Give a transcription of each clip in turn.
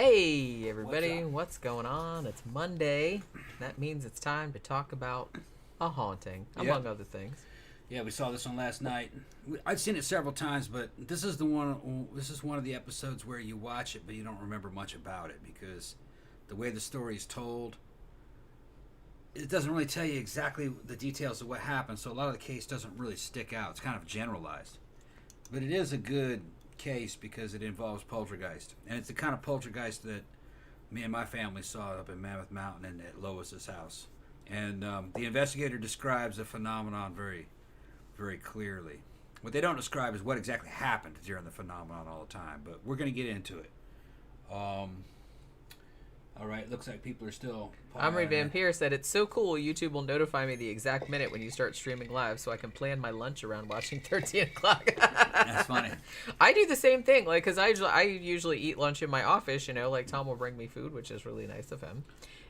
Hey everybody, what's going on? It's Monday. That means it's time to talk about a haunting, among other things. Yeah, we saw this one last night. I've seen it several times, but this is one of the episodes where you watch it, but you don't remember much about it because the way the story is told, it doesn't really tell you exactly the details of what happened. So a lot of the case doesn't really stick out. It's kind of generalized, but it is a good case because it involves poltergeist, and it's the kind of poltergeist that me and my family saw up in Mammoth Mountain and at Lois's house. And the investigator describes the phenomenon very, very clearly. What they don't describe is what exactly happened during the phenomenon all the time, but we're going to get into it. All right, looks like people are still... Omri Vampire said, it's so cool YouTube will notify me the exact minute when you start streaming live so I can plan my lunch around watching 13 o'clock. That's funny. I do the same thing, like, because I usually eat lunch in my office, you know, like Tom will bring me food, which is really nice of him.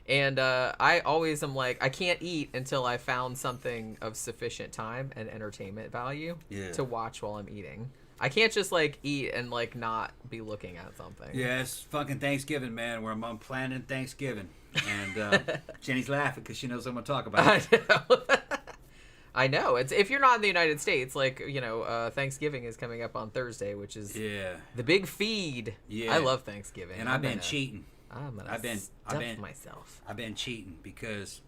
And I always am like, I can't eat until I found something of sufficient time and entertainment value to watch while I'm eating. I can't just, like, eat and, like, not be looking at something. Yeah, it's fucking Thanksgiving, man, where I'm planning Thanksgiving. And Jenny's laughing because she knows I'm going to talk about it. I know. I know. It's if you're not in the United States, like, you know, Thanksgiving is coming up on Thursday, which is the big feed. Yeah. I love Thanksgiving. And I've been cheating. I've been myself. I've been cheating because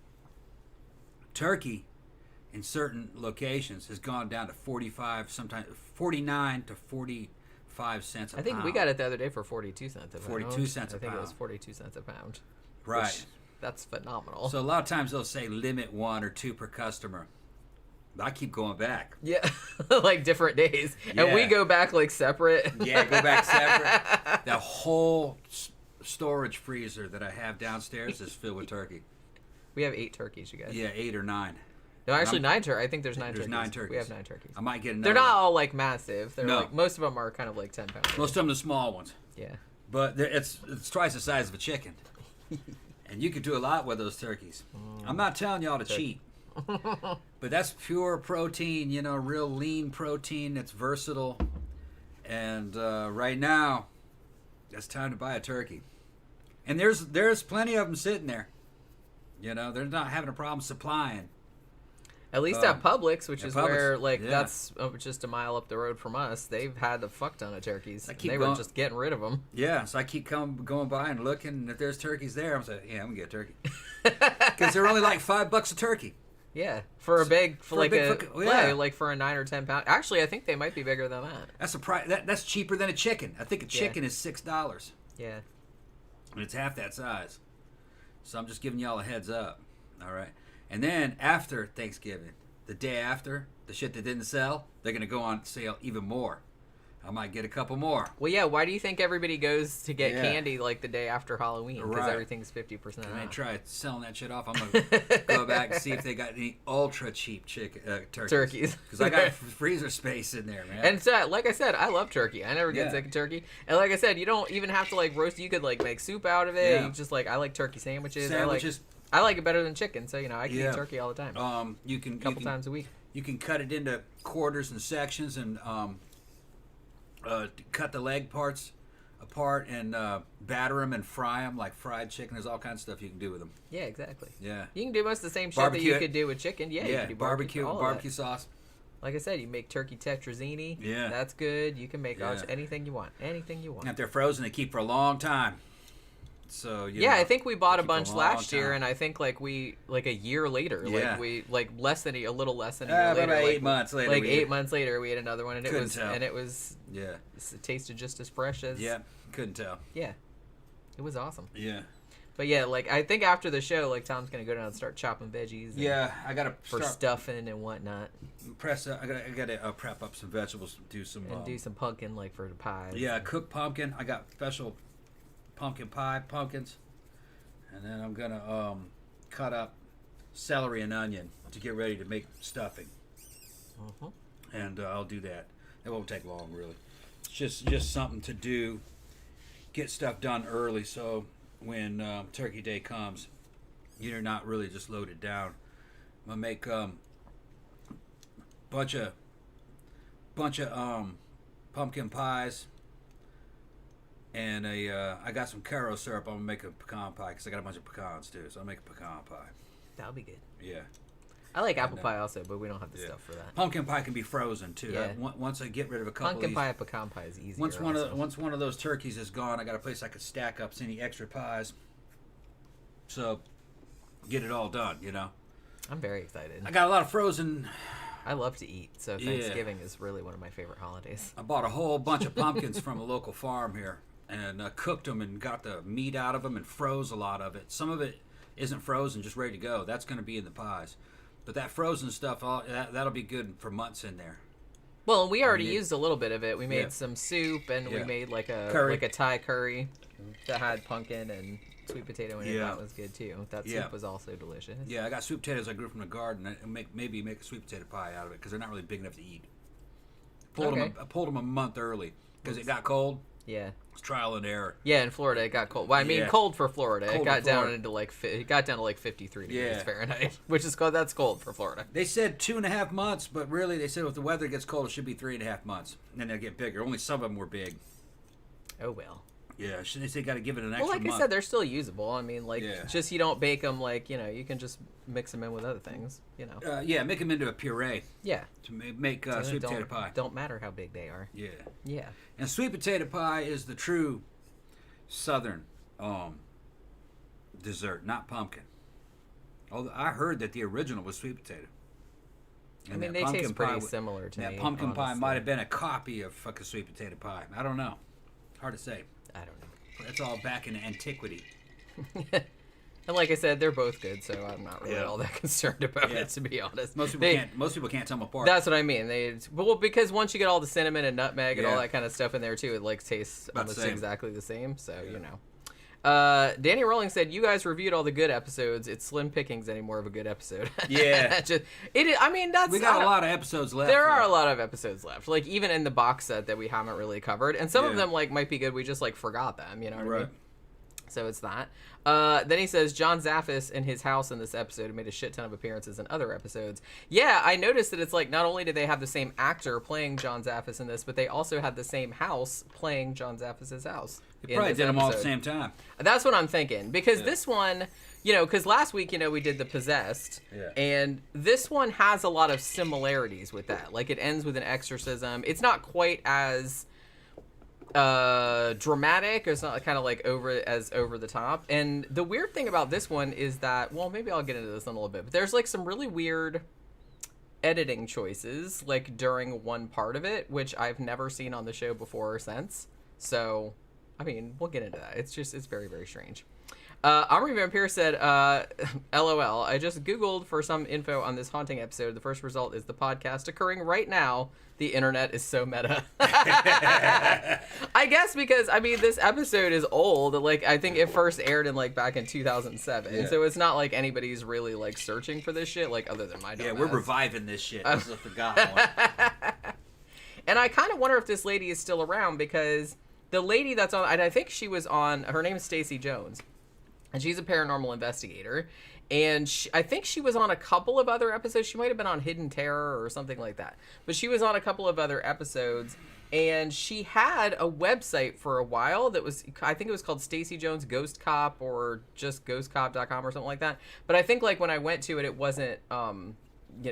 turkey in certain locations has gone down to 45, sometimes 49 to 45 cents a pound. I think we got it the other day for 42 cents a pound. 42 cents a pound. I think it was 42 cents a pound. Right. That's phenomenal. So a lot of times they'll say limit 1 or 2 per customer. I keep going back. Yeah, like different days. Yeah. And we go back like separate. Yeah, go back separate. The whole storage freezer that I have downstairs is filled with turkey. We have 8 turkeys, you guys. Yeah, 8 or 9. No, actually 9 turkeys. I think there's 9 turkeys. There's 9 turkeys. We have 9 turkeys. I might get another. They're not all like massive. They're no. Like, most of them are kind of like 10 pounds. Most of them are the small ones. Yeah. But it's twice the size of a chicken. And you can do a lot with those turkeys. I'm not telling y'all to cheat. But that's pure protein, you know, real lean protein that's versatile. And right now, it's time to buy a turkey. And there's plenty of them sitting there. You know, they're not having a problem supplying. At least at Publix, which is Publix, where, like, that's just a mile up the road from us. They've had a fuck ton of turkeys. They were just getting rid of them. Yeah, so I keep going by and looking, and if there's turkeys there, I'm saying, yeah, I'm going to get a turkey. Because they're only like $5 a turkey. Yeah, for a big, for like a 9 or 10 pound. Actually, I think they might be bigger than that. That's a price. That's cheaper than a chicken. I think a chicken is $6. Yeah. And it's half that size. So I'm just giving y'all a heads up. All right. And then after Thanksgiving, the day after, the shit that didn't sell, they're going to go on sale even more. I might get a couple more. Well, yeah, why do you think everybody goes to get candy like the day after Halloween? Because everything's 50% off. I ain't try selling that shit off. I'm going to go back and see if they got any ultra cheap turkeys. Because I got freezer space in there, man. And so, like I said, I love turkey. I never get sick of turkey. And like I said, you don't even have to like roast. You could like make soup out of it. Yeah. You just like, I like turkey sandwiches. I like it better than chicken. So, you know, I can eat turkey all the time. You can a couple times a week. You can cut it into quarters and sections and cut the leg parts apart and batter them and fry them like fried chicken. There's all kinds of stuff you can do with them. Yeah, exactly. Yeah. You can do most of the same shit that you could do with chicken. Yeah, you can do barbecue sauce. Like I said, you make turkey tetrazzini. Yeah. That's good. You can make anything you want. Anything you want. If they're frozen, they keep for a long time. So I think we bought a bunch last year, and I think like a year later, a little less than a year later, about 8 months later, 8 months later, we had another one, and it tasted just as fresh as. Yeah, couldn't tell. Yeah, it was awesome. Yeah, but yeah, like I think after the show, like Tom's gonna go down and start chopping veggies. I gotta for stuffing and whatnot. I gotta prep up some vegetables, do some pumpkin like for the pies. Yeah, cooked pumpkin. I got special pumpkin pie pumpkins, and then I'm gonna cut up celery and onion to get ready to make stuffing. And I'll do that. It won't take long, really. It's just something to do, get stuff done early, so when Turkey Day comes, you're not really just loaded down. I'm gonna make bunch of pumpkin pies and I got some Caro syrup. I'm gonna make a pecan pie because I got a bunch of pecans too. So I'll make a pecan pie. That'll be good. Yeah. I like apple pie also, but we don't have the stuff for that. Pumpkin pie can be frozen too. Yeah. Once I get rid of a couple Pumpkin of pie and pecan pie is easier. once one of those turkeys is gone, I got a place I could stack up any extra pies. So get it all done, you know. I'm very excited. I got a lot of frozen. I love to eat, so Thanksgiving is really one of my favorite holidays. I bought a whole bunch of pumpkins from a local farm here and cooked them and got the meat out of them and froze a lot of it. Some of it isn't frozen, just ready to go. That's going to be in the pies. But that frozen stuff, that'll be good for months in there. Well, we already used a little bit of it. We made some soup, and we made like a Thai curry that had pumpkin and sweet potato in it. That was good too. That soup was also delicious. Yeah, I got sweet potatoes I grew from the garden. And maybe make a sweet potato pie out of it because they're not really big enough to eat. I pulled them a month early because it got cold. Yeah. It's trial and error. Yeah, in Florida it got cold. Well, I mean, cold for Florida. Cold it got down Florida. into like 53 degrees Fahrenheit, which is called that's cold for Florida. They said 2.5 months, but really they said if the weather gets cold, it should be 3.5 months, and then they'll get bigger. Only some of them were big. Oh well. Yeah, they say got to give it an extra month. Well, like I said, they're still usable. I mean, like just you don't bake them like you can just mix them in with other things. Make them into a puree. Yeah. To make sweet potato pie. Don't matter how big they are. Yeah. Yeah. And sweet potato pie is the true Southern dessert, not pumpkin. Although I heard that the original was sweet potato. And I mean, they taste pretty similar to me. That pumpkin pie might have been a copy of fucking sweet potato pie. I don't know. Hard to say. I don't know. That's all back in antiquity. And like I said, they're both good, so I'm not really all that concerned about it, to be honest. Most people can't tell them apart. That's what I mean. Because once you get all the cinnamon and nutmeg and all that kind of stuff in there too, it like tastes almost exactly the same. So Danny Rowling said, "You guys reviewed all the good episodes. It's slim pickings anymore of a good episode." Yeah, I mean, we got a lot of episodes left. There are a lot of episodes left, like even in the box set that we haven't really covered, and some of them like might be good. We just like forgot them. You know what I mean? So it's that. Then he says John Zaffis in his house in this episode made a shit ton of appearances in other episodes. Yeah, I noticed that it's like not only did they have the same actor playing John Zaffis in this, but they also had the same house playing John Zaffis' house. They probably did them all at the same time. That's what I'm thinking. Because this one, because last week, we did the Possessed. Yeah. And this one has a lot of similarities with that. Like it ends with an exorcism. It's not quite as dramatic, or it's not kind of like over the top. And the weird thing about this one is that, well, maybe I'll get into this in a little bit, but there's like some really weird editing choices like during one part of it, which I've never seen on the show before or since. So I mean, we'll get into that. It's very, very strange. Omri Vampire said, LOL, I just Googled for some info on this haunting episode. The first result is the podcast occurring right now. The internet is so meta. I guess because, I mean, this episode is old. Like, I think it first aired in, like, back in 2007. Yeah. So it's not like anybody's really, like, searching for this shit, like, other than my dumbass. Yeah, we're reviving this shit. This is a forgotten one. And I kind of wonder if this lady is still around because the lady that's on, and I think she was on, her name is Stacey Jones. And she's a paranormal investigator. And I think she was on a couple of other episodes. She might have been on Hidden Terror or something like that. But she was on a couple of other episodes. And she had a website for a while that was, I think it was called Stacey Jones Ghost Cop or just ghostcop.com or something like that. But I think like when I went to it, it wasn't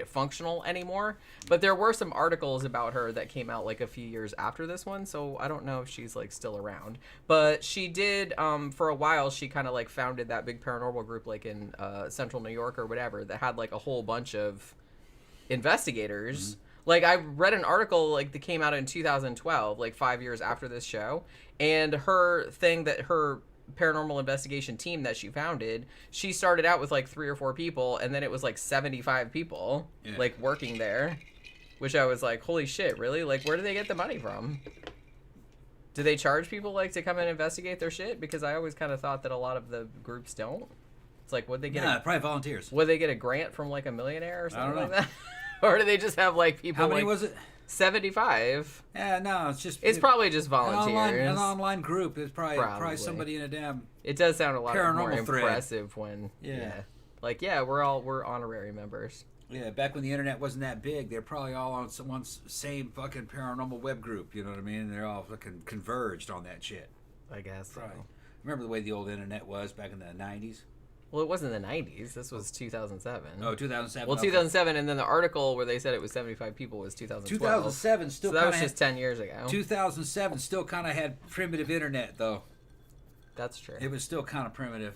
functional anymore. But there were some articles about her that came out like a few years after this one. So I don't know if she's like still around. But she did, for a while, she kind of like founded that big paranormal group like in Central New York or whatever that had like a whole bunch of investigators. Mm-hmm. Like, I read an article, like, that came out in 2012, like, 5 years after this show, and her paranormal investigation team that she founded, she started out with, like, 3 or 4 people, and then it was, like, 75 people, like, working there, which I was like, holy shit, really? Like, where do they get the money from? Do they charge people, like, to come and investigate their shit? Because I always kind of thought that a lot of the groups don't. It's like, would they get probably volunteers. Would they get a grant from, like, a millionaire or something like that? Or do they just have, like, people... How many like, was it? 75. Yeah, no, it's just... It's probably just volunteers. An online group. It's probably somebody in a damn... It does sound a lot more impressive when... Yeah. Like, yeah, we're honorary members. Yeah, back when the internet wasn't that big, they're probably all on someone's same fucking paranormal web group, you know what I mean? They're all fucking converged on that shit. I guess. Right. Remember the way the old internet was back in the 90s? Well, it wasn't the 90s. This was 2007. Oh, 2007. Well, 2007, and then the article where they said it was 75 people was 2012. 2007 still so that was just 10 years ago. 2007 still kind of had primitive internet, though. That's true. It was still kind of primitive.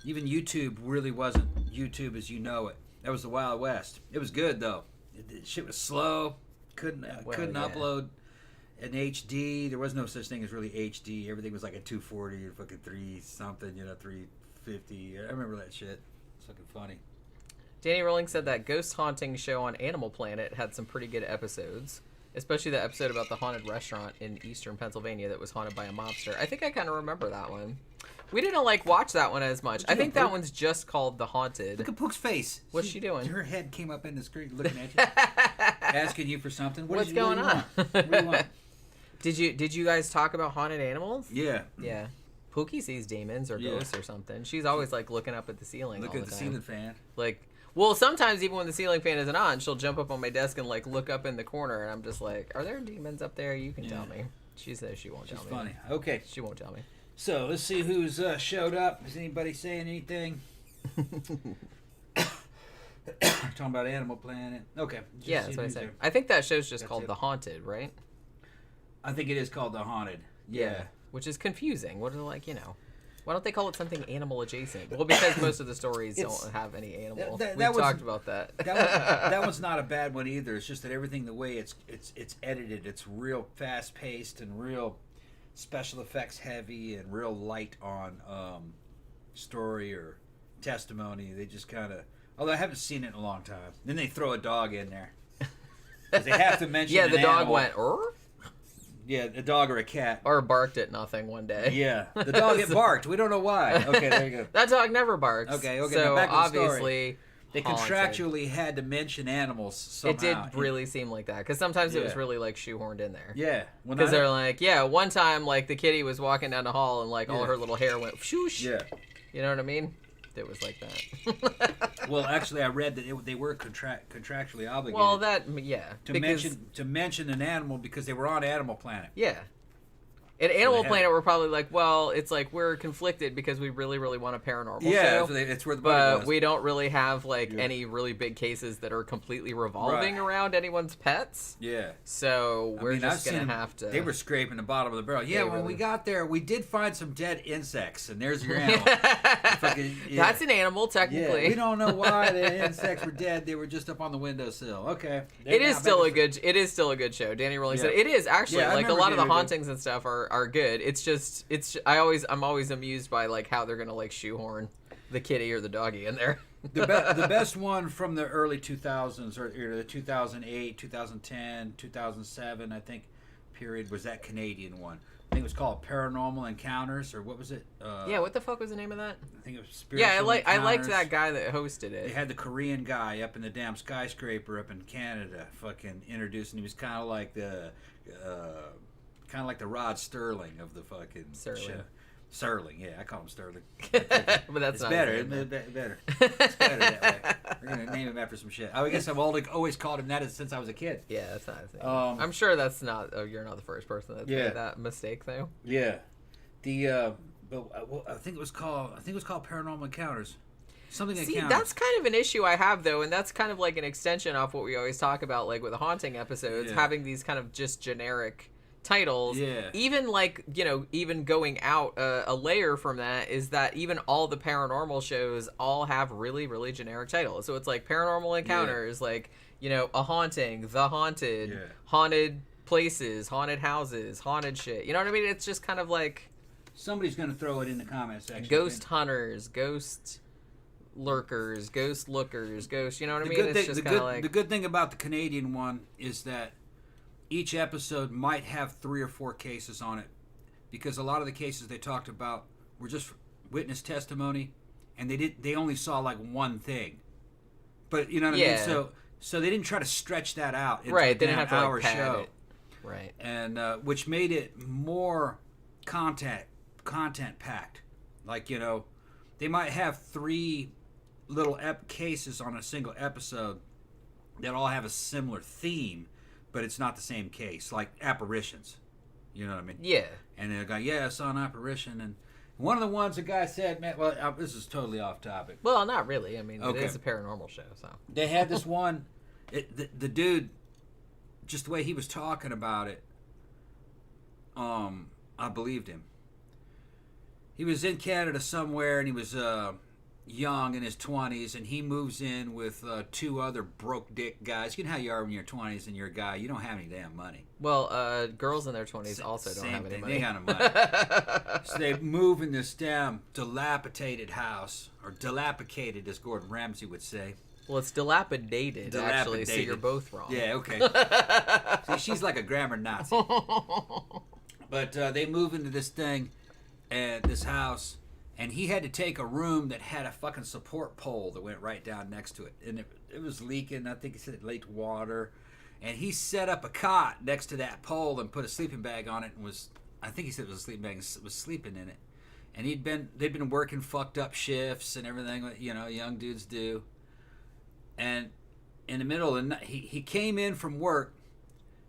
Even YouTube really wasn't YouTube as you know it. That was the Wild West. It was good, though. Shit was slow. Couldn't upload an HD. There was no such thing as really HD. Everything was like a 240 or fucking 3 something, 350. I remember that shit. It's fucking funny. Danny Rolling said that ghost haunting show on Animal Planet had some pretty good episodes, especially the episode about the haunted restaurant in eastern Pennsylvania that was haunted by a mobster. I think I kind of remember that one. We didn't watch that one as much. I think that one's just called The Haunted. Look at Pook's face. What's she doing? Her head came up in the screen looking at you, asking you for something. What's going on? What do you want? Did you guys talk about haunted animals? Yeah. Yeah. Pookie sees demons or ghosts or something. She's always looking up at the ceiling. Look all at the ceiling fan. Well, sometimes even when the ceiling fan isn't on, she'll jump up on my desk and look up in the corner, and I'm just like, "Are there demons up there? You can tell me." She says she won't tell me. She's funny. Okay. She won't tell me. So let's see who's showed up. Is anybody saying anything? Talking about Animal Planet. Okay. Yeah, that's what I said. I think that show's just called The Haunted, right? I think it is called The Haunted. Yeah. Which is confusing. What are why don't they call it something animal adjacent? Well, because most of the stories don't have any animal. We talked about that. That one's not a bad one either. It's just that everything, the way it's edited, it's real fast paced and real special effects heavy and real light on story or testimony. They just kind of, although I haven't seen it in a long time. Then they throw a dog in there. 'Cause they have to mention the dog animal. went, Yeah, a dog or a cat. Or barked at nothing one day. Yeah, the dog had barked. We don't know why. Okay, there you go. That dog never barks. Okay. So now back to the obviously, story. They contractually had to mention animals somehow. It did really seem like that because sometimes it was really shoehorned in there. Yeah, because they're one time the kitty was walking down the hall and all her little hair went shoosh. Yeah, you know what I mean? It was like that. Well, actually, I read that they were contractually obligated. Well, to mention an animal because they were on Animal Planet. Yeah. At Animal Planet, we're probably we're conflicted because we really, really want a paranormal show. Yeah, it's where the money was. But we don't really have any really big cases that are completely revolving around anyone's pets. Yeah. So we're just gonna have to. They were scraping the bottom of the barrel. Yeah, when we got there, we did find some dead insects, and there's your animal. That's an animal, technically. Yeah, we don't know why the insects were dead. They were just up on the windowsill. Okay. It is still a good show. Danny Rolling said it is actually a lot of the hauntings and stuff are good. I'm always amused by how they're gonna shoehorn the kitty or the doggy in there. The best one from the early 2000s or the 2008, 2010, 2007 I think period was that Canadian one. I think it was called Paranormal Encounters, or what was it? What the fuck was the name of that? I think it was Spiritual Encounters. I liked that guy that hosted it. They had the Korean guy up in the damn skyscraper up in Canada, fucking introducing. He was kind of like the Rod Sterling of the fucking show. Sterling, yeah, I call him Sterling. But that's not better. It's better. It's better that way. We're gonna name him after some shit. I guess I've always called him that since I was a kid. Yeah, that's not his name. I'm sure that's not. You're not the first person that's made that mistake, though. Yeah, I think it was called Paranormal Encounters. That's kind of an issue I have, though, and that's kind of like an extension off what we always talk about, with the haunting episodes, having these kind of just generic titles. Even even going out a layer from that is that even all the paranormal shows all have really, really generic titles. So it's Paranormal Encounters, a haunting, The Haunted, haunted places, haunted houses, haunted shit. You know what I mean? It's just kind of somebody's gonna throw it in the comment section. Ghost hunters, ghost lurkers, ghost lookers, ghost. You know what I mean? It's just kind of the good thing about the Canadian one is that each episode might have 3 or 4 cases on it, because a lot of the cases they talked about were just witness testimony, and they only saw one thing. But you know what I mean? So they didn't try to stretch that out into they a didn't have to hour show. It. Right. And which made it more content packed. They might have 3 little cases on a single episode that all have a similar theme, but it's not the same case, like apparitions. You know what I mean? Yeah. And the guy, I saw an apparition. And one of the ones the guy said, man, well, this is totally off topic. Well, not really. I mean, it is a paranormal show, so. They had this one, the dude, just the way he was talking about it, I believed him. He was in Canada somewhere, and he was young in his 20s, and he moves in with 2 other broke dick guys. You know how you are when you're 20s and you're a guy. You don't have any damn money. Well, girls in their 20s also don't have any money. They got no money. So they move in this damn dilapidated house, or dilapidated, as Gordon Ramsay would say. Well, it's dilapidated, actually, so you're both wrong. Yeah, okay. See, she's like a grammar Nazi. But they move into this thing, this house, and he had to take a room that had a fucking support pole that went right down next to it. And it was leaking. I think he said it leaked water. And he set up a cot next to that pole and put a sleeping bag on it and I think he said it was a sleeping bag, and was sleeping in it. And they'd been working fucked up shifts and everything that, young dudes do. And in the middle of the night, he came in from work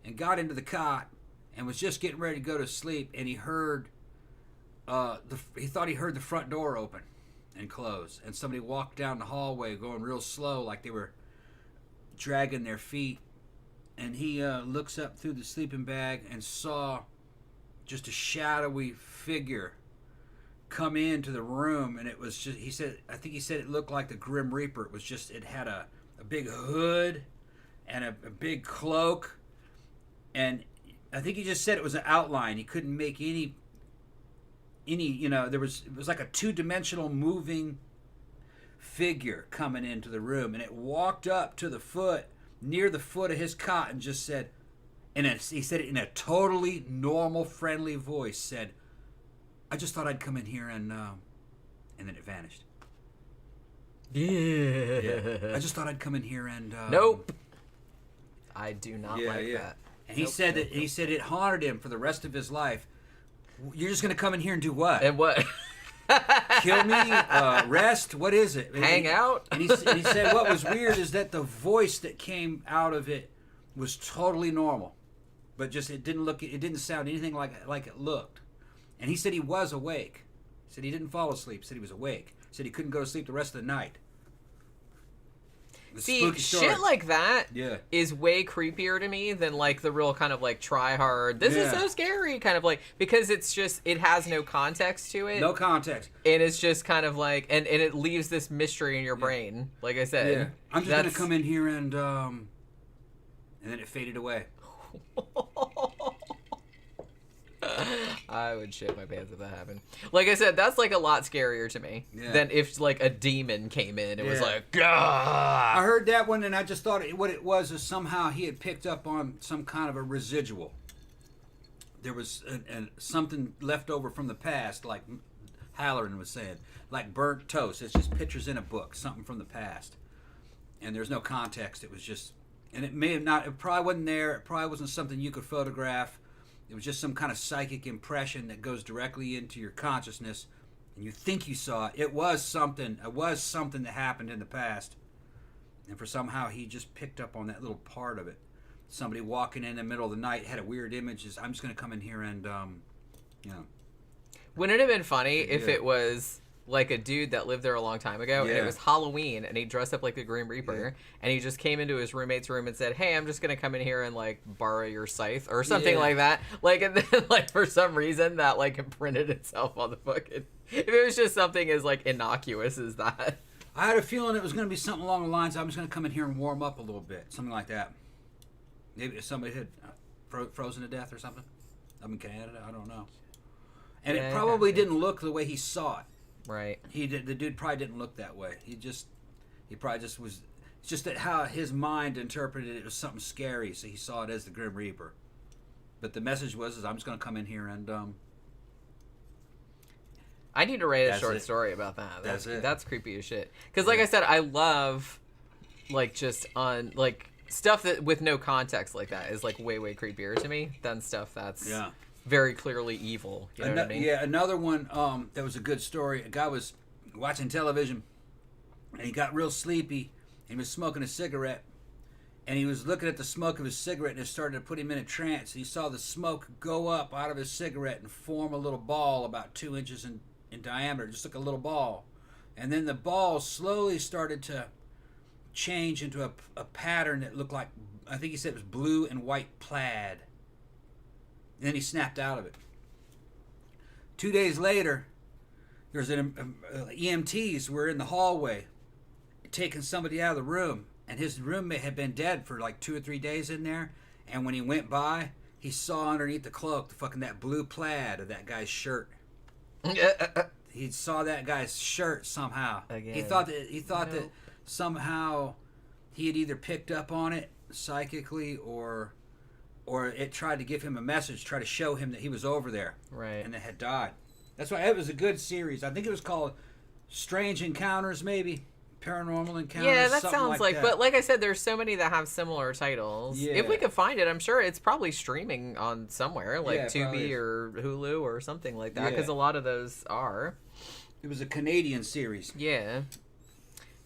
and got into the cot and was just getting ready to go to sleep, and he heard he thought he heard the front door open and close, and somebody walked down the hallway going real slow, like they were dragging their feet. And he looks up through the sleeping bag and saw just a shadowy figure come into the room, and it was just, I think he said it looked like the Grim Reaper. It was just, it had a big hood and a big cloak, and I think he just said it was an outline. He couldn't make any it was like a 2-dimensional moving figure coming into the room, and it walked up to near the foot of his cot, and just said, he said it in a totally normal, friendly voice, said, "I just thought I'd come in here," and then it vanished. Yeah. I just thought I'd come in here and nope. I do not like that. And he said that it haunted him for the rest of his life. You're just gonna come in here and do what? And what? Kill me? Rest? What is it? Hang out? And he said what was weird is that the voice that came out of it was totally normal, but just it didn't sound anything like it looked. And he said he was awake. He said he didn't fall asleep. He said he was awake. He said he couldn't go to sleep the rest of the night. See, shit like that is way creepier to me than like the real kind of like try hard, this is so scary kind of like, because it's just, it has no context to it. No context. And it's just kind of like, and it leaves this mystery in your brain, like I said. Yeah. I'm just going to come in here and then it faded away. I would shit my pants if that happened. Like I said, that's like a lot scarier to me than if like a demon came in and was like, "Gah!" I heard that one, and I just thought what it was is somehow he had picked up on some kind of a residual. There was something left over from the past, like Halloran was saying, like burnt toast. It's just pictures in a book, something from the past, and there's no context. It was just, and it may have not. It probably wasn't there. It probably wasn't something you could photograph. It was just some kind of psychic impression that goes directly into your consciousness, and you think you saw it. It was something. It was something that happened in the past, and for somehow he just picked up on that little part of it. Somebody walking in the middle of the night had a weird image. I'm just going to come in here and, Wouldn't it have been funny if it was like a dude that lived there a long time ago, and it was Halloween, and he dressed up like the Grim Reaper, and he just came into his roommate's room and said, "Hey, I'm just gonna come in here and like borrow your scythe," or something like that. Like, and then like for some reason that like imprinted itself on the fucking. If it was just something as like innocuous as that. I had a feeling it was gonna be something along the lines, "I'm just gonna come in here and warm up a little bit," something like that. Maybe somebody had frozen to death or something. I'm in Canada. I don't know. And it probably didn't look the way he saw it. Right. The dude probably didn't look that way. He probably just was. It's just that how his mind interpreted it was something scary, so he saw it as the Grim Reaper. But the message was, "I'm just going to come in here and." I need to write a short story about that. That's it. That's creepy as shit. Because, like I said, I love, like, just on like stuff that with no context like that is like way creepier to me than stuff that's very clearly evil. You know what I mean? Yeah, another one that was a good story. A guy was watching television, and he got real sleepy, and he was smoking a cigarette, and he was looking at the smoke of his cigarette, and it started to put him in a trance. He saw the smoke go up out of his cigarette and form a little ball about 2 inches in diameter, just like a little ball. And then the ball slowly started to change into a pattern that looked like, I think he said it was blue and white plaid. And then he snapped out of it. 2 days later, there's EMTs were in the hallway taking somebody out of the room, and his roommate had been dead for like 2 or 3 days in there. And when he went by, he saw underneath the cloak that blue plaid of that guy's shirt. He saw that guy's shirt somehow. Again. He thought that somehow he had either picked up on it psychically or it tried to give him a message, try to show him that he was over there, right? And it had died. That's why it was a good series. I think it was called Strange Encounters, maybe Paranormal Encounters. Yeah, that sounds like. But like I said, there's so many that have similar titles. Yeah. If we could find it, I'm sure it's probably streaming on somewhere, like Tubi or Hulu or something like that, because a lot of those are. It was a Canadian series. Yeah.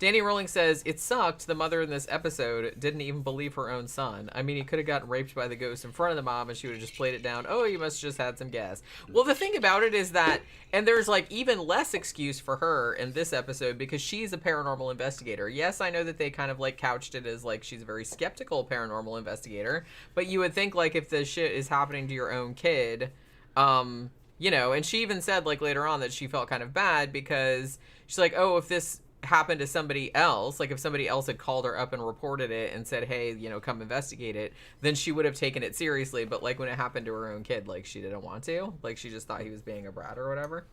Danny Rowling says, it sucked the mother in this episode didn't even believe her own son. I mean, he could have gotten raped by the ghost in front of the mom and she would have just played it down. Oh, you must have just had some gas. Well, the thing about it is that, and there's like even less excuse for her in this episode because she's a paranormal investigator. Yes, I know that they kind of like couched it as like she's a very skeptical paranormal investigator, but you would think like if this shit is happening to your own kid, you know, and she even said like later on that she felt kind of bad because she's like, oh, if this happened to somebody else, like if somebody else had called her up and reported it and said, hey, you know, come investigate it, then she would have taken it seriously. But like when it happened to her own kid, like she didn't want to, like she just thought he was being a brat or whatever.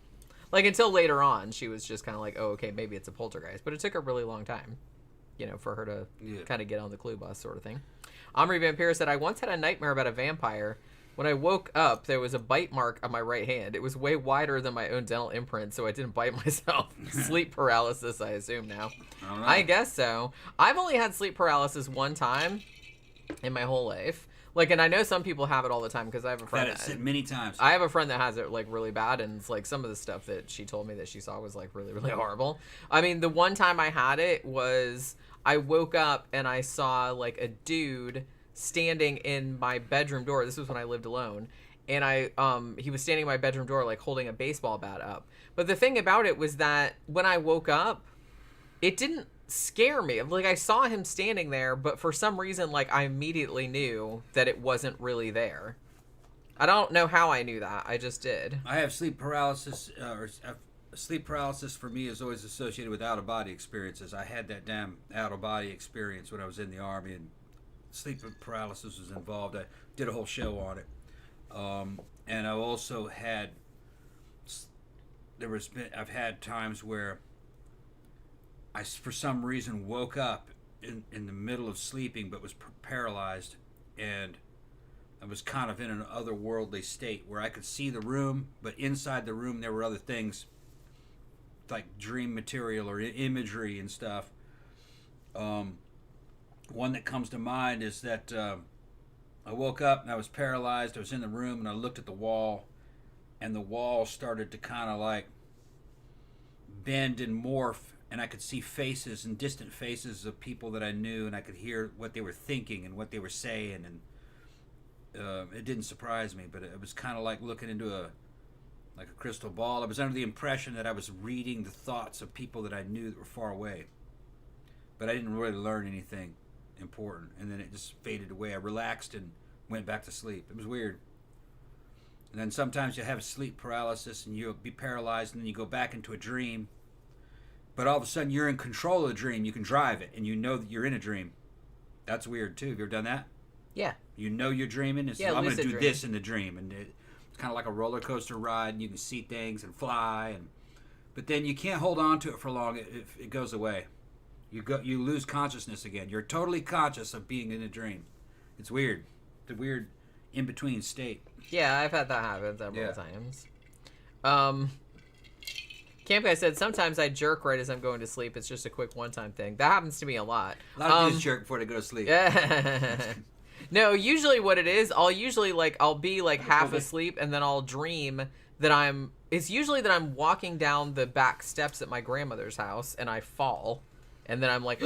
Like until later on, she was just kind of like, oh, okay, maybe it's a poltergeist. But it took a really long time, you know, for her to kind of get on the clue bus sort of thing. Omri Vampire said, I once had a nightmare about a vampire. When I woke up, there was a bite mark on my right hand. It was way wider than my own dental imprint, so I didn't bite myself. Sleep paralysis, I assume now. I guess so. I've only had sleep paralysis one time in my whole life. Like, and I know some people have it all the time because I have a friend that many times. I have a friend that has it like really bad, and it's like some of the stuff that she told me that she saw was like really, really horrible. I mean, the one time I had it was I woke up and I saw like a dude standing in my bedroom door. This was when I lived alone, and he was standing in my bedroom door like holding a baseball bat up. But the thing about it was that when I woke up, it didn't scare me. Like I saw him standing there, but for some reason like I immediately knew that it wasn't really there. I don't know how I knew that. I just did. I have sleep paralysis, sleep paralysis for me is always associated with out-of-body experiences. I had that damn out-of-body experience when I was in the Army, and sleep paralysis was involved. I did a whole show on it. And I also had, I've had times where I, for some reason, woke up in the middle of sleeping but was paralyzed, and I was kind of in an otherworldly state where I could see the room, but inside the room there were other things like dream material or imagery and stuff. One that comes to mind is that I woke up and I was paralyzed. I was in the room and I looked at the wall, and the wall started to kind of like bend and morph, and I could see faces and distant faces of people that I knew, and I could hear what they were thinking and what they were saying, and it didn't surprise me, but it was kind of like looking into a crystal ball. I was under the impression that I was reading the thoughts of people that I knew that were far away, but I didn't really learn anything important, and then it just faded away. I relaxed and went back to sleep. It was weird. And then sometimes you have sleep paralysis and you'll be paralyzed, and then you go back into a dream, but all of a sudden you're in control of the dream. You can drive it, and you know that you're in a dream. That's weird too. Have you ever done that? Yeah. You know you're dreaming, and so I'm going to do this in the dream, and it's kind of like a roller coaster ride, and you can see things and fly, but then you can't hold on to it for long. It goes away. You lose consciousness again. You're totally conscious of being in a dream. It's weird. It's a weird in-between state. Yeah, I've had that happen several times. Camp Guy said, sometimes I jerk right as I'm going to sleep. It's just a quick one-time thing. That happens to me a lot. A lot of dudes jerk before they go to sleep. No, usually what it is, I'll be like half asleep, and then I'll dream that it's usually that I'm walking down the back steps at my grandmother's house, and I fall. And then I'm like,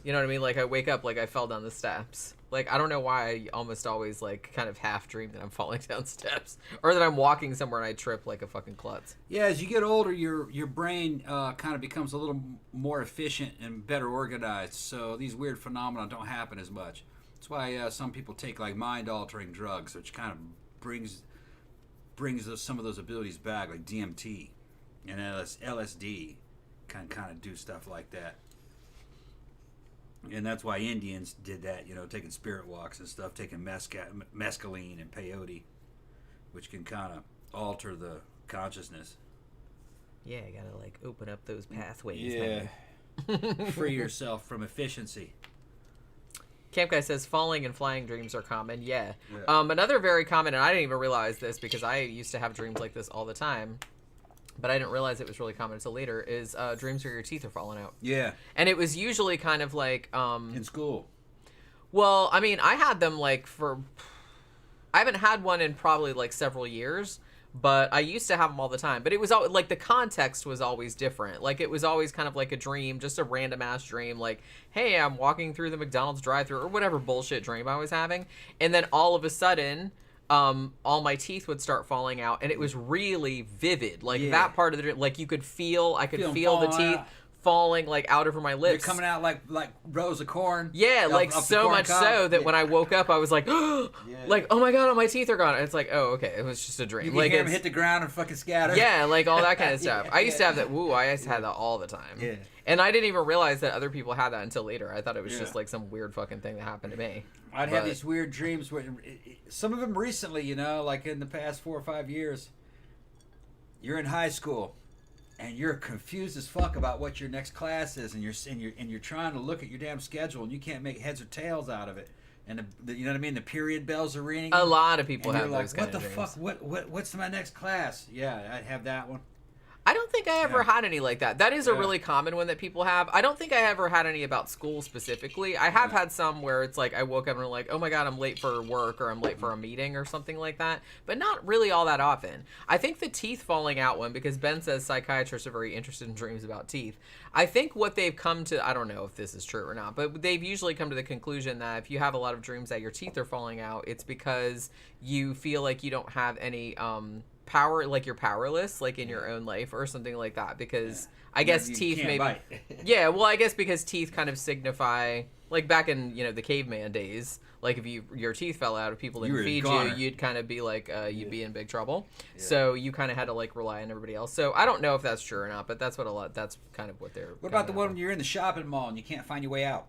You know what I mean? Like I wake up like I fell down the steps. Like I don't know why I almost always like kind of half dream that I'm falling down steps or that I'm walking somewhere and I trip like a fucking klutz. Yeah, as you get older, your brain kind of becomes a little more efficient and better organized. So these weird phenomena don't happen as much. That's why some people take like mind-altering drugs, which kind of brings some of those abilities back, like DMT and LSD, kind of do stuff like that. And that's why Indians did that, you know, taking spirit walks and stuff, taking mescaline and peyote, which can kind of alter the consciousness. Yeah, you gotta like open up those pathways. Yeah, free yourself from efficiency. Camp Guy says falling and flying dreams are common. Yeah. Another very common, and I didn't even realize this because I used to have dreams like this all the time, but I didn't realize it was really common until later, is dreams where your teeth are falling out. Yeah. And it was usually kind of like... in school. Well, I mean, I had them like for... I haven't had one in probably like several years, but I used to have them all the time. But it was all, like the context was always different. Like it was always kind of like a dream, just a random ass dream. Like, hey, I'm walking through the McDonald's drive-thru or whatever bullshit dream I was having. And then all of a sudden... all my teeth would start falling out, and it was really vivid. Like that part of the dream, like I could feel the teeth falling like out over my lips. They're coming out like rows of corn. Yeah, like so much so that when I woke up, I was like, like, oh my god, all my teeth are gone. And it's like, oh, okay, it was just a dream. You can like hear them hit the ground and fucking scatter. Yeah, like all that kind of stuff. I used to have that. I used to have that all the time. Yeah. And I didn't even realize that other people had that until later. I thought it was just like some weird fucking thing that happened to me. I'd have these weird dreams where some of them recently, you know, like in the past 4 or 5 years. You're in high school and you're confused as fuck about what your next class is, and you're trying to look at your damn schedule and you can't make heads or tails out of it. And you know what I mean? The period bells are ringing. A lot of people have like, those kind of dreams. What the fuck? What's my next class? Yeah, I'd have that one. I don't think I ever had any like that. That is a really common one that people have. I don't think I ever had any about school specifically. I have had some where it's like I woke up and I'm like, oh my god, I'm late for work or I'm late for a meeting or something like that. But not really all that often. I think the teeth falling out one, because Ben says psychiatrists are very interested in dreams about teeth. I think what they've come to, I don't know if this is true or not, but they've usually come to the conclusion that if you have a lot of dreams that your teeth are falling out, it's because you feel like you don't have any... power, like you're powerless, like in your own life or something like that, because I guess teeth maybe bite. Yeah, well, I guess because teeth kind of signify, like back in, you know, the caveman days, like if your teeth fell out, if people didn't feed you, you'd kind of be like you'd be in big trouble. So you kind of had to like rely on everybody else. So I don't know if that's true or not, but that's kind of what they're... What about the one when you're in the shopping mall and you can't find your way out?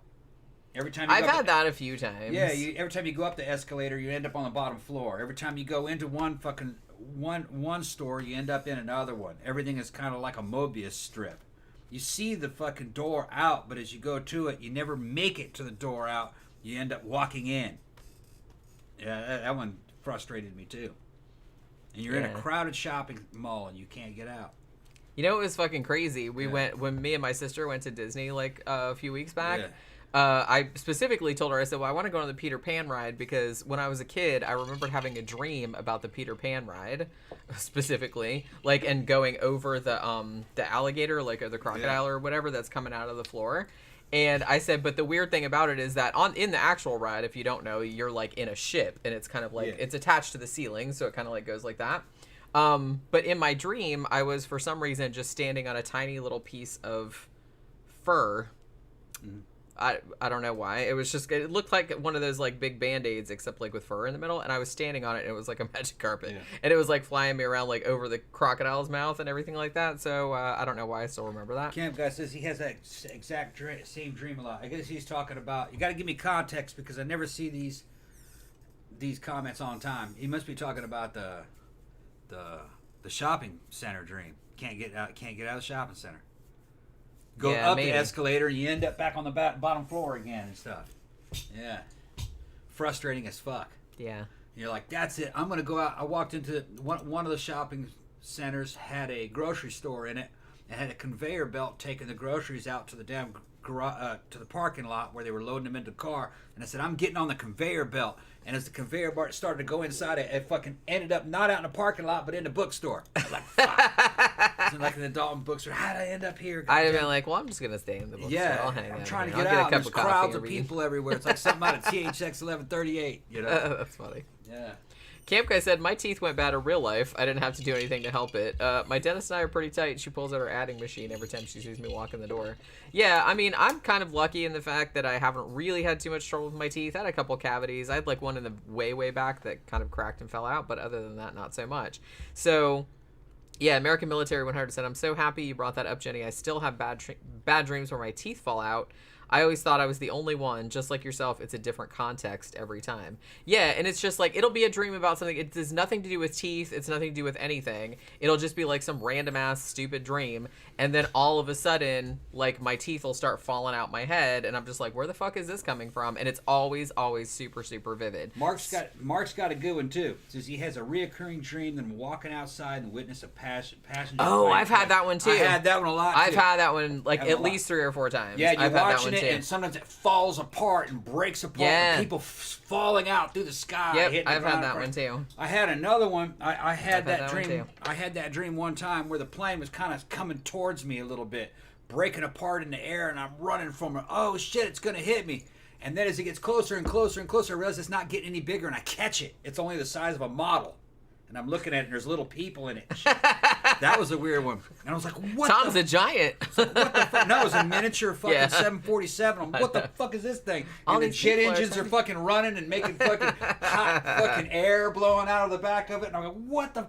Every time I've had that a few times. Yeah, every time you go up the escalator, you end up on the bottom floor. Every time you go into one store, you end up in another one. Everything is kind of like a Mobius strip. You see the fucking door out, but as you go to it, you never make it to the door out. You end up walking in. Yeah, that one frustrated me too. And you're in a crowded shopping mall and you can't get out. You know, it was fucking crazy. We went, when me and my sister went to Disney like a few weeks back. I specifically told her, I said, well, I want to go on the Peter Pan ride because when I was a kid, I remembered having a dream about the Peter Pan ride, specifically, like, and going over the alligator, like, or the crocodile or whatever that's coming out of the floor. And I said, but the weird thing about it is that in the actual ride, if you don't know, you're like in a ship and it's kind of like, it's attached to the ceiling. So it kind of like goes like that. But in my dream, I was for some reason just standing on a tiny little piece of fur. Mm-hmm. I don't know why. It was just, it looked like one of those like big Band-Aids except like with fur in the middle, and I was standing on it and it was like a magic carpet. And it was like flying me around like over the crocodile's mouth and everything like that. So I don't know why I still remember that. Camp Guy says he has that exact same dream a lot. I guess he's talking about, you got to give me context because I never see these comments on time. He must be talking about the shopping center dream. Can't get out of the shopping center. Go up the escalator and you end up back on the bottom floor again and stuff. Yeah. Frustrating as fuck. Yeah. You're like, that's it. I'm going to go out. I walked into one of the shopping centers, had a grocery store in it, and had a conveyor belt taking the groceries out to the damn to the parking lot where they were loading them into the car. And I said, I'm getting on the conveyor belt. And as the conveyor belt started to go inside, it fucking ended up not out in the parking lot, but in the bookstore. I was like, fuck. like in the Dalton books, or how did I end up here? I'd have been like, well, I'm just gonna stay in the bookstore. Yeah, I'll hang out. I'm trying to here. get I'll out. Get a cup There's of coffee crowds and of read. people everywhere. It's like something out of THX 1138. You know. That's funny. Yeah. Camp Guy said, my teeth went bad in real life. I didn't have to do anything to help it. My dentist and I are pretty tight. She pulls out her adding machine every time she sees me walk in the door. Yeah, I mean, I'm kind of lucky in the fact that I haven't really had too much trouble with my teeth. I had a couple cavities. I had like one in the way back that kind of cracked and fell out, but other than that, not so much. So, yeah, American Military 100 said, I'm so happy you brought that up, Jenny. I still have bad dreams where my teeth fall out. I always thought I was the only one. Just like yourself, it's a different context every time. Yeah, and it's just like, it'll be a dream about something. It has nothing to do with teeth. It's nothing to do with anything. It'll just be like some random-ass stupid dream. And then all of a sudden, like, my teeth will start falling out my head. And I'm just like, where the fuck is this coming from? And it's always super, super vivid. Mark's got a good one, too. Says he has a reoccurring dream that I'm walking outside and witness a passenger. Oh, I've had that one, too. I had that one a lot, too. I've had that one, like, at least 3 or 4 times. Yeah, I've you're had watching it, and sometimes it falls apart and breaks apart. Yeah. And people falling out through the sky. Yep, I've had that one, too. I had another one. I had that dream. One, too. I had that dream one time where the plane was kind of coming towards me a little bit, breaking apart in the air, and I'm running from it. Oh, shit, it's going to hit me. And then as it gets closer and closer and closer, I realize it's not getting any bigger, and I catch it. It's only the size of a model. And I'm looking at it, and there's little people in it. That was a weird one. And I was like, what Tom's a giant. what the fuck? No, it was a miniature fucking 747. What the fuck is this thing? And the jet engines are fucking running and making fucking hot fucking air blowing out of the back of it. And I'm like, what the...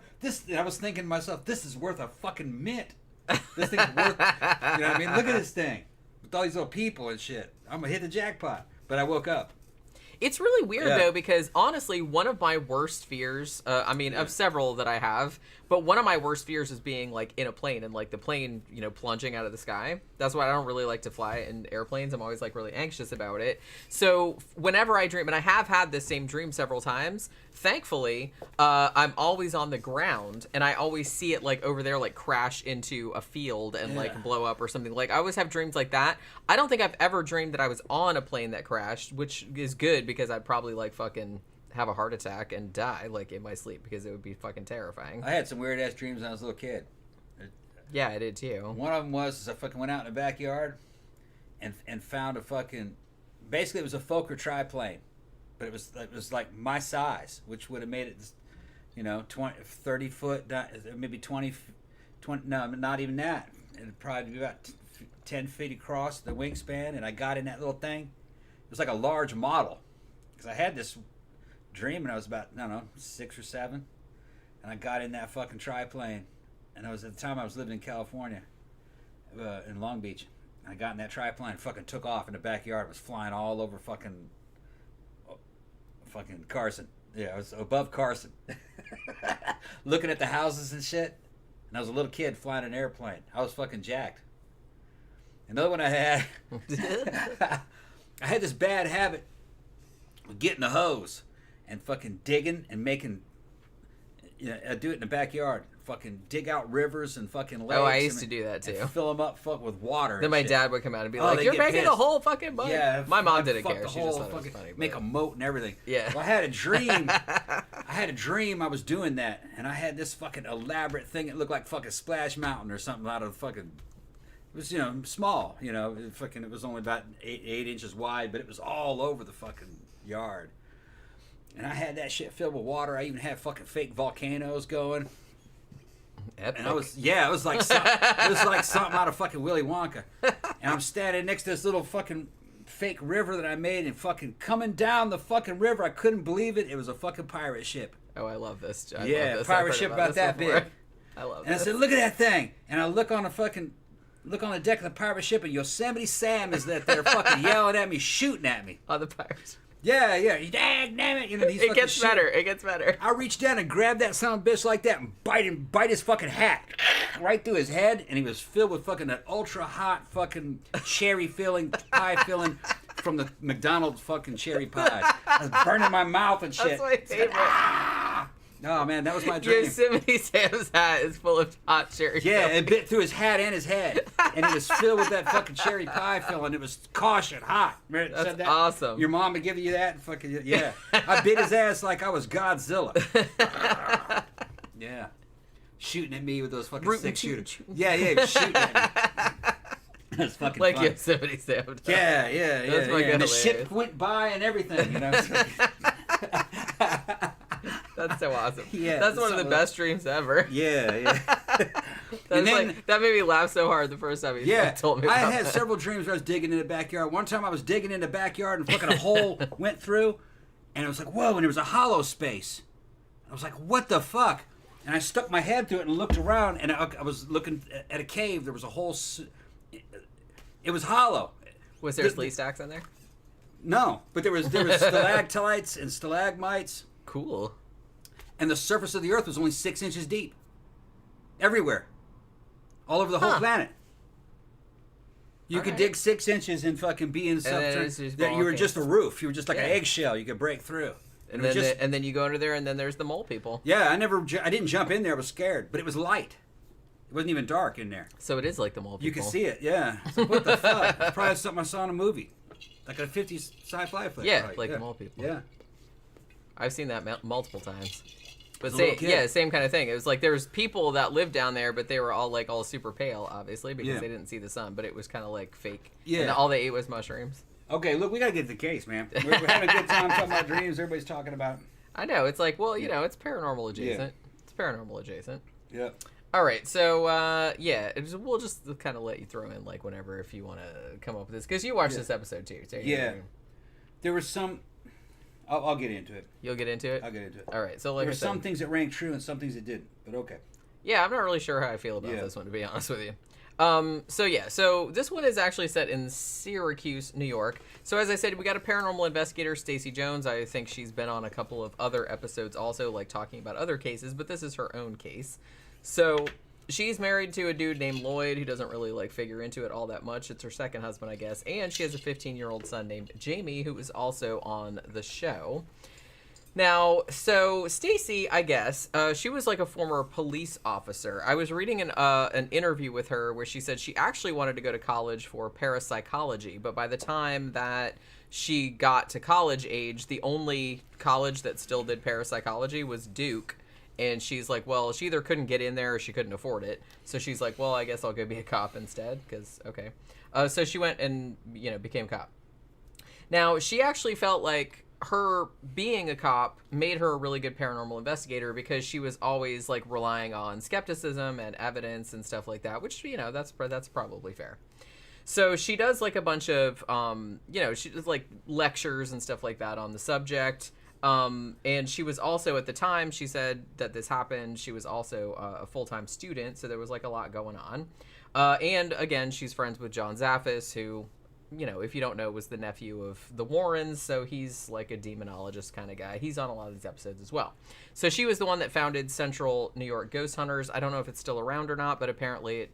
And I was thinking to myself, this is worth a fucking mint. This thing's worth... You know what I mean? Look at this thing. With all these little people and shit. I'm going to hit the jackpot. But I woke up. It's really weird, though, because honestly, one of my worst fears, of several that I have, but one of my worst fears is being, like, in a plane and, like, the plane, you know, plunging out of the sky. That's why I don't really like to fly in airplanes. I'm always, like, really anxious about it. So whenever I dream, and I have had this same dream several times, thankfully, I'm always on the ground, and I always see it, like, over there, like, crash into a field and, like, blow up or something. Like, I always have dreams like that. I don't think I've ever dreamed that I was on a plane that crashed, which is good because I'd probably, like, fucking have a heart attack and die, like, in my sleep because it would be fucking terrifying. I had some weird-ass dreams when I was a little kid. Yeah, I did, too. One of them was I fucking went out in the backyard and found a fucking... Basically, it was a Fokker triplane. But it was like my size, which would have made it, you know, 30 foot, maybe 20, no, not even that. It'd probably be about 10 feet across the wingspan, and I got in that little thing. It was like a large model. Because I had this dream when I was about, I don't know, 6 or 7. And I got in that fucking triplane. And at the time I was living in California, in Long Beach. And I got in that triplane and fucking took off in the backyard. It was flying all over fucking Carson. Yeah, I was above Carson. Looking at the houses and shit. And I was a little kid flying an airplane. I was fucking jacked. Another one I had, I had this bad habit of getting the hose and fucking digging and making, you know, I do it in the backyard. Fucking dig out rivers and fucking lakes. Oh, I used to do that too. Fill them up with water. Then my dad would come out and be like, "You're making a whole fucking boat." Yeah, my mom didn't care. She just thought it was funny. Make a moat and everything. Yeah. Well, I had a dream. I was doing that, and I had this fucking elaborate thing that looked like fucking Splash Mountain or something out of fucking. It was, you know, small. You know, it was only about 8 inches wide, but it was all over the fucking yard. And I had that shit filled with water. I even had fucking fake volcanoes going. Epic. And it was like something out of fucking Willy Wonka. And I'm standing next to this little fucking fake river that I made, and fucking coming down the fucking river. I couldn't believe it. It was a fucking pirate ship. Oh, I love this. Pirate ship about that big. I love And I said, "Look at that thing!" And I look on the deck of the pirate ship, and Yosemite Sam is there fucking yelling at me, shooting at me. On the pirates. Yeah. Dang, damn it. You know, it gets better. It gets better. I reached down and grabbed that son of a bitch like that and bite his fucking hat right through his head, and he was filled with fucking that ultra hot fucking cherry pie filling from the McDonald's fucking cherry pie. I was burning my mouth and shit. That's my favorite. Oh man, that was my dream. Yosemite Sam's hat is full of hot cherry. Yeah, it bit through his hat and his head, and it was filled with that fucking cherry pie filling. It was caution hot. Remember That's said that? awesome. Your mom would give you that, and fucking I bit his ass like I was Godzilla. Yeah, shooting at me with those fucking Rootin' 6 tootin' shooters. tootin'. Yeah, he was shooting at me. That's fucking like funny. Yosemite Sam. Yeah. That's fucking And the hilarious. ship went by and everything, you know. That's so awesome. Yeah, that's one of the best dreams ever. Yeah. That made me laugh so hard the first time he told me about I had that. several dreams where I was digging in the backyard. One time I was digging in the backyard and fucking a hole went through, and it was like, whoa, and there was a hollow space. I was like, what the fuck? And I stuck my head through it and looked around, and I was looking at a cave. There was a whole... It was hollow. Was there slee stacks in there? No, but there was stalactites and stalagmites. Cool. And the surface of the earth was only 6 inches deep. Everywhere. All over the whole planet. You could dig 6 inches and fucking be in something that you were just a roof. You were just like an eggshell. You could break through. And then you go under there, and then there's the mole people. Yeah, I didn't jump in there. I was scared, but it was light. It wasn't even dark in there. So it is like the mole people. You could see it. Yeah. Like, what the fuck? It's probably something I saw in a movie, like a '50s sci-fi flick. Yeah, right? like the mole people. Yeah. I've seen that multiple times. But same kind of thing. It was like there was people that lived down there, but they were all super pale, obviously, because they didn't see the sun. But it was kind of like fake. Yeah. And all they ate was mushrooms. Okay, look, we gotta get to the case, man. We're having a good time talking about dreams. Everybody's talking about. I know. It's like, well, it's paranormal adjacent. Yeah. It's paranormal adjacent. Yeah. All right, so we'll just kind of let you throw in like whenever if you want to come up with this because you watched this episode too. So there was some. I'll get into it. You'll get into it. I'll get into it. All right, so there were some things that rang true and some things that didn't, but okay. Yeah, I'm not really sure how I feel about this one to be honest with you. So this one is actually set in Syracuse, New York. So as I said, we got a paranormal investigator, Stacey Jones. I think she's been on a couple of other episodes also, like talking about other cases, but this is her own case. So she's married to a dude named Lloyd who doesn't really like figure into it all that much. It's her second husband, I guess. And she has a 15-year-old son named Jamie who is also on the show. Now, so Stacey, I guess, she was like a former police officer. I was reading an interview with her where she said she actually wanted to go to college for parapsychology, but by the time that she got to college age, the only college that still did parapsychology was Duke. And she's like, well, she either couldn't get in there or she couldn't afford it. So she's like, well, I guess I'll go be a cop instead, because, okay. So she went and, became a cop. Now, she actually felt like her being a cop made her a really good paranormal investigator because she was always, like, relying on skepticism and evidence and stuff like that, which, that's probably fair. So she does, like, a bunch of, she does, like, lectures and stuff like that on the subject. And she was also, at the time she said that this happened, she was also a full-time student, so there was like a lot going on. And again, she's friends with John Zaffis, who, if you don't know, was the nephew of the Warrens, so he's like a demonologist kind of guy. He's on a lot of these episodes as well. So she was the one that founded Central New York Ghost Hunters. I don't know if it's still around or not, but apparently it,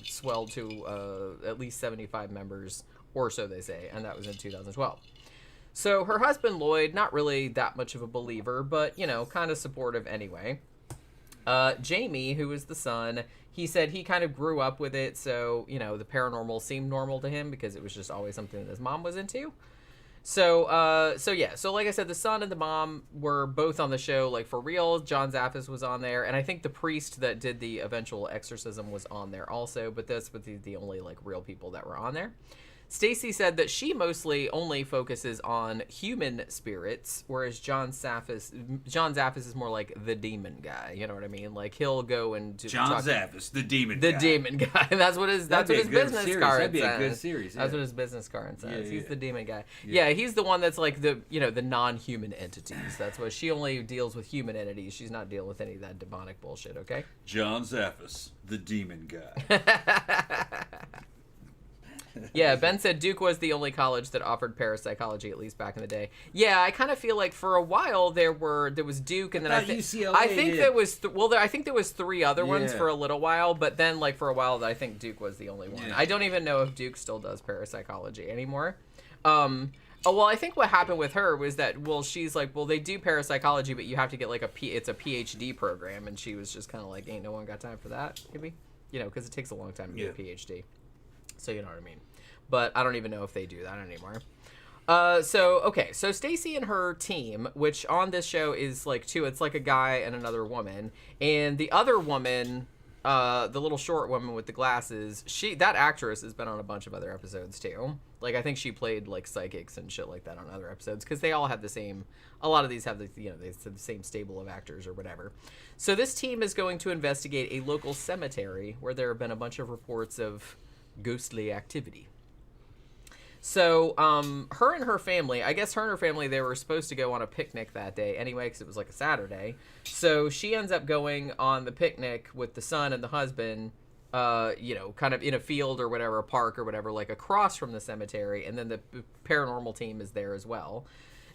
swelled to at least 75 members, or so they say, and that was in 2012. So her husband, Lloyd, not really that much of a believer, but, kind of supportive anyway. Jamie, who is the son, he said he kind of grew up with it, so, the paranormal seemed normal to him because it was just always something that his mom was into. So like I said, the son and the mom were both on the show, like, for real. John Zaffis was on there, and I think the priest that did the eventual exorcism was on there also, but this was the only, like, real people that were on there. Stacey said that she mostly only focuses on human spirits, whereas John Zaffis is more like the demon guy. You know what I mean? Like he'll go and Zaffis, the demon guy. The demon guy. That's what his business card says. That'd be a good series. That's what his business card says. Yeah, he's the demon guy. Yeah. He's the one that's like the non-human entities. That's what she only deals with human entities. She's not dealing with any of that demonic bullshit. Okay. John Zaffis, the demon guy. Yeah, Ben said Duke was the only college that offered parapsychology, at least back in the day. Yeah, I kind of feel like for a while there was Duke, and then I think there was three other ones for a little while, but then like for a while I think Duke was the only one. Yeah. I don't even know if Duke still does parapsychology anymore. I think what happened with her was that she's like, they do parapsychology, but you have to get like it's a PhD program, and she was just kind of like, ain't no one got time for that, maybe, because it takes a long time to get a PhD. So you know what I mean. But I don't even know if they do that anymore. So Stacey and her team, which on this show is like two, it's like a guy and another woman. And the other woman, the little short woman with the glasses, that actress has been on a bunch of other episodes too. Like, I think she played like psychics and shit like that on other episodes, because they all have the same, a lot of these have the, they have the same stable of actors or whatever. So this team is going to investigate a local cemetery where there have been a bunch of reports of ghostly activity. So, her and her family, I guess her and her family, they were supposed to go on a picnic that day anyway, because it was like a Saturday. So she ends up going on the picnic with the son and the husband, kind of in a field or whatever, a park or whatever, like across from the cemetery. And then the paranormal team is there as well.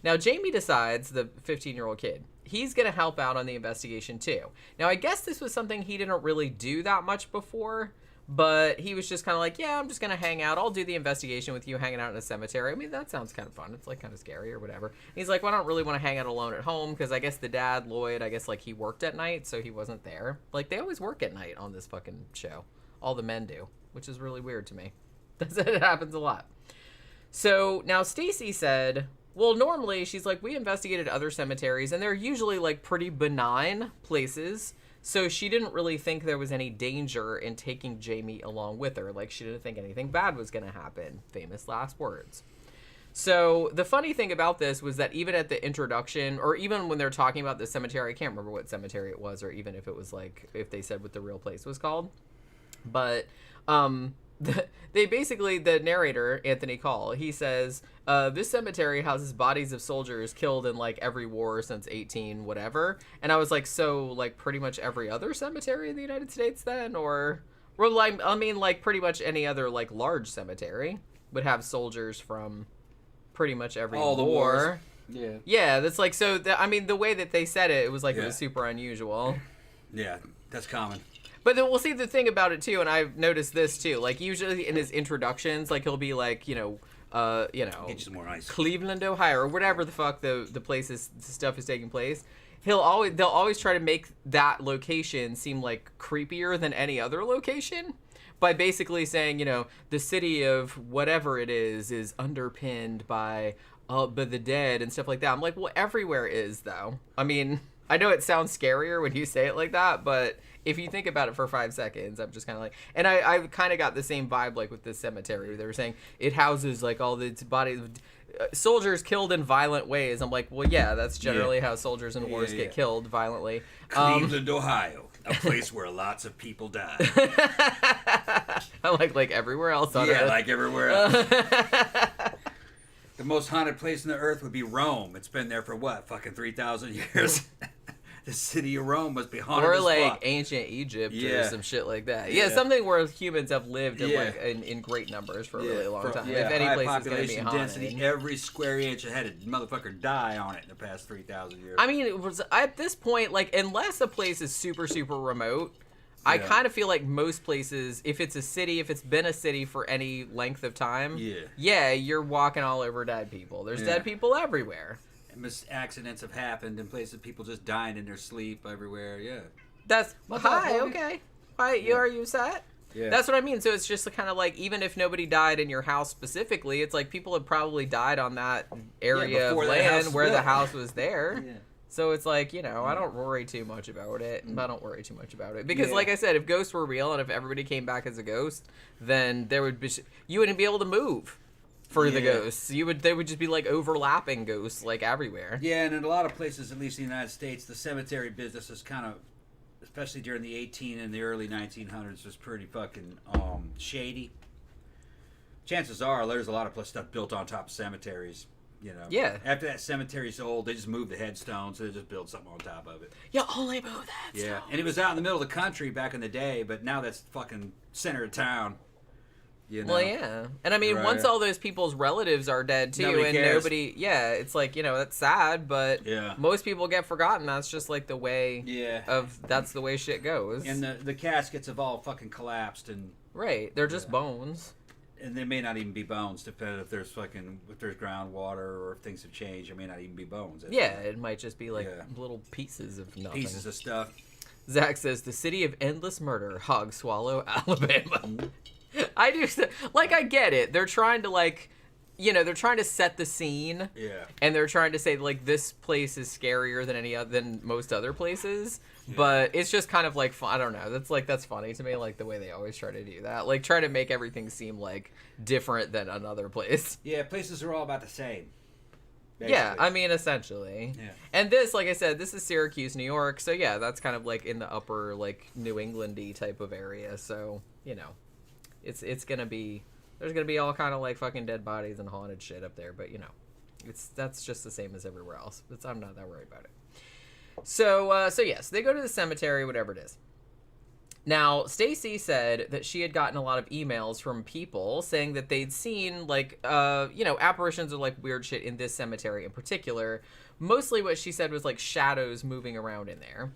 Now, Jamie decides, the 15-year-old kid, he's going to help out on the investigation too. Now, I guess this was something he didn't really do that much before. But he was just kind of like, yeah, I'm just going to hang out. I'll do the investigation with you hanging out in a cemetery. I mean, that sounds kind of fun. It's like kind of scary or whatever. And he's like, well, I don't really want to hang out alone at home, because I guess the dad, Lloyd, I guess like he worked at night, so he wasn't there. Like, they always work at night on this fucking show. All the men do, which is really weird to me. It happens a lot. So now Stacey said, well, normally she's like, we investigated other cemeteries, and they're usually like pretty benign places. So she didn't really think there was any danger in taking Jamie along with her. Like, she didn't think anything bad was going to happen. Famous last words. So the funny thing about this was that even at the introduction, or even when they're talking about the cemetery, I can't remember what cemetery it was, or even if it was like, if they said what the real place was called. But they basically, the narrator, Anthony Call, he says, this cemetery houses bodies of soldiers killed in like every war since 18 whatever. And I was like, so like pretty much every other cemetery in the United States then? Or, well, like, I mean, like pretty much any other like large cemetery would have soldiers from pretty much every all the war. Wars. Yeah, that's like, so I mean, the way that they said it, it was like, it was super unusual. Yeah, that's common. But then we'll see the thing about it too, and I've noticed this too. Like, usually in his introductions, like, he'll be like, get you some more ice. Cleveland, Ohio, or whatever the fuck the places stuff is taking place. They'll always try to make that location seem like creepier than any other location by basically saying, the city of whatever it is underpinned by the dead and stuff like that. I'm like, well, everywhere is though. I mean, I know it sounds scarier when you say it like that, but if you think about it for 5 seconds, I'm just kind of like, and I kind of got the same vibe like with this cemetery. They were saying it houses like all the bodies, soldiers killed in violent ways. I'm like, well, yeah, that's generally how soldiers in wars get killed violently. Cleveland, Ohio, a place where lots of people die. like everywhere else on Earth. Yeah, like everywhere else. The most haunted place on the earth would be Rome. It's been there for what, fucking 3,000 years? The city of Rome must be haunted or as like fuck. Ancient Egypt or some shit like that. Yeah, something where humans have lived in great numbers for a really long time. If any place is going to be haunted. Density, every square inch had a motherfucker die on it in the past 3,000 years. I mean, at this point, like, unless a place is super, super remote, I kind of feel like most places, if it's a city, if it's been a city for any length of time, you're walking all over dead people. There's dead people everywhere. Accidents have happened in places, people just dying in their sleep everywhere. That's okay. Hi, are you set? Yeah. That's what I mean. So it's just kind of like, even if nobody died in your house specifically, it's like people have probably died on that area of land where the house was there. So it's like, I don't worry too much about it. I don't worry too much about it because, like I said, if ghosts were real and if everybody came back as a ghost, then you wouldn't be able to move for the ghosts. They would just be like overlapping ghosts like everywhere. Yeah, and in a lot of places, at least in the United States, the cemetery business is kind of, especially during the 18 and the early 1900s, was pretty fucking shady. Chances are there's a lot of stuff built on top of cemeteries. Yeah. After that cemetery's old, they just move the headstones, so they just build something on top of it. You only move the headstones. Yeah, and it was out in the middle of the country back in the day, but now that's fucking center of town. Well, yeah. And I mean, once all those people's relatives are dead, too, nobody, it's like, that's sad, but most people get forgotten. That's just like the way that's the way shit goes. And the caskets have all fucking collapsed. And right. They're just bones. And they may not even be bones, depending if there's groundwater or if things have changed. It may not even be bones. It might just be like little pieces of nothing. Pieces of stuff. Zach says, the city of endless murder, Hog Swallow, Alabama. I do, like, I get it. They're trying to, like, they're trying to set the scene. Yeah. And they're trying to say, like, this place is scarier than most other places. Yeah. But it's just kind of like, I don't know. That's funny to me, like, the way they always try to do that. Like, try to make everything seem, like, different than another place. Yeah, places are all about the same. Basically. Yeah, I mean, essentially. Yeah. And this, like I said, this is Syracuse, New York. So, yeah, that's kind of, like, in the upper, like, New England-y type of area. So, it's going to be... There's going to be all kind of, like, fucking dead bodies and haunted shit up there. But, that's just the same as everywhere else. I'm not that worried about it. So yes, they go to the cemetery, whatever it is. Now, Stacey said that she had gotten a lot of emails from people saying that they'd seen, like, apparitions or, like, weird shit in this cemetery in particular. Mostly what she said was, like, shadows moving around in there.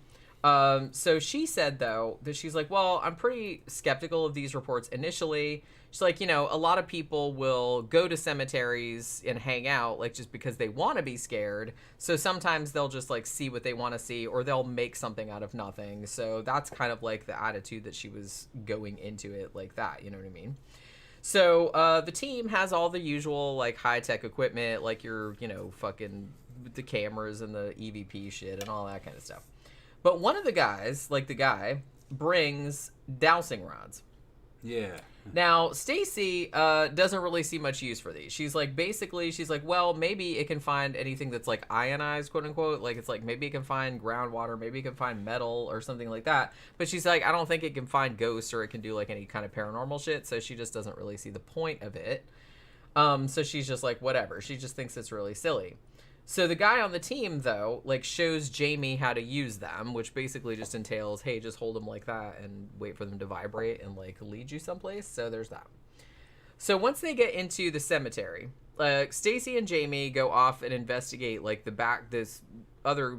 So she said, though, that she's like, well, I'm pretty skeptical of these reports initially. She's like, a lot of people will go to cemeteries and hang out, like, just because they want to be scared. So sometimes they'll just, like, see what they want to see, or they'll make something out of nothing. So that's kind of, like, the attitude that she was going into it like that, you know what I mean? So the team has all the usual, like, high-tech equipment, like your, fucking the cameras and the EVP shit and all that kind of stuff. But one of the guys, like the guy, brings dowsing rods. Yeah. Now, Stacey doesn't really see much use for these. She's like, well, maybe it can find anything that's like ionized, quote unquote. Like, it's like, maybe it can find groundwater, maybe it can find metal or something like that. But she's like, I don't think it can find ghosts or it can do like any kind of paranormal shit. So she just doesn't really see the point of it. So she's just like, whatever. She just thinks it's really silly. So the guy on the team, though, like, shows Jamie how to use them, which basically just entails, hey, just hold them like that and wait for them to vibrate and, like, lead you someplace. So there's that. So once they get into the cemetery, Stacey and Jamie go off and investigate, like,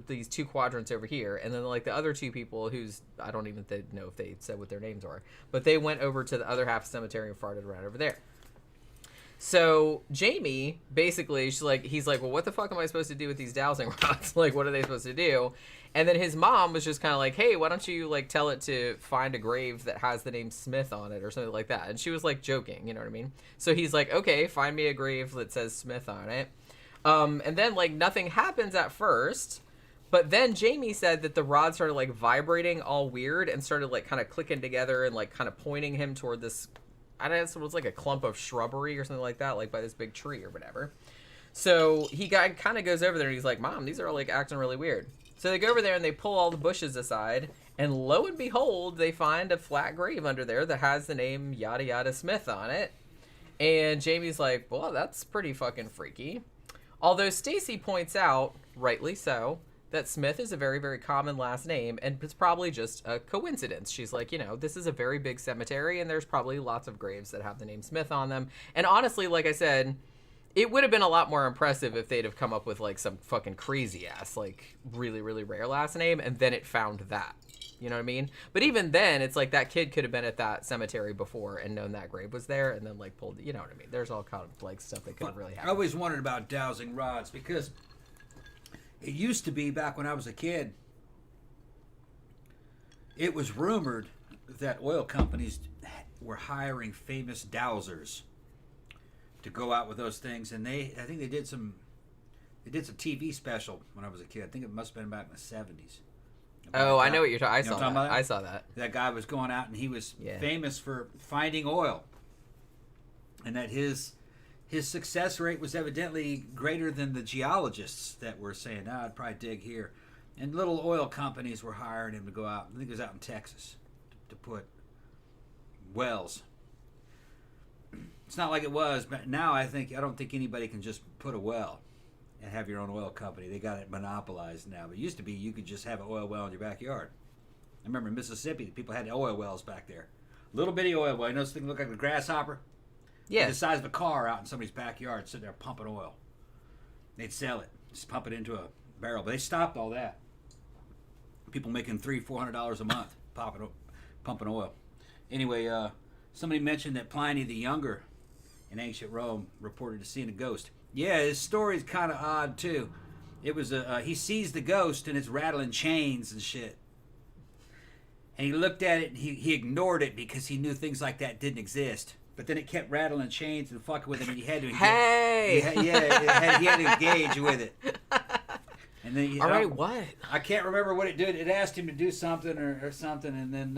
these two quadrants over here. And then, like, the other two people I don't even know if they said what their names are. But they went over to the other half of the cemetery and farted around over there. So Jamie, basically, he's like, well, what the fuck am I supposed to do with these dowsing rods? Like, what are they supposed to do? And then his mom was just kind of like, hey, why don't you, like, tell it to find a grave that has the name Smith on it or something like that. And she was, like, joking, you know what I mean? So he's like, okay, find me a grave that says Smith on it. And then, like, nothing happens at first. But then Jamie said that the rod started, like, vibrating all weird and started, like, kind of clicking together and, like, kind of pointing him toward this... I don't know, it was like a clump of shrubbery or something like that, like by this big tree or whatever. So he kind of goes over there and he's like, Mom, these are like acting really weird. So they go over there and they pull all the bushes aside, and lo and behold, they find a flat grave under there that has the name Yada Yada Smith on it. And Jamie's like, well, that's pretty fucking freaky. Although Stacey points out, rightly so, that Smith is a very, very common last name, and it's probably just a coincidence. She's like, this is a very big cemetery, and there's probably lots of graves that have the name Smith on them. And honestly, like I said, it would have been a lot more impressive if they'd have come up with, like, some fucking crazy-ass, like, really, really rare last name, and then it found that. You know what I mean? But even then, it's like that kid could have been at that cemetery before and known that grave was there, and then, like, pulled, you know what I mean? There's all kind of, like, stuff that could have really happened. I always wondered about dowsing rods, because... it used to be, back when I was a kid, it was rumored that oil companies were hiring famous dowsers to go out with those things, and I think they did some TV special when I was a kid. I think it must have been back in the 70s. Oh, I know what you're talking. I saw that. About? I saw that. That guy was going out, and he was famous for finding oil, and that his success rate was evidently greater than the geologists that were saying, I'd probably dig here. And little oil companies were hiring him to go out. I think it was out in Texas to put wells. It's not like it was, but now I don't think anybody can just put a well and have your own oil company. They got it monopolized now. But it used to be you could just have an oil well in your backyard. I remember in Mississippi, people had oil wells back there. Little bitty oil well. You know this thing looked like a grasshopper? Yeah. The size of a car out in somebody's backyard, sitting there pumping oil. They'd sell it, just pump it into a barrel. But they stopped all that. People making $300-400 a month pumping oil. Anyway, somebody mentioned that Pliny the Younger in ancient Rome reported to seeing a ghost. Yeah, his story's kind of odd too. It was he sees the ghost and it's rattling chains and shit. And he looked at it and he ignored it because he knew things like that didn't exist. but then it kept rattling chains and fucking with him, and he had to Hey! he had to engage with it. And then All right, what? I can't remember what it did. It asked him to do something or something, and then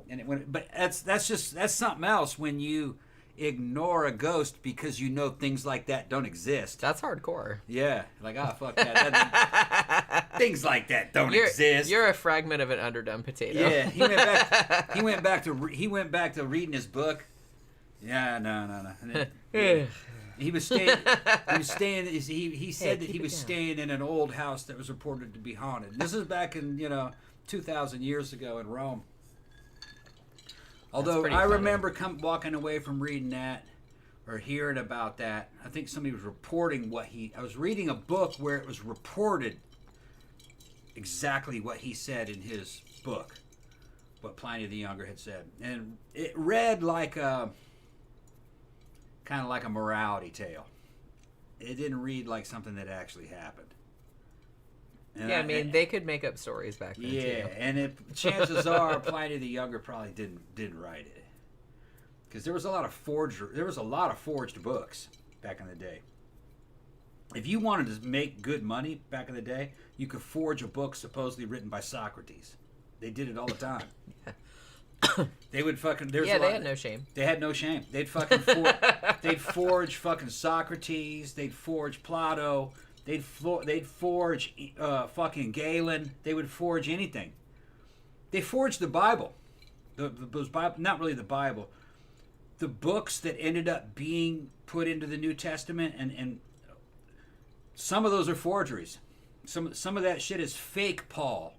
and it went. But that's something else when you ignore a ghost because you know things like that don't exist. That's hardcore. Yeah, like fuck that. Things like that don't exist. You're a fragment of an underdone potato. Yeah, he went back to reading his book. Yeah, no. He was staying. He said that he was staying in an old house that was reported to be haunted. This is back in 2,000 years ago in Rome. Although I remember walking away from reading that or hearing about that. I think somebody was reporting I was reading a book where it was reported exactly what he said in his book, what Pliny the Younger had said, and it read like kind of like a morality tale. It didn't read like something that actually happened. And they could make up stories back then. Yeah, and chances are Pliny the Younger probably didn't write it, because there was a lot of forged books back in the day. If you wanted to make good money back in the day, you could forge a book supposedly written by Socrates. They did it all the time. They would fucking. They had no shame. They had no shame. They'd fucking they'd forge fucking Socrates. They'd forge Plato. They'd forge fucking Galen. They would forge anything. They forged the Bible. Those Bible, not really the Bible. The books that ended up being put into the New Testament, and some of those are forgeries. Some of that shit is fake Paul.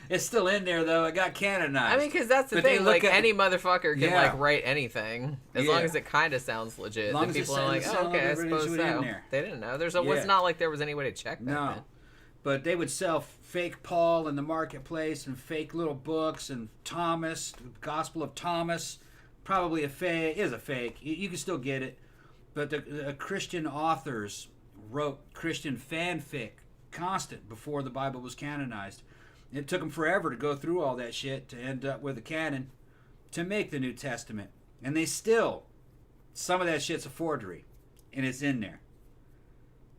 It's still in there though. It got canonized. I mean, because that's the thing. Like any motherfucker can write anything as long as it kind of sounds legit. And people are like, oh, okay, I suppose so. They didn't know. It's not like there was any way to check that. No, but they would sell fake Paul in the marketplace and fake little books and Thomas, the Gospel of Thomas, probably a fake. Is a fake. You can still get it, but the Christian authors wrote Christian fanfic constant before the Bible was canonized. It took them forever to go through all that shit to end up with a canon to make the New Testament. And some of that shit's a forgery, and it's in there.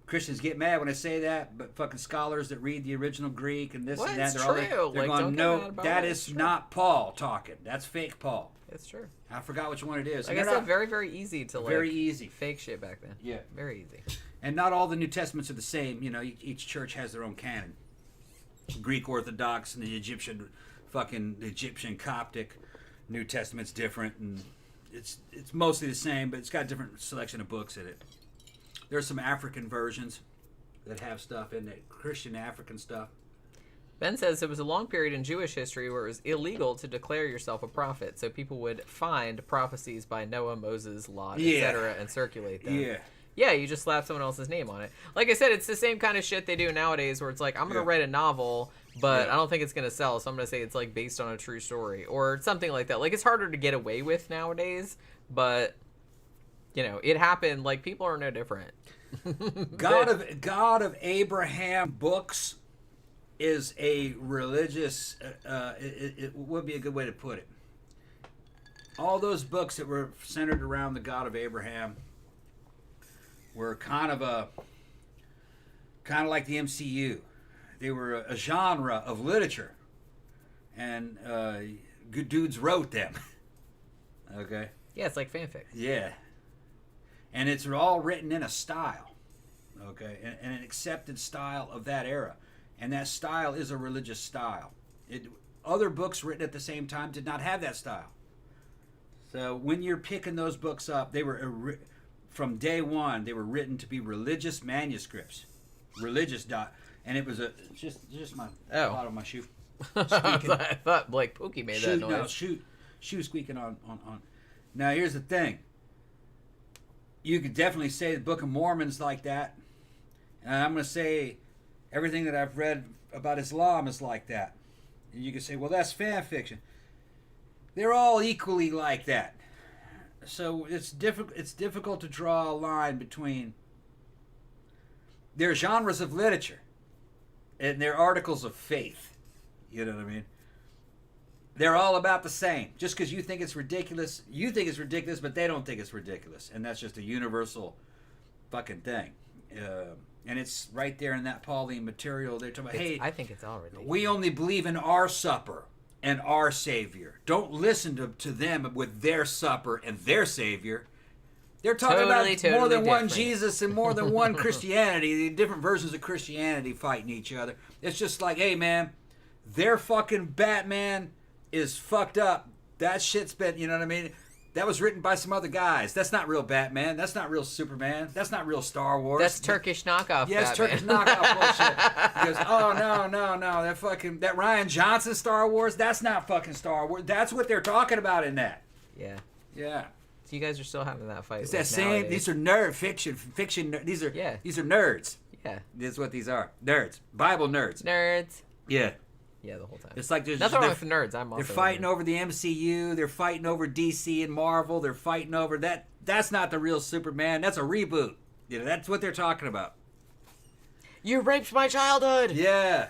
Christians get mad when I say that, but fucking scholars that read the original Greek and this and that, they're going, no, that is not Paul talking. That's fake Paul. It's true. I forgot which one it is. Like I said, very, very easy to very easy fake shit back then. Yeah. Very easy. And not all the New Testaments are the same. Each church has their own canon. Greek Orthodox and the Egyptian Coptic New Testament's different, and it's mostly the same, but it's got a different selection of books in it. There's some African versions that have stuff in it, Christian African stuff. Ben says it was a long period in Jewish history where it was illegal to declare yourself a prophet, so people would find prophecies by Noah, Moses, Lot, etc., and circulate them. Yeah. Yeah, you just slap someone else's name on it. Like I said, it's the same kind of shit they do nowadays where it's like, I'm going to write a novel, but I don't think it's going to sell, so I'm going to say it's like based on a true story or something like that. Like, it's harder to get away with nowadays, but, it happened. Like, people are no different. God of Abraham books is a religious, it would be a good way to put it. All those books that were centered around the God of Abraham were kind of like the MCU. They were a genre of literature, and good dudes wrote them. Okay. Yeah, it's like fanfic. Yeah, and it's all written in a style, okay, and an accepted style of that era, and that style is a religious style. Other books written at the same time did not have that style. So when you're picking those books up, they were from day one, they were written to be religious manuscripts, and it was just my bottom of my shoe. I thought Blake Pookie made that noise. No, shoe squeaking on. Now here's the thing. You could definitely say the Book of Mormon's like that, and I'm going to say everything that I've read about Islam is like that. And you can say, well, that's fan fiction. They're all equally like that. So it's difficult to draw a line between their genres of literature and their articles of faith. You know what I mean? They're all about the same. Just because you think it's ridiculous, but they don't think it's ridiculous. And that's just a universal fucking thing. And it's right there in that Pauline material. They're talking about, hey, I think it's all ridiculous. We only believe in our supper and our Savior. Don't listen to them with their supper and their Savior. They're talking about more than one Jesus and more than one Christianity. Different versions of Christianity fighting each other. It's just like, hey, man, their fucking Batman is fucked up. That shit's been, you know what I mean? That was written by some other guys. That's not real Batman. That's not real Superman. That's not real Star Wars. That's Turkish knockoff. Yeah, it's Turkish knockoff bullshit. He goes, oh no, that Ryan Johnson Star Wars. That's not fucking Star Wars. That's what they're talking about in that. Yeah. Yeah. So you guys are still having that fight. It's that same. Nowadays. These are nerd fiction. These are nerds. Yeah. That's what these are. Nerds. Bible nerds. Nerds. Yeah. Yeah, the whole time. It's like there's nothing wrong with the nerds. They're fighting over the MCU. They're fighting over DC and Marvel. They're fighting over that. That's not the real Superman. That's a reboot. You know, that's what they're talking about. You raped my childhood. Yeah.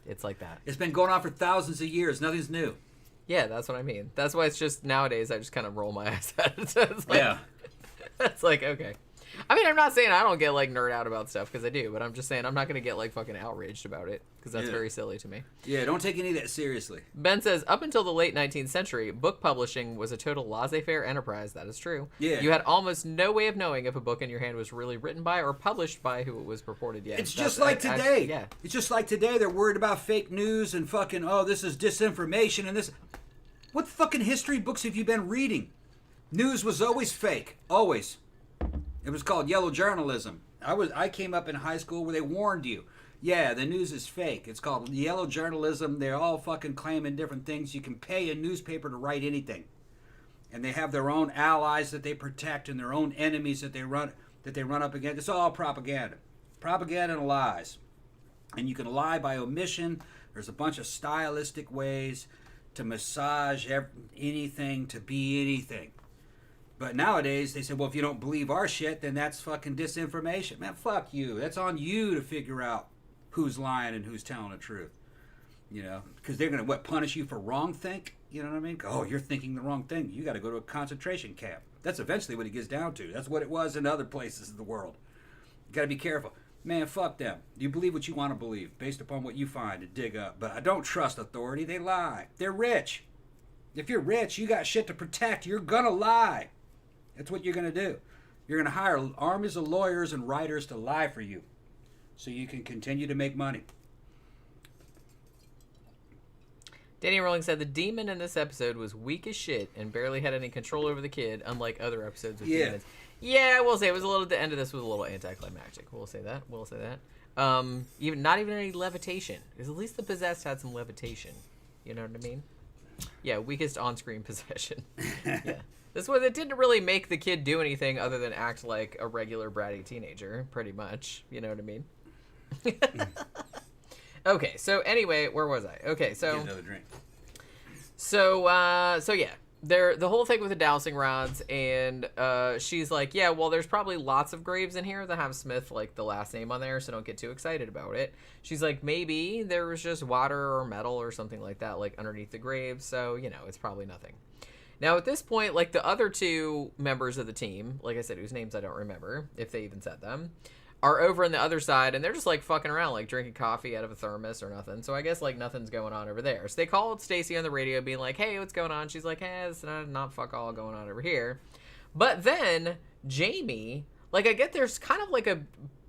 It's like that. It's been going on for thousands of years. Nothing's new. Yeah, that's what I mean. That's why it's just nowadays I just kind of roll my eyes at it. So it's like, yeah. It's like, okay. I mean, I'm not saying I don't get, like, nerd out about stuff, because I do, but I'm just saying I'm not going to get, like, fucking outraged about it, because that's very silly to me. Yeah, don't take any of that seriously. Ben says, up until the late 19th century, book publishing was a total laissez-faire enterprise. That is true. Yeah. You had almost no way of knowing if a book in your hand was really written by or published by who it was purported. Yeah, it's just like today. It's just like today. They're worried about fake news and fucking, oh, this is disinformation and this. What fucking history books have you been reading? News was always fake. Always. It was called yellow journalism. I came up in high school where they warned you. Yeah, the news is fake. It's called yellow journalism. They're all fucking claiming different things. You can pay a newspaper to write anything. And they have their own allies that they protect and their own enemies that they run up against. It's all propaganda. Propaganda and lies. And you can lie by omission. There's a bunch of stylistic ways to massage anything to be anything. But nowadays, they say, well, if you don't believe our shit, then that's fucking disinformation. Man, fuck you. That's on you to figure out who's lying and who's telling the truth. You know, because they're going to, punish you for wrong think? You know what I mean? Oh, you're thinking the wrong thing. You got to go to a concentration camp. That's eventually what it gets down to. That's what it was in other places in the world. You got to be careful. Man, fuck them. You believe what you want to believe based upon what you find and dig up. But I don't trust authority. They lie. They're rich. If you're rich, you got shit to protect. You're going to lie. That's what you're going to do. You're going to hire armies of lawyers and writers to lie for you so you can continue to make money. Danny Rowling said the demon in this episode was weak as shit and barely had any control over the kid, unlike other episodes with demons. Yeah, I will say it was a little. The end of this was a little anticlimactic. We'll say that. Not even any levitation, because at least the possessed had some levitation. You know what I mean? Yeah, weakest on-screen possession. Yeah. This was, it didn't really make the kid do anything other than act like a regular bratty teenager, pretty much. You know what I mean? Okay, so anyway, where was I? Okay, so... Get another drink. So yeah. The whole thing with the dowsing rods, and she's like, yeah, well, there's probably lots of graves in here that have Smith, like, the last name on there, so don't get too excited about it. She's like, maybe there was just water or metal or something like that, like, underneath the graves, so, you know, it's probably nothing. Now, at this point, like, the other two members of the team, like I said, whose names I don't remember, if they even said them, are over on the other side, and they're just, like, fucking around, like, drinking coffee out of a thermos or nothing. So I guess, like, nothing's going on over there. So they called Stacey on the radio being like, hey, what's going on? She's like, hey, it's not fuck all going on over here. But then Jamie, like, I get there's kind of, like, a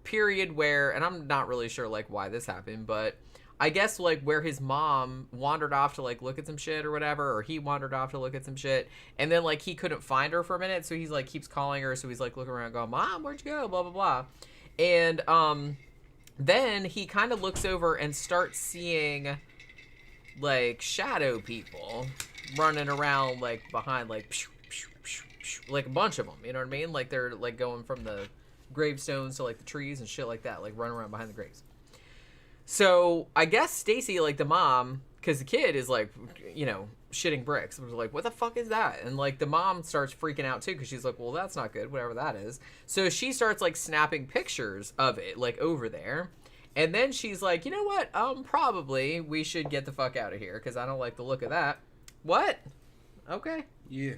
period where, and I'm not really sure, like, why this happened, but... I guess, like, where his mom wandered off to, like, look at some shit or whatever, or he wandered off to look at some shit, and then, like, he couldn't find her for a minute, so he's, like, keeps calling her, so he's, like, looking around going, Mom, where'd you go, blah, blah, blah. And, then he kind of looks over and starts seeing, like, shadow people running around, like, behind, like, like, a bunch of them, you know what I mean? Like, they're, like, going from the gravestones to, like, the trees and shit like that, like, running around behind the graves. So, I guess Stacey, like, the mom, because the kid is, like, you know, shitting bricks. Was like, what the fuck is that? And, like, the mom starts freaking out, too, because she's like, well, that's not good, whatever that is. So she starts, like, snapping pictures of it, like, over there. And then she's like, you know what? Probably we should get the fuck out of here, because I don't like the look of that. What? Okay. Yeah.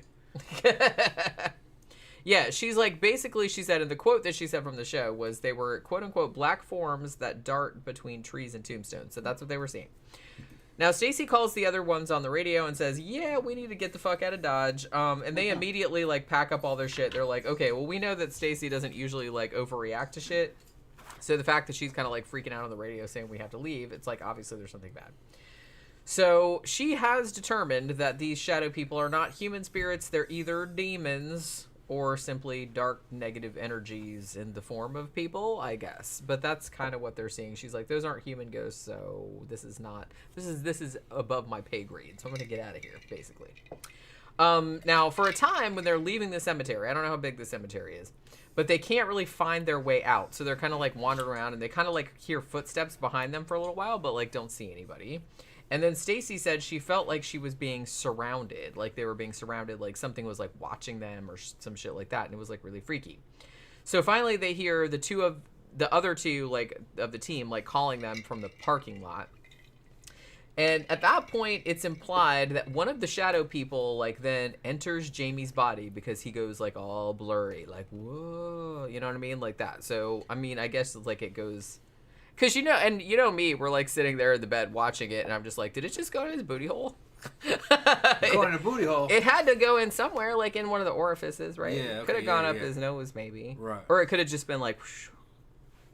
Yeah, she's like, basically, she said, in the quote that she said from the show was they were, quote unquote, black forms that dart between trees and tombstones. So that's what they were seeing. Now, Stacey calls the other ones on the radio and says, yeah, we need to get the fuck out of Dodge. And they immediately, like, pack up all their shit. They're like, okay, well, we know that Stacey doesn't usually, like, overreact to shit. So the fact that she's kind of, like, freaking out on the radio saying we have to leave, it's like, obviously there's something bad. So she has determined that these shadow people are not human spirits. They're either demons or simply dark negative energies in the form of people, I guess. But that's kind of what they're seeing. She's like, those aren't human ghosts, so this is above my pay grade, so I'm gonna get out of here, basically. Now, for a time when they're leaving the cemetery, I don't know how big the cemetery is, but they can't really find their way out, so they're kind of like wandering around, and they kind of like hear footsteps behind them for a little while, but like don't see anybody. And then Stacey said she felt like she was being surrounded, like they were being surrounded, like something was like watching them or some shit like that, and it was like really freaky. So finally they hear the other two like of the team like calling them from the parking lot. And at that point it's implied that one of the shadow people like then enters Jamie's body because he goes like all blurry, like whoa, you know what I mean, like that. So I mean, I guess like it goes. Because, you know me, we're, like, sitting there in the bed watching it, and I'm just like, did it just go in his booty hole? Go in a booty hole? It had to go in somewhere, like, in one of the orifices, right? Yeah, okay, could have gone up his nose, maybe. Right. Or it could have just been, like, whoosh.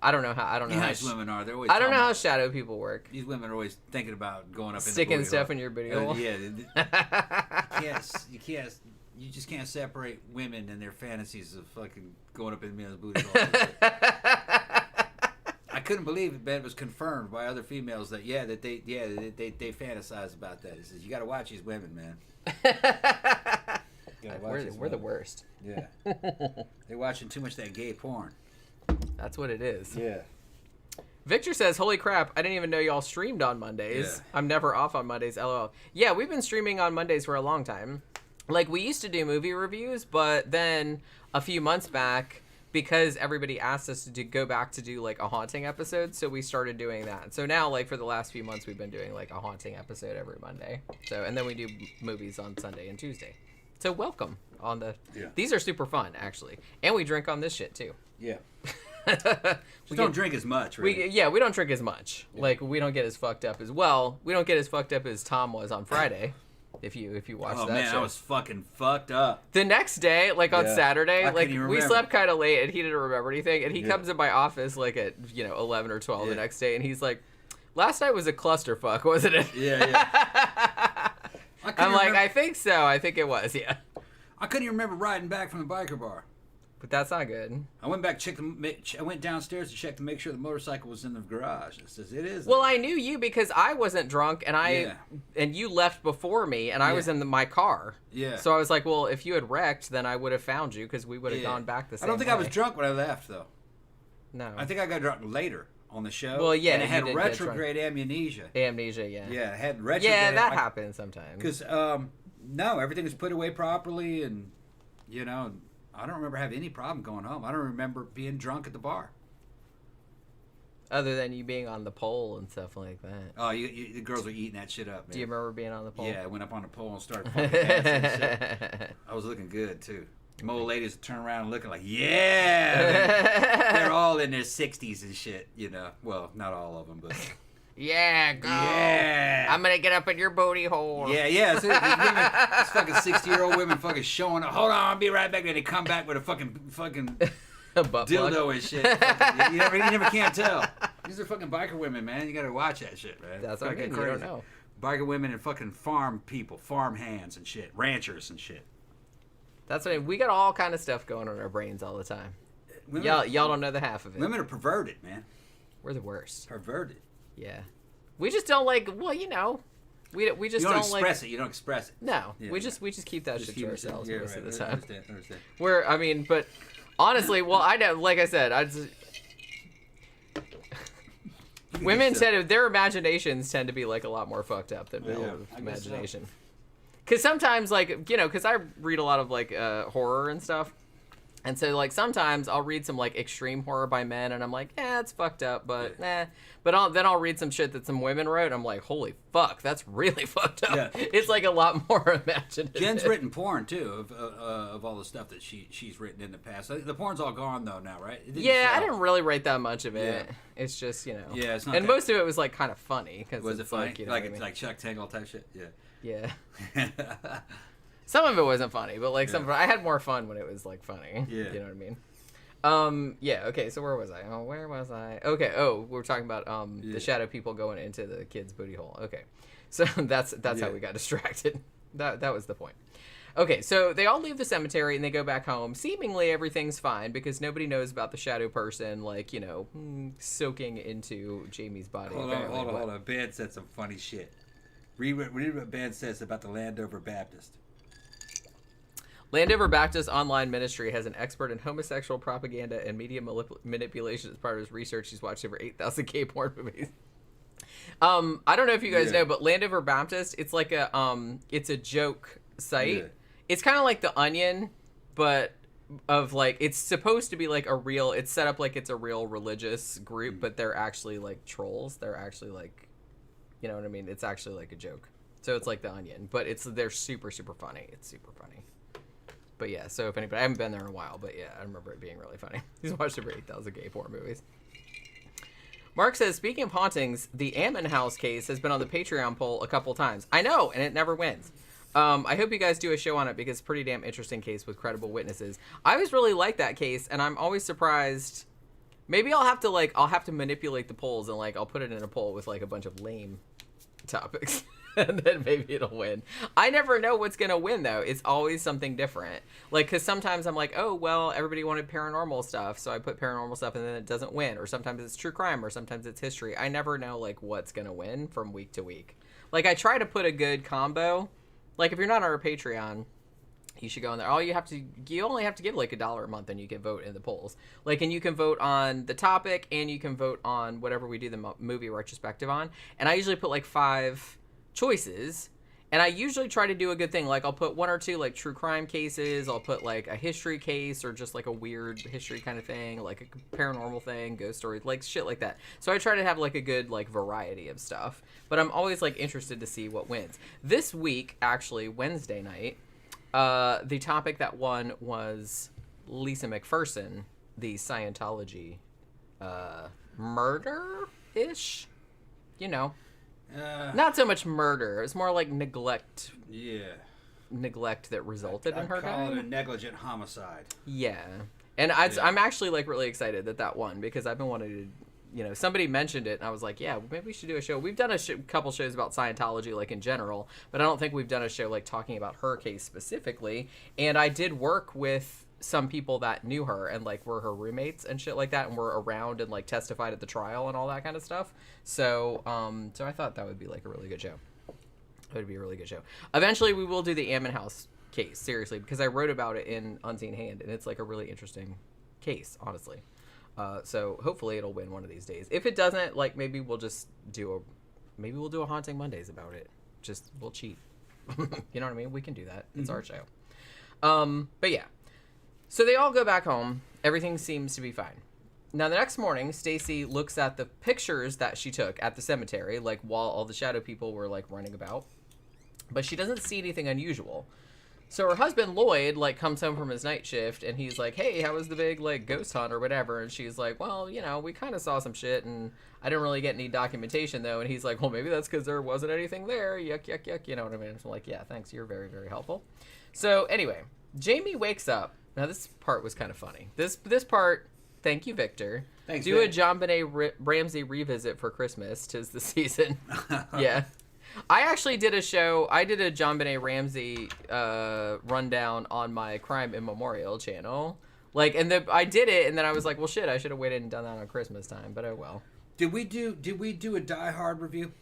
I don't know how. Nice women are. They're always I don't know how shadow people work. These women are always thinking about going up in the sticking booty stuff hole. in your booty hole. Yeah. You just can't separate women and their fantasies of fucking going up in men's booty hole. I couldn't believe it, but it was confirmed by other females that they fantasize about that. It says you got to watch these women, man. We're the worst. Yeah, they're watching too much of that gay porn. That's what it is. Yeah. Victor says, holy crap, I didn't even know y'all streamed on Mondays. Yeah. I'm never off on Mondays, LOL. Yeah, we've been streaming on Mondays for a long time. Like, we used to do movie reviews, but then a few months back, because everybody asked us to go back to do, like, a haunting episode, so we started doing that. So now, like, for the last few months, we've been doing, like, a haunting episode every Monday. So, and then we do movies on Sunday and Tuesday. So welcome on the... Yeah. These are super fun, actually. And we drink on this shit, too. Yeah. We don't drink as much, really. We don't drink as much. Yeah. Like, we don't get as fucked up as... Well, we don't get as fucked up as Tom was on Friday. If you watch that man, show. I was fucking fucked up. The next day, like on Saturday, like we slept kind of late and he didn't remember anything. And he comes in my office like at 11 or 12 the next day, and he's like, "Last night was a clusterfuck, wasn't it?" Yeah. I'm like, I think so. I think it was. Yeah. I couldn't even remember riding back from the biker bar. But that's not good. I went back, I went downstairs to check to make sure the motorcycle was in the garage. It says it is. Well, I knew you because I wasn't drunk, and and you left before me, and I was in my car. Yeah. So I was like, well, if you had wrecked, then I would have found you because we would have gone back the same way. I don't think I was drunk when I left, though. No. I think I got drunk later on the show. Well, yeah. And it had retrograde amnesia. Amnesia, yeah. Yeah, it had retrograde. Yeah, that happens sometimes. Because, no, everything was put away properly, and, I don't remember having any problem going home. I don't remember being drunk at the bar. Other than you being on the pole and stuff like that. Oh, the girls were eating that shit up, man. Do you remember being on the pole? Yeah, I went up on the pole and started fucking dancing and shit. I was looking good, too. Some old ladies would turn around and looking like, yeah! They're all in their 60s and shit, Well, not all of them, but... Yeah, go. Yeah. I'm going to get up in your booty hole. Yeah. So these fucking 60-year-old women fucking showing up. Hold on, I'll be right back. And they come back with a fucking dildo and shit. You never can't tell. These are fucking biker women, man. You got to watch that shit, man. That's what I mean. You don't know. Biker women and fucking farm people, farm hands and shit, ranchers and shit. That's what I mean. We got all kind of stuff going on in our brains all the time. Y'all don't know the half of it. Women are perverted, man. We're the worst. Perverted. Yeah. We just don't like, we just don't express it. You don't express it. No. Yeah, we just keep that shit to ourselves most of the time. Understand. But honestly, well, I know, like I said, women their imaginations tend to be like a lot more fucked up than male imagination. Because sometimes, like, because I read a lot of like horror and stuff. And so, like, sometimes I'll read some, like, extreme horror by men, and I'm like, it's fucked up, but But then I'll read some shit that some women wrote, and I'm like, holy fuck, that's really fucked up. Yeah. It's, like, a lot more imaginative. Jen's written porn, too, of all the stuff that she's written in the past. The porn's all gone, though, now, right? I didn't really write that much of it. Yeah. It's just, Yeah, it's not and most of it was, like, kind of funny. Was it funny? Like, like Chuck Tangle type shit? Yeah. Yeah. Some of it wasn't funny, but like some of it, I had more fun when it was like funny. Yeah. You know what I mean? Okay, so where was I? Okay, we're talking about the shadow people going into the kid's booty hole. Okay. So that's how we got distracted. That was the point. Okay, so they all leave the cemetery and they go back home. Seemingly everything's fine because nobody knows about the shadow person, like, soaking into Jamie's body. Hold on. Ben said some funny shit. Read what Ben says about the Landover Baptist. Landover Baptist Online Ministry has an expert in homosexual propaganda and media manipulation as part of his research. He's watched over 8,000 gay porn movies. I don't know if you guys know, but Landover Baptist, it's like it's a joke site. Yeah. It's kind of like The Onion, but of like, it's supposed to be like it's set up like it's a real religious group, but they're actually like trolls. They're actually like, you know what I mean? It's actually like a joke. So it's like The Onion, but they're super, super funny. It's super funny. But yeah, so if anybody, I haven't been there in a while, but yeah, I remember it being really funny. He's watched over 8,000 gay porn movies. Mark says, speaking of hauntings, the Ammon House case has been on the Patreon poll a couple times. I know, and it never wins. I hope you guys do a show on it because it's a pretty damn interesting case with credible witnesses. I always really like that case, and I'm always surprised. Maybe I'll have to manipulate the polls and like I'll put it in a poll with like a bunch of lame topics. And then maybe it'll win. I never know what's going to win, though. It's always something different. Like, because sometimes I'm like, oh, well, everybody wanted paranormal stuff, so I put paranormal stuff, and then it doesn't win. Or sometimes it's true crime, or sometimes it's history. I never know, like, what's going to win from week to week. Like, I try to put a good combo. Like, if you're not on our Patreon, you should go in there. You only have to give, like, $1 a month, and you can vote in the polls. Like, and you can vote on the topic, and you can vote on whatever we do the movie retrospective on. And I usually put, like, 5 choices, and I usually try to do a good thing. Like, I'll put 1 or 2 like true crime cases. I'll put like a history case or just like a weird history kind of thing, like a paranormal thing, ghost stories, like shit like that. So I try to have like a good like variety of stuff, but I'm always like interested to see what wins. This week, actually Wednesday night, the topic that won was Lisa McPherson, the Scientology murder-ish, not so much murder. It was more like neglect. Yeah. Neglect that resulted in her dying. I'd call it a negligent homicide. Yeah. And I'm actually like really excited that won because I've been wanting to, somebody mentioned it and I was like, yeah, maybe we should do a show. We've done a couple shows about Scientology like in general, but I don't think we've done a show like talking about her case specifically. And I did work with some people that knew her and like were her roommates and shit like that and were around and like testified at the trial and all that kind of stuff. So I thought that would be like a really good show. It would be a really good show. Eventually we will do the Ammon House case, seriously, because I wrote about it in Unseen Hand and it's like a really interesting case, honestly. So hopefully it'll win one of these days. If it doesn't, like maybe we'll do a Haunting Mondays about it. We'll cheat. You know what I mean? We can do that. It's our show. But yeah. So they all go back home. Everything seems to be fine. Now, the next morning, Stacey looks at the pictures that she took at the cemetery, like while all the shadow people were like running about. But she doesn't see anything unusual. So her husband, Lloyd, like comes home from his night shift and he's like, hey, how was the big like ghost hunt or whatever? And she's like, well, we kind of saw some shit and I didn't really get any documentation though. And he's like, well, maybe that's because there wasn't anything there. Yuck, yuck, yuck. You know what I mean? I'm like, yeah, thanks. You're very, very helpful. So anyway, Jamie wakes up. Now, this part was kind of funny. This part, thank you, Victor. Thanks, Do a JonBenet Ramsey revisit for Christmas. 'Tis the season. Yeah. I actually did a show. I did a JonBenet Ramsey rundown on my Crime Immemorial channel. Like, and I did it, and then I was like, well, shit, I should have waited and done that on Christmas time, but oh well. Did we do a Die Hard review?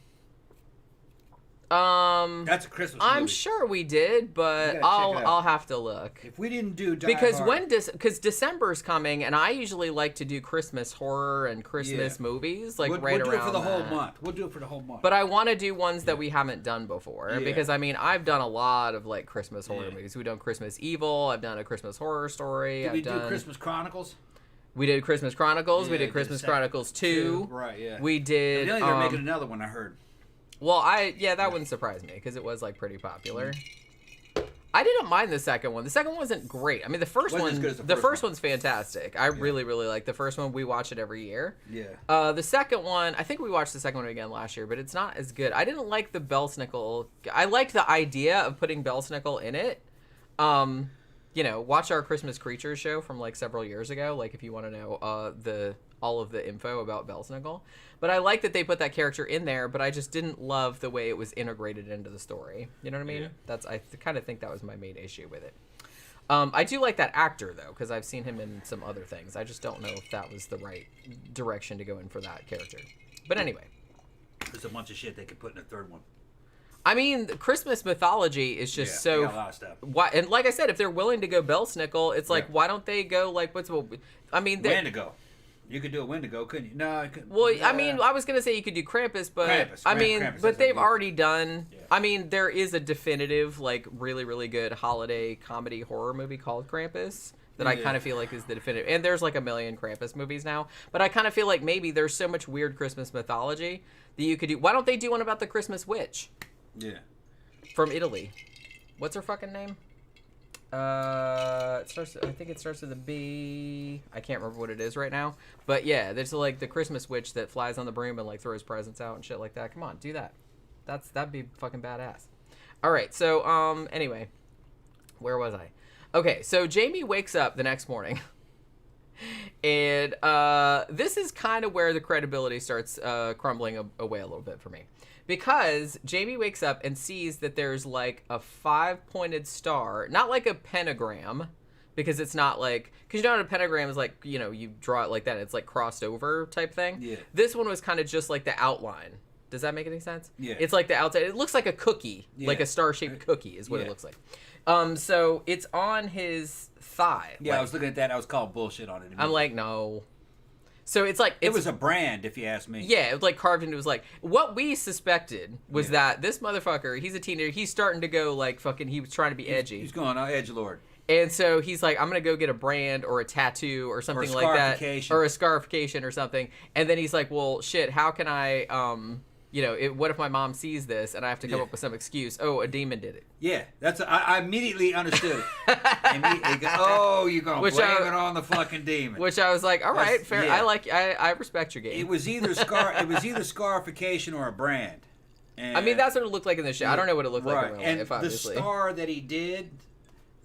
That's a Christmas movie. I'm sure we did, but I'll have to look. If we didn't do Die because Hard, because December's coming, and I usually like to do Christmas horror and Christmas movies, like right around. We'll do it for the whole month. We'll do it for the whole month. But I want to do ones that we haven't done before, because I mean I've done a lot of like Christmas horror movies. We've done Christmas Evil. I've done a Christmas horror story. Did we do Christmas Chronicles? We did Christmas Chronicles. We did Christmas Chronicles 2. Right. Yeah. We did. They're making another one. I heard. Well, that wouldn't surprise me because it was like pretty popular. I didn't mind the second one. The second one wasn't great. I mean, the first one's fantastic. I really, really like the first one. We watch it every year. Yeah. The second one, I think we watched the second one again last year, but it's not as good. I didn't like the Belsnickel. I liked the idea of putting Belsnickel in it. Watch our Christmas Creatures show from like several years ago. Like if you want to know all of the info about Belsnickel. But I like that they put that character in there, but I just didn't love the way it was integrated into the story. You know what I mean? Yeah. I kind of think that was my main issue with it. I do like that actor, though, because I've seen him in some other things. I just don't know if that was the right direction to go in for that character. But anyway. There's a bunch of shit they could put in a third one. I mean, Christmas mythology is just so. Got a lot of stuff. Why? And like I said, if they're willing to go Belsnickel, it's like, why don't they go like Wendigo. You could do a Wendigo, couldn't you? No, I couldn't. Well, I mean, I was gonna say you could do Krampus, but Krampus, they've already done. Yeah. I mean, there is a definitive, like, really, really good holiday comedy horror movie called Krampus that I kind of feel like is the definitive. And there's like a million Krampus movies now, but I kind of feel like maybe there's so much weird Christmas mythology that you could do. Why don't they do one about the Christmas witch? Yeah. From Italy. What's her fucking name? I think it starts with a B. I can't remember what it is right now. But yeah, there's like the Christmas witch that flies on the broom and like throws presents out and shit like that. Come on, do that. That'd be fucking badass. All right, so anyway, where was I? Okay, so Jamie wakes up the next morning. And this is kind of where the credibility starts crumbling away a little bit for me. Because Jamie wakes up and sees that there's like a 5-pointed star, not like a pentagram, because it's not like, because you know what a pentagram is like, you draw it like that, it's like crossed over type thing. Yeah. This one was kind of just like the outline. Does that make any sense? Yeah. It's like the outside. It looks like a cookie, like a star-shaped cookie is what it looks like. So it's on his thigh. Yeah, like, I was looking at that. I was calling bullshit on it. I'm like, no. So it's like... It was a brand, if you ask me. Yeah, it was like carved into... It was like... What we suspected was that this motherfucker, he's a teenager, he's starting to go like fucking... He was trying to be edgy. He's going edgelord. And so he's like, I'm going to go get a brand or a tattoo or something like that. Or a scarification or something. And then he's like, well, shit, how can I... what if my mom sees this and I have to come up with some excuse? Oh, a demon did it. Yeah, I immediately understood. You're going to blame it on the fucking demon. Which I was like, all right, fair. Yeah. I respect your game. It was either scarification or a brand. And I mean, that's what it looked like in the show. I don't know what it looked like in real life, obviously. The star that he did,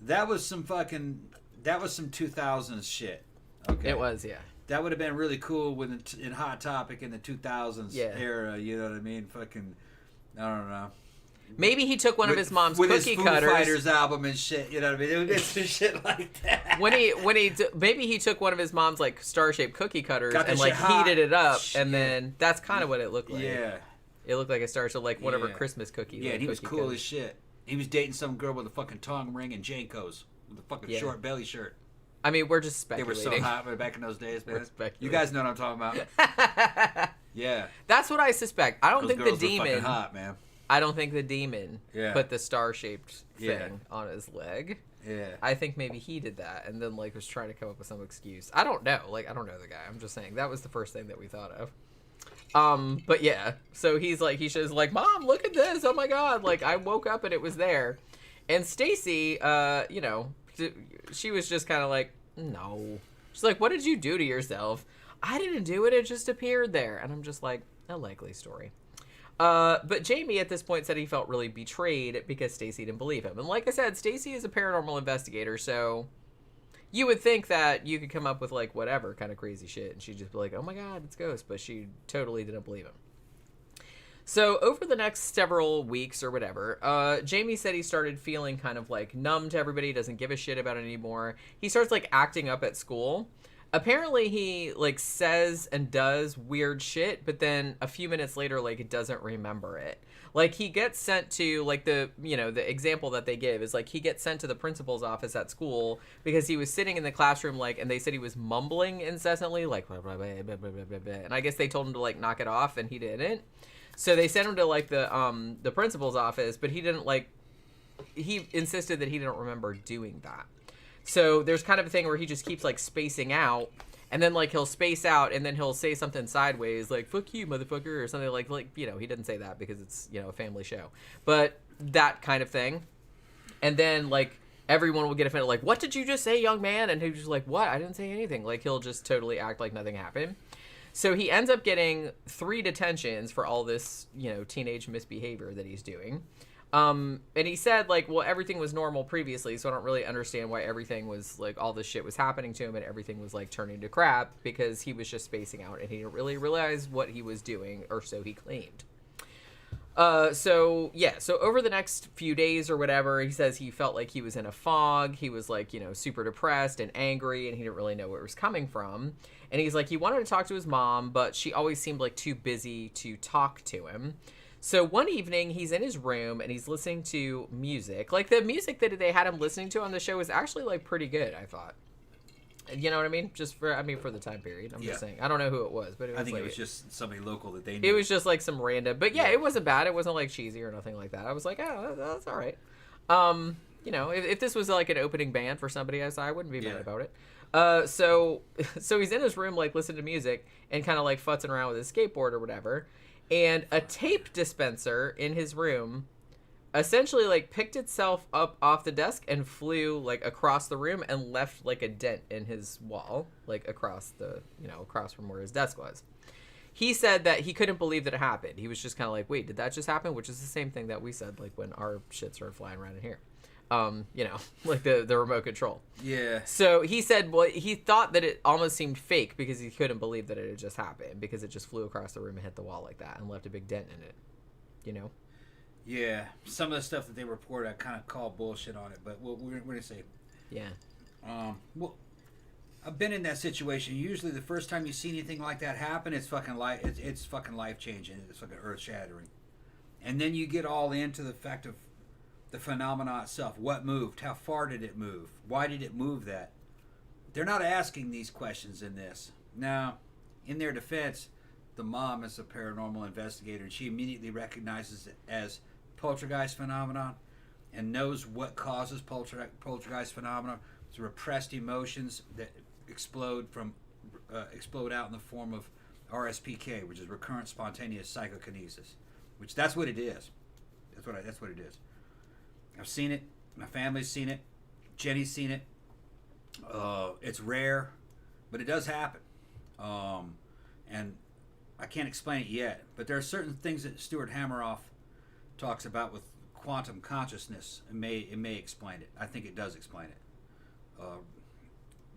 that was some 2000s shit. Okay. It was, yeah. That would have been really cool in Hot Topic in the 2000s era. You know what I mean? Fucking, I don't know. Maybe he took one of his mom's with cookie his Foo cutters. Fighters album and shit. You know what I mean? It would be some shit like that. Maybe he took one of his mom's like star-shaped cookie cutters and like heated it up, and then that's kind of what it looked like. Yeah, it looked like a star, so like whatever Christmas cookie. Yeah, and he was cool as shit. He was dating some girl with a fucking tongue ring and Jankos with a fucking short belly shirt. I mean, we're just speculating. They were so hot back in those days, man. You guys know what I'm talking about. Yeah. That's what I suspect. I don't think the demon. Were fucking hot, man. I don't think the demon put the star-shaped thing on his leg. Yeah. I think maybe he did that and then like was trying to come up with some excuse. I don't know. Like, I don't know the guy. I'm just saying that was the first thing that we thought of. But yeah. So he's just like, Mom, look at this. Oh my God. Like, I woke up and it was there. And Stacey, she was just kind of like, no. She's like, what did you do to yourself? I didn't do it. It just appeared there. And I'm just like, a likely story. But Jamie at this point said he felt really betrayed because Stacey didn't believe him. And like I said, Stacey is a paranormal investigator, so you would think that you could come up with like whatever kind of crazy shit and she'd just be like, oh my God, it's ghosts. But she totally didn't believe him. So over the next several weeks or whatever, Jamie said he started feeling kind of like numb to everybody, doesn't give a shit about it anymore. He starts like acting up at school. apparently he like says and does weird shit, but then a few minutes later, like, it doesn't remember it. Like, he gets sent to, like, the example that they give is, like, he gets sent to the principal's office at school because he was sitting in the classroom, like, and they said he was mumbling incessantly, like, blah, blah, blah, blah, blah, blah, blah. And I guess they told him to, like, knock it off, and he didn't. So they sent him to, like, the principal's office, but he didn't, like, he insisted that he didn't remember doing that. So there's kind of a thing where he just keeps, like, spacing out. And then, like, he'll space out, and then he'll say something sideways, like, fuck you, motherfucker, or something like, he didn't say that because it's, a family show. But that kind of thing. And then, like, everyone will get offended, like, what did you just say, young man? And he's just like, what? I didn't say anything. Like, he'll just totally act like nothing happened. So he ends up getting 3 detentions for all this, teenage misbehavior that he's doing. And he said, like, well, everything was normal previously, so I don't really understand why everything was, like, all this shit was happening to him and everything was, like, turning to crap, because he was just spacing out and he didn't really realize what he was doing, or so he claimed. So over the next few days or whatever, he says he felt like he was in a fog. He was, like, super depressed and angry, and he didn't really know where it was coming from. And he's like, he wanted to talk to his mom, but she always seemed, like, too busy to talk to him. So one evening, he's in his room, and he's listening to music. Like, the music that they had him listening to on the show was actually, like, pretty good, I thought. You know what I mean? Just for the time period. I'm just saying. I don't know who it was, but it was, I think like, it was just somebody local that they knew. It was just, like, some random. But, yeah, it wasn't bad. It wasn't, like, cheesy or nothing like that. I was like, oh, that's all right. If this was, like, an opening band for somebody, I wouldn't be mad about it. So he's in his room, like, listening to music and kind of, like, futzing around with his skateboard or whatever. And a tape dispenser in his room essentially, like, picked itself up off the desk and flew, like, across the room and left, like, a dent in his wall, like, across from where his desk was. He said that he couldn't believe that it happened. He was just kind of like, wait, did that just happen? Which is the same thing that we said, like, when our shit started flying around in here. Like the remote control. Yeah. So he said, well, he thought that it almost seemed fake because he couldn't believe that it had just happened, because it just flew across the room and hit the wall like that and left a big dent in it. Yeah. Some of the stuff that they report, I kind of call bullshit on it, but we're going to say. Yeah. Well, I've been in that situation. Usually, the first time you see anything like that happen, it's fucking it's fucking life changing. It's fucking earth shattering, and then you get all into the fact of the phenomena itself. What moved? How far did it move? Why did it move that? They're not asking these questions in this. Now, in their defense, the mom is a paranormal investigator, and she immediately recognizes it as poltergeist phenomenon and knows what causes poltergeist phenomenon. It's repressed emotions that explode out in the form of RSPK, which is recurrent spontaneous psychokinesis, which that's what it is. That's what it is. I've seen it. My family's seen it. Jenny's seen it. It's rare, but it does happen. And I can't explain it yet, but there are certain things that Stuart Hameroff talks about with quantum consciousness. It may explain it. I think it does explain it.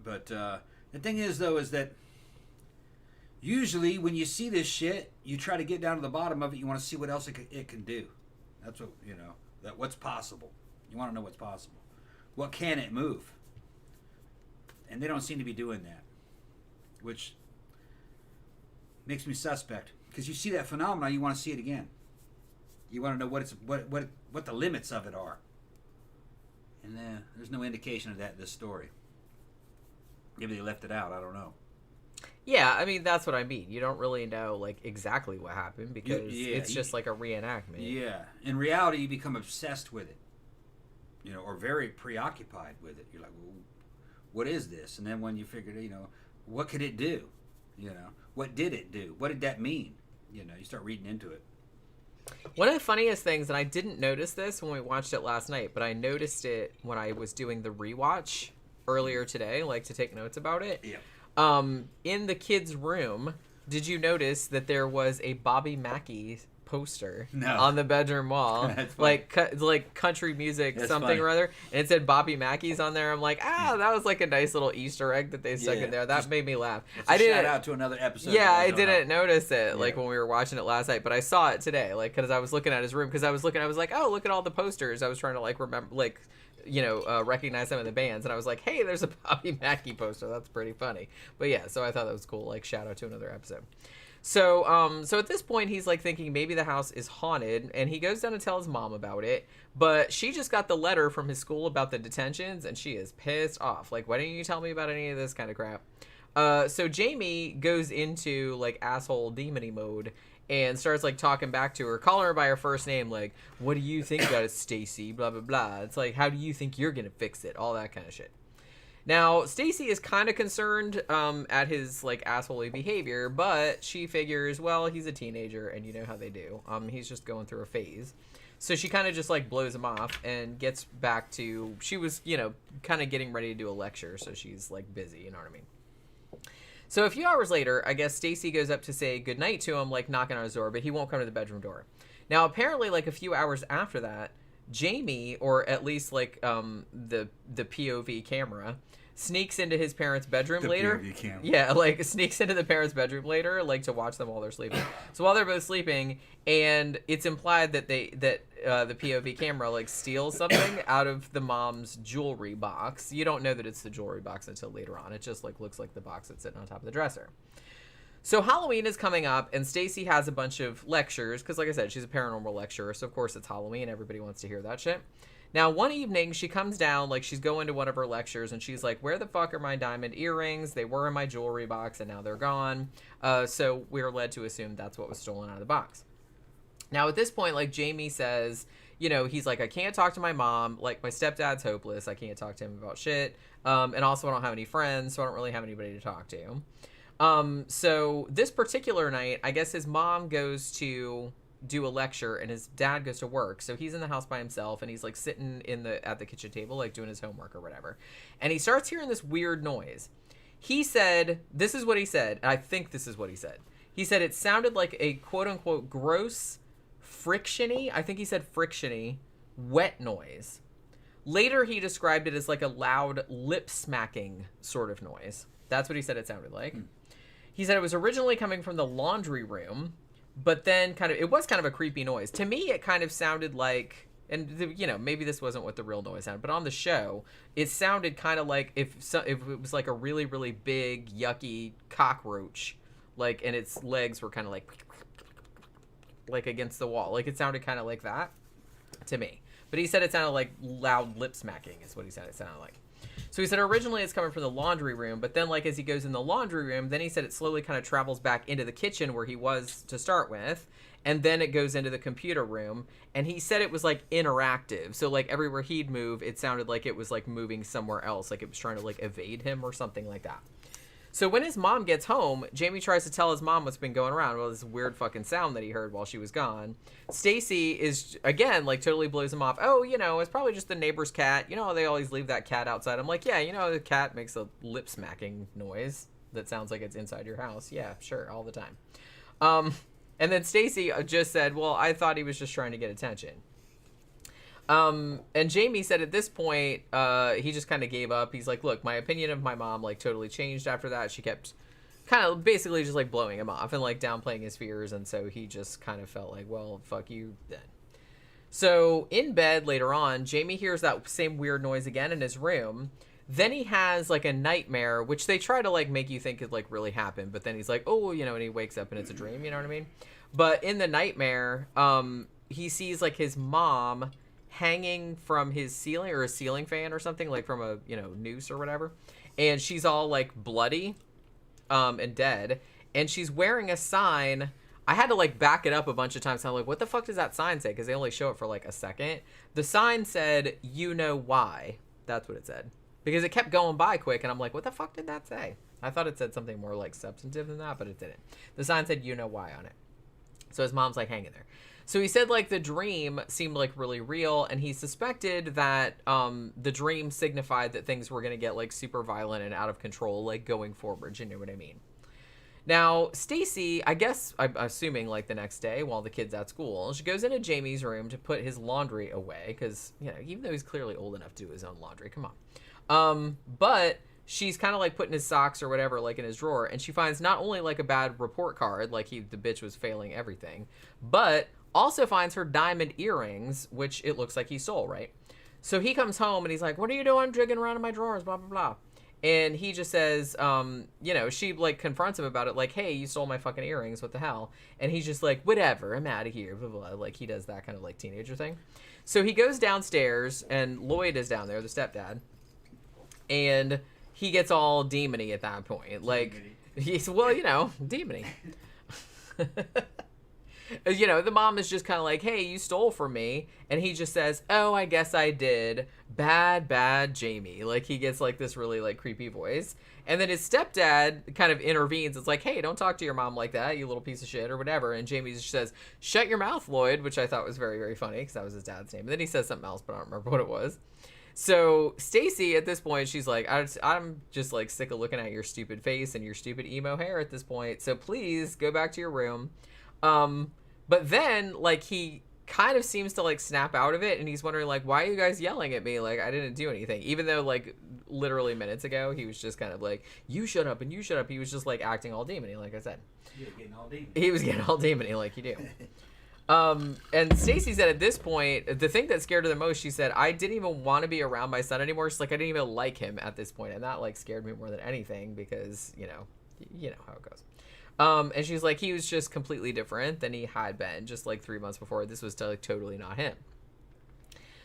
But the thing is, though, is that usually when you see this shit, you try to get down to the bottom of it. You want to see what else it can do. That's what, that what's possible. You want to know what's possible. What can it move? And they don't seem to be doing that, which makes me suspect. Because you see that phenomenon, you want to see it again. You want to know what the limits of it are. And there's no indication of that in this story. Maybe they left it out. I don't know. Yeah, I mean, that's what I mean. You don't really know, like, exactly what happened because it's just like a reenactment. Yeah. In reality, you become obsessed with it, or very preoccupied with it. You're like, well, what is this? And then when you figure, what could it do? What did it do? What did that mean? You start reading into it. One of the funniest things, and I didn't notice this when we watched it last night, but I noticed it when I was doing the rewatch earlier today, like to take notes about it. Yeah. In the kids' room, did you notice that there was a Bobby Mackey poster No. on the bedroom wall. That's funny. like country music, That's something funny. or other, and it said Bobby Mackey's on there. I'm like, that was like a nice little Easter egg that they stuck in there. That made me laugh. I did shout out to another episode. Yeah, I didn't notice it Yeah. like when we were watching it last night, but I saw it today, like because I was looking at his room, because I was like, oh, look at all the posters. I was trying to like remember, like, recognize some of the bands, and I was like, hey, there's a Bobby Mackey poster. That's pretty funny. But yeah, so I thought that was cool. Like, shout out to another episode. So so at this point, he's like thinking maybe the house is haunted, and he goes down to tell his mom about it, but she just got the letter from his school about the detentions, and she is pissed off. Like, why didn't you tell me about any of this kind of crap? So Jamie goes into like asshole demony mode and starts like talking back to her, calling her by her first name, like, what do you think about it, Stacey? Blah blah blah. It's like, how do you think you're gonna fix it? All that kind of shit. Now, Stacey is kind of concerned at his, like, assholey behavior, but she figures, well, he's a teenager, and you know how they do. He's just going through a phase. So she kind of just, like, blows him off and gets back to, she was, kind of getting ready to do a lecture, so she's, like, busy, you know what I mean? So a few hours later, I guess Stacey goes up to say goodnight to him, like, knocking on his door, but he won't come to the bedroom door. Now, apparently, like, a few hours after that, Jamie, or at least, like, the POV camera, sneaks into his parents' bedroom later. Yeah, like sneaks into the parents' bedroom later, like to watch them while they're sleeping. So while they're both sleeping, and it's implied that the POV camera like steals something out of the mom's jewelry box. You don't know that it's the jewelry box until later on. It just like looks like the box that's sitting on top of the dresser. So Halloween is coming up, and Stacey has a bunch of lectures because, like I said, she's a paranormal lecturer. So of course it's Halloween. Everybody wants to hear that shit. Now, one evening, she comes down, like, she's going to one of her lectures, and she's like, where the fuck are my diamond earrings? They were in my jewelry box, and now they're gone. So we're led to assume that's what was stolen out of the box. Now, at this point, like, Jamie says, he's like, I can't talk to my mom. Like, my stepdad's hopeless. I can't talk to him about shit. And also, I don't have any friends, so I don't really have anybody to talk to. So this particular night, I guess his mom goes to do a lecture and his dad goes to work, so he's in the house by himself, and he's like sitting at the kitchen table, like doing his homework or whatever, and he starts hearing this weird noise. He said, this is what he said, and I think this is what he said. He said it sounded like a quote-unquote gross frictiony, I think he said frictiony, wet noise. Later he described it as like a loud lip smacking sort of noise. That's what he said it sounded like. He said it was originally coming from the laundry room, but then it was kind of a creepy noise. To me, it kind of sounded like, and maybe this wasn't what the real noise sounded, but on the show, it sounded kind of like if it was like a really, really big, yucky cockroach, like, and its legs were kind of like against the wall. Like, it sounded kind of like that to me. But he said it sounded like loud lip smacking is what he said it sounded like. So he said originally it's coming from the laundry room, but then like as he goes in the laundry room, then he said it slowly kind of travels back into the kitchen where he was to start with, and then it goes into the computer room, and he said it was like interactive. So like everywhere he'd move, it sounded like it was like moving somewhere else, like it was trying to like evade him or something like that. So when his mom gets home, Jamie tries to tell his mom what's been going around. Well, this weird fucking sound that he heard while she was gone. Stacey is, again, like totally blows him off. Oh, it's probably just the neighbor's cat. They always leave that cat outside. I'm like, yeah, the cat makes a lip smacking noise that sounds like it's inside your house. Yeah, sure, all the time. And then Stacey just said, well, I thought he was just trying to get attention. And Jamie said at this point, he just kind of gave up. He's like, look, my opinion of my mom, like, totally changed after that. She kept kind of basically just, like, blowing him off and, like, downplaying his fears. And so he just kind of felt like, well, fuck you then. So in bed later on, Jamie hears that same weird noise again in his room. Then he has, like, a nightmare, which they try to, like, make you think it, like, really happened. But then he's like, oh, and he wakes up and it's a dream, you know what I mean? But in the nightmare, he sees, like, his mom hanging from his ceiling, or a ceiling fan or something, like from a noose or whatever, and she's all like bloody and dead, and she's wearing a sign. I had to like back it up a bunch of times. I'm like, what the fuck does that sign say? Because they only show it for like a second. The sign said, you know why. That's what it said, because it kept going by quick, and I'm like, what the fuck did that say? I thought it said something more like substantive than that, but it didn't. The sign said, you know why on it. So his mom's like hanging there. So he said, like, the dream seemed, like, really real, and he suspected that the dream signified that things were going to get, like, super violent and out of control, like, going forward. You know what I mean? Now, Stacey, I guess, I'm assuming like the next day while the kid's at school, she goes into Jamie's room to put his laundry away because, you know, even though he's clearly old enough to do his own laundry, come on. But she's kind of like putting his socks or whatever like in his drawer, and she finds not only like a bad report card, like the bitch was failing everything, but also finds her diamond earrings, which it looks like he stole, right? So he comes home and he's like, what are you doing digging around in my drawers, blah, blah, blah. And he just says, you know, she like confronts him about it, like, hey, you stole my fucking earrings, what the hell? And he's just like, whatever, I'm out of here, blah, blah, blah. Like he does that kind of like teenager thing. So he goes downstairs and Lloyd is down there, the stepdad, and he gets all demony at that point. Like, he's, well, you know, demony. You know, the mom is just kind of like, hey, you stole from me. And he just says, oh, I guess I did. Bad, bad Jamie. Like, he gets, like, this really, like, creepy voice. And then his stepdad kind of intervenes. It's like, hey, don't talk to your mom like that, you little piece of shit, or whatever. And Jamie just says, shut your mouth, Lloyd, which I thought was very, very funny, because that was his dad's name. And then he says something else, but I don't remember what it was. So Stacey, at this point, she's like, I'm just, like, sick of looking at your stupid face and your stupid emo hair at this point. So please go back to your room. But then, like, he kind of seems to, like, snap out of it, and he's wondering, like, why are you guys yelling at me? Like, I didn't do anything. Even though, like, literally minutes ago, he was just kind of like, you shut up and you shut up. He was just, like, acting all demony, like I said. He was getting all demony. He was getting all demony, like you do. And Stacey said at this point, the thing that scared her the most, she said, I didn't even want to be around my son anymore. She's like, I didn't even like him at this point. And that, like, scared me more than anything because, you know how it goes. And she's like, he was just completely different than he had been just like 3 months before. This was like totally not him.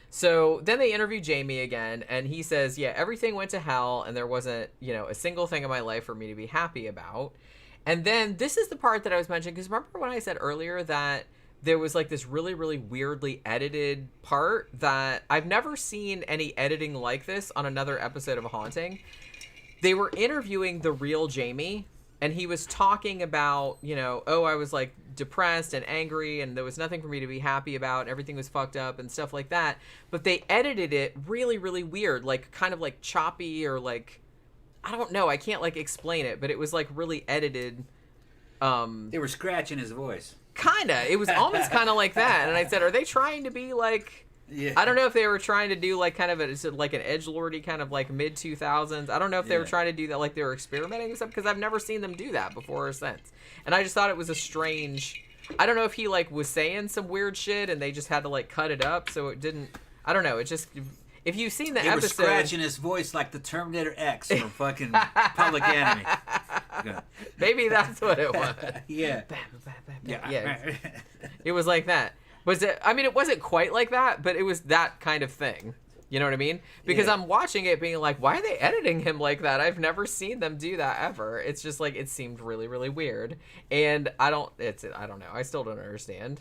So then they interview Jamie again, and he says, yeah, everything went to hell, and there wasn't, you know, a single thing in my life for me to be happy about. And then this is the part that I was mentioning, because remember when I said earlier that there was like this really, really weirdly edited part that I've never seen any editing like this on another episode of A Haunting. They were interviewing the real Jamie, and he was talking about, you know, oh, I was, like, depressed and angry, and there was nothing for me to be happy about, and everything was fucked up and stuff like that. But they edited it really, really weird, like, kind of, like, choppy or, like, I don't know. I can't, like, explain it, but it was, like, really edited. They were scratching his voice. Kinda. It was almost kind of like that. And I said, are they trying to be, like... Yeah. I don't know if they were trying to do like kind of like an edgelordy kind of like mid 2000s. I don't know if they were trying to do that, like they were experimenting with stuff, because I've never seen them do that before or since. And I just thought it was a strange. I don't know if he like was saying some weird shit and they just had to like cut it up so it didn't. I don't know. It just. If you've seen the episode, he was scratching his voice like the Terminator X from fucking Public Enemy. Maybe that's what it was. Yeah. Yeah. It was like that. Was it? I mean, it wasn't quite like that, but it was that kind of thing. You know what I mean? Because I'm watching it being like, why are they editing him like that? I've never seen them do that ever. It's just like, it seemed really, really weird. And I don't know. I still don't understand.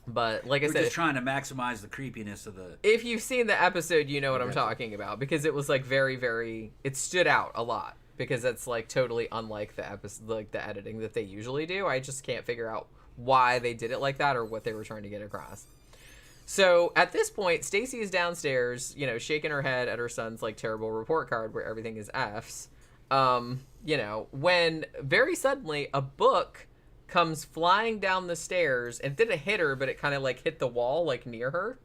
But like I said, we're just trying to maximize the creepiness of the... If you've seen the episode, you know what I'm talking about. Because it was like very, very... It stood out a lot. Because it's like totally unlike the episode, like the editing that they usually do. I just can't figure out why they did it like that or what they were trying to get across. So at this point, Stacey is downstairs, you know, shaking her head at her son's like terrible report card where everything is F's. You know, when very suddenly a book comes flying down the stairs and didn't hit her, but it kind of like hit the wall like near her.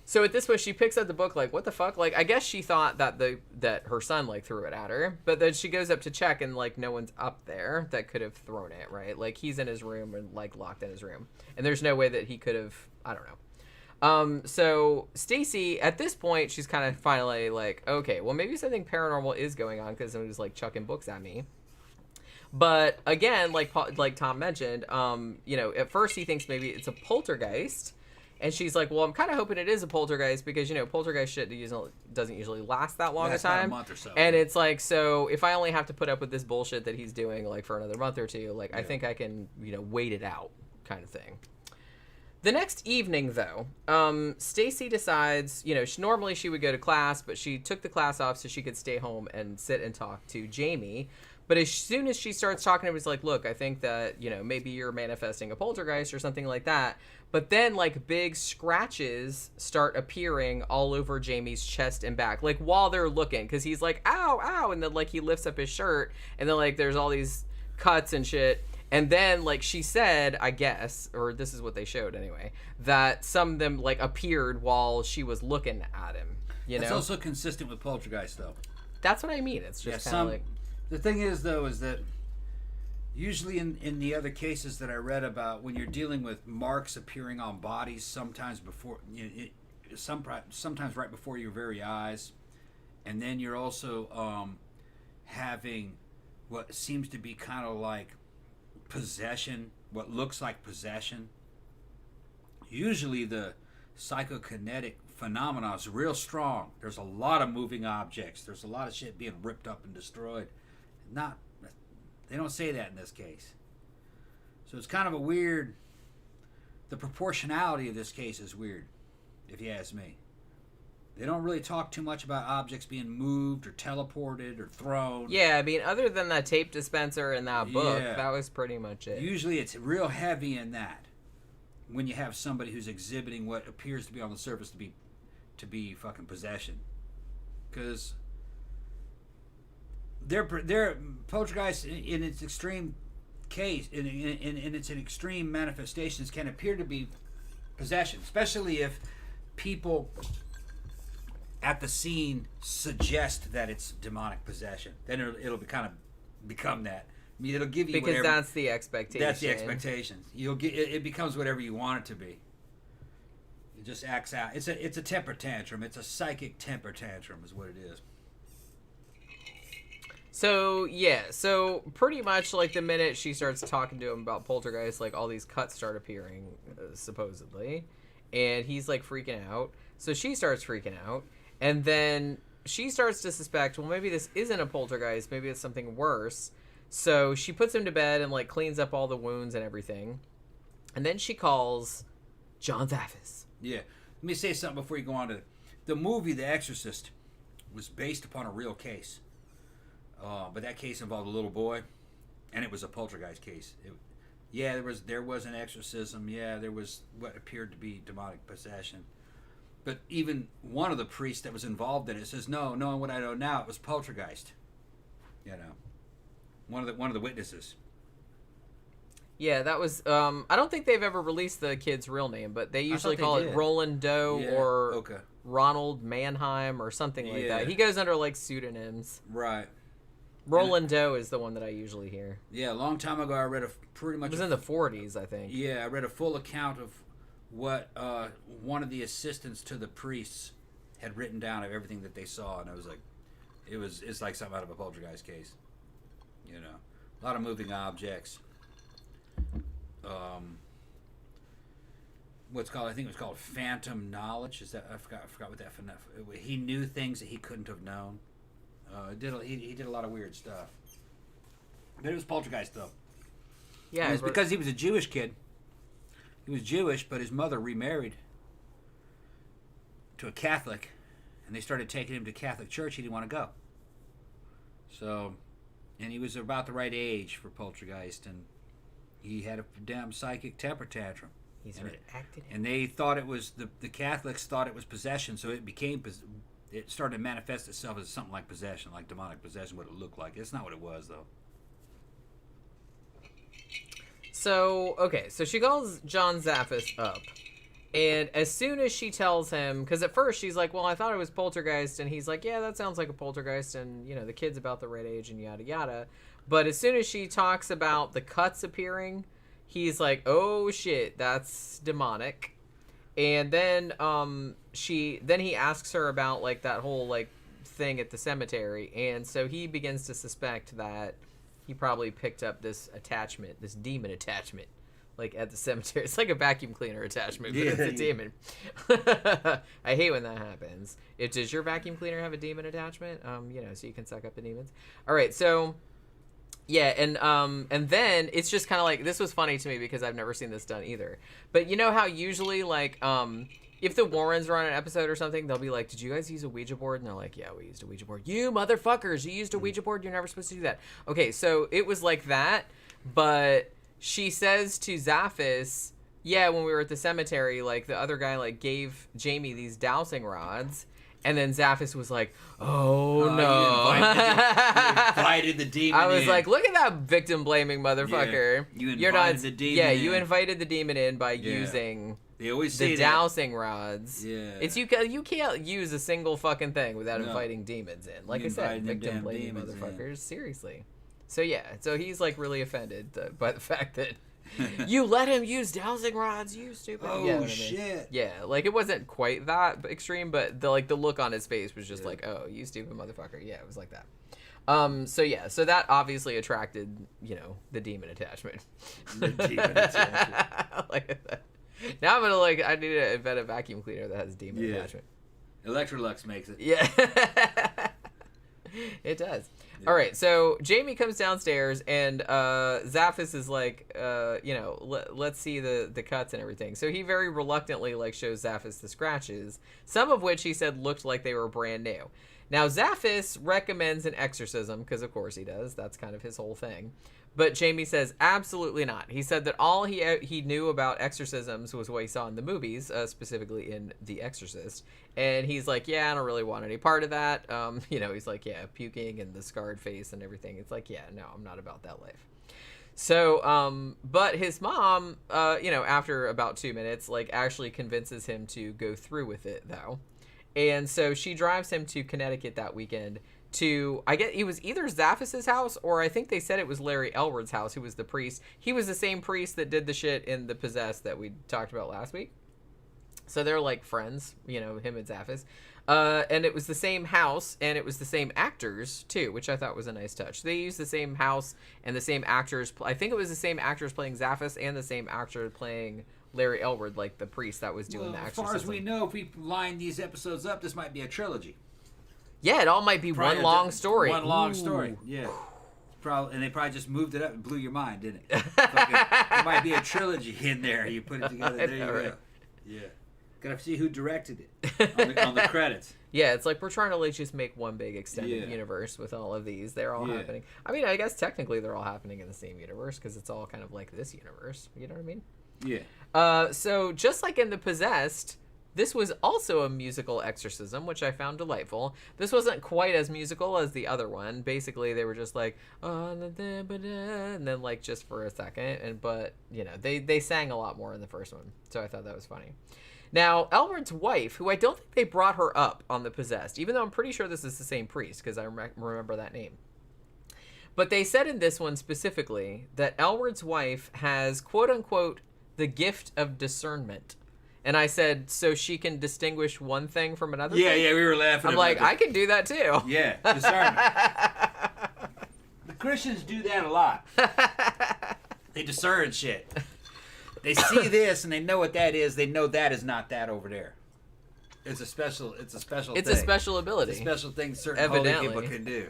So at this point, she picks up the book like, what the fuck? Like, I guess she thought that that her son like threw it at her, but then she goes up to check and like no one's up there that could have thrown it, right? Like he's in his room and like locked in his room, and there's no way that he could have. I don't know. So Stacey at this point, she's kind of finally like, okay, well maybe something paranormal is going on because somebody's like chucking books at me. But again, like Tom mentioned, you know, at first he thinks maybe it's a poltergeist. And she's like, well, I'm kind of hoping it is a poltergeist because, you know, poltergeist shit doesn't usually last that long a time. About a month or so. And it's like, so if I only have to put up with this bullshit that he's doing, like, for another month or two, like, I think I can, you know, wait it out kind of thing. The next evening, though, Stacey decides, you know, normally she would go to class, but she took the class off so she could stay home and sit and talk to Jamie. But as soon as she starts talking, it was like, look, I think that, you know, maybe you're manifesting a poltergeist or something like that. But then, like, big scratches start appearing all over Jamie's chest and back, like, while they're looking. Because he's like, ow, ow. And then, like, he lifts up his shirt. And then, like, there's all these cuts and shit. And then, like, she said, I guess, or this is what they showed anyway, that some of them, like, appeared while she was looking at him, you know? It's also consistent with Poltergeist, though. That's what I mean. It's just kind of like... The thing is, though, is that usually in the other cases that I read about, when you're dealing with marks appearing on bodies, sometimes before, sometimes right before your very eyes, and then you're also having what seems to be kind of like possession, what looks like possession. Usually the psychokinetic phenomena is real strong. There's a lot of moving objects. There's a lot of shit being ripped up and destroyed. They don't say that in this case. So it's kind of a weird... The proportionality of this case is weird, if you ask me. They don't really talk too much about objects being moved or teleported or thrown. Yeah, I mean, other than that tape dispenser in that book, that was pretty much it. Usually it's real heavy in that. When you have somebody who's exhibiting what appears to be on the surface to be fucking possession. Because they're poltergeist in its extreme case, in its extreme manifestations, can appear to be possession, especially if people at the scene suggest that it's demonic possession. Then it'll kind of become that. I mean, it'll give you because whatever, that's the expectation. That's the expectation. You'll get it becomes whatever you want it to be. It just acts out. It's a temper tantrum. It's a psychic temper tantrum, is what it is. So pretty much like the minute she starts talking to him about poltergeist, like all these cuts start appearing, supposedly, and he's like freaking out. So she starts freaking out, and then she starts to suspect, well, maybe this isn't a poltergeist, maybe it's something worse. So she puts him to bed and like cleans up all the wounds and everything, and then she calls John Zaffis. Yeah, let me say something before you go on to the movie. The Exorcist was based upon a real case. But that case involved a little boy, and it was a poltergeist case. There was an exorcism. Yeah, there was what appeared to be demonic possession. But even one of the priests that was involved in it says, no, knowing what I know now, it was poltergeist. You know, one of the witnesses. Yeah, that was. I don't think they've ever released the kid's real name, but they usually call it Roland Doe or Ronald Mannheim or something like that. He goes under like pseudonyms. Right. Roland Doe is the one that I usually hear. Yeah, a long time ago I read pretty much... It was in the 40s, I think. Yeah, I read a full account of what one of the assistants to the priests had written down of everything that they saw, and I was like, it's like something out of a poltergeist case. You know, a lot of moving objects. I think it was called phantom knowledge. I forgot what that... He knew things that he couldn't have known. He did a lot of weird stuff. But it was poltergeist, though. Yeah, it was because he was a Jewish kid. He was Jewish, but his mother remarried to a Catholic, and they started taking him to Catholic church. He didn't want to go. So, and he was about the right age for poltergeist, and he had a damn psychic temper tantrum. And they thought it was the Catholics thought it was possession, so it started to manifest itself as something like possession, like demonic possession, what it looked like. It's not what it was, though. So she calls John Zaffis up, and as soon as she tells him, because at first she's like, well, I thought it was poltergeist, and he's like, yeah, that sounds like a poltergeist, and, you know, the kid's about the right age, and yada yada. But as soon as she talks about the cuts appearing, he's like, oh shit, that's demonic. And then he asks her about like that whole like thing at the cemetery, and so he begins to suspect that he probably picked up this attachment, this demon attachment, like at the cemetery. It's like a vacuum cleaner attachment, but it's a demon. I hate when that happens. Does your vacuum cleaner have a demon attachment? You know, so you can suck up the demons. All right, so. Yeah, and then it's just kind of like, this was funny to me because I've never seen this done either. But you know how usually, like, if the Warrens are on an episode or something, they'll be like, did you guys use a Ouija board? And they're like, yeah, we used a Ouija board. You motherfuckers, you used a Ouija board? You're never supposed to do that. Okay, so it was like that, but she says to Zaffis, yeah, when we were at the cemetery, like, the other guy, like, gave Jamie these dowsing rods, And then Zaphis was like, oh no. You invited the demon I was in. like, look at that victim blaming motherfucker. Yeah. You invited the demon in. You invited the demon in by using they always say the dowsing rods. Yeah. It's you can't use a single fucking thing without inviting demons in. Like I said, victim blaming motherfuckers. Seriously. So yeah, so he's like really offended by the fact that you let him use dowsing rods, you stupid. Oh, you know what shit. I mean? Yeah, like it wasn't quite that extreme, but the look on his face was just like, oh, you stupid motherfucker. Yeah, it was like that. So that obviously attracted, the demon attachment. The demon attachment. Like, now I need to invent a vacuum cleaner that has demon attachment. Electrolux makes it. Yeah. It does. Yeah. All right, so Jamie comes downstairs, and Zaphis is like, let's see the cuts and everything. So he very reluctantly shows Zaphis the scratches, some of which he said looked like they were brand new. Now Zaphis recommends an exorcism because of course he does. That's kind of his whole thing. But Jamie says absolutely not. He said that all he knew about exorcisms was what he saw in the movies, specifically in The Exorcist. And he's like, yeah, I don't really want any part of that. He's like, yeah, puking and the scarred face and everything. It's like, yeah, no, I'm not about that life. So, but his mom, after about 2 minutes, actually convinces him to go through with it, though. And so she drives him to Connecticut that weekend to, I guess it was either Zaphis's house, or I think they said it was Larry Elwood's house, who was the priest. He was the same priest that did the shit in The Possessed that we talked about last week. So they're friends, him and Zaphis. And it was the same house, and it was the same actors, too, which I thought was a nice touch. They used the same house and the same actors. I think it was the same actors playing Zaphis and the same actor playing Larry Elwood, the priest that was doing the exorcism. As far as we know, if we line these episodes up, this might be a trilogy. Yeah, it all might be one long story. One long story, yeah. And they probably just moved it up and blew your mind, didn't it? There might be a trilogy in there. You put it together. There you go. Yeah. Gotta see who directed it on the credits. Yeah, it's we're trying to just make one big extended universe with all of these. They're all happening. I mean, I guess technically they're all happening in the same universe because it's all kind of like this universe. You know what I mean? Yeah. So just like in The Possessed, this was also a musical exorcism, which I found delightful. This wasn't quite as musical as the other one. Basically, they were just and then just for a second. But they sang a lot more in the first one, so I thought that was funny. Now, Elwood's wife, who I don't think they brought her up on The Possessed, even though I'm pretty sure this is the same priest because I remember that name. But they said in this one specifically that Elwood's wife has, quote unquote, the gift of discernment. And I said, so she can distinguish one thing from another thing? Yeah, we were laughing I'm like, I can do that too. Yeah, discernment. The Christians do that a lot. They discern shit. They see this and they know what that is. They know that is not that over there. It's a special thing. It's a special ability. It's a special thing certain holy people can do.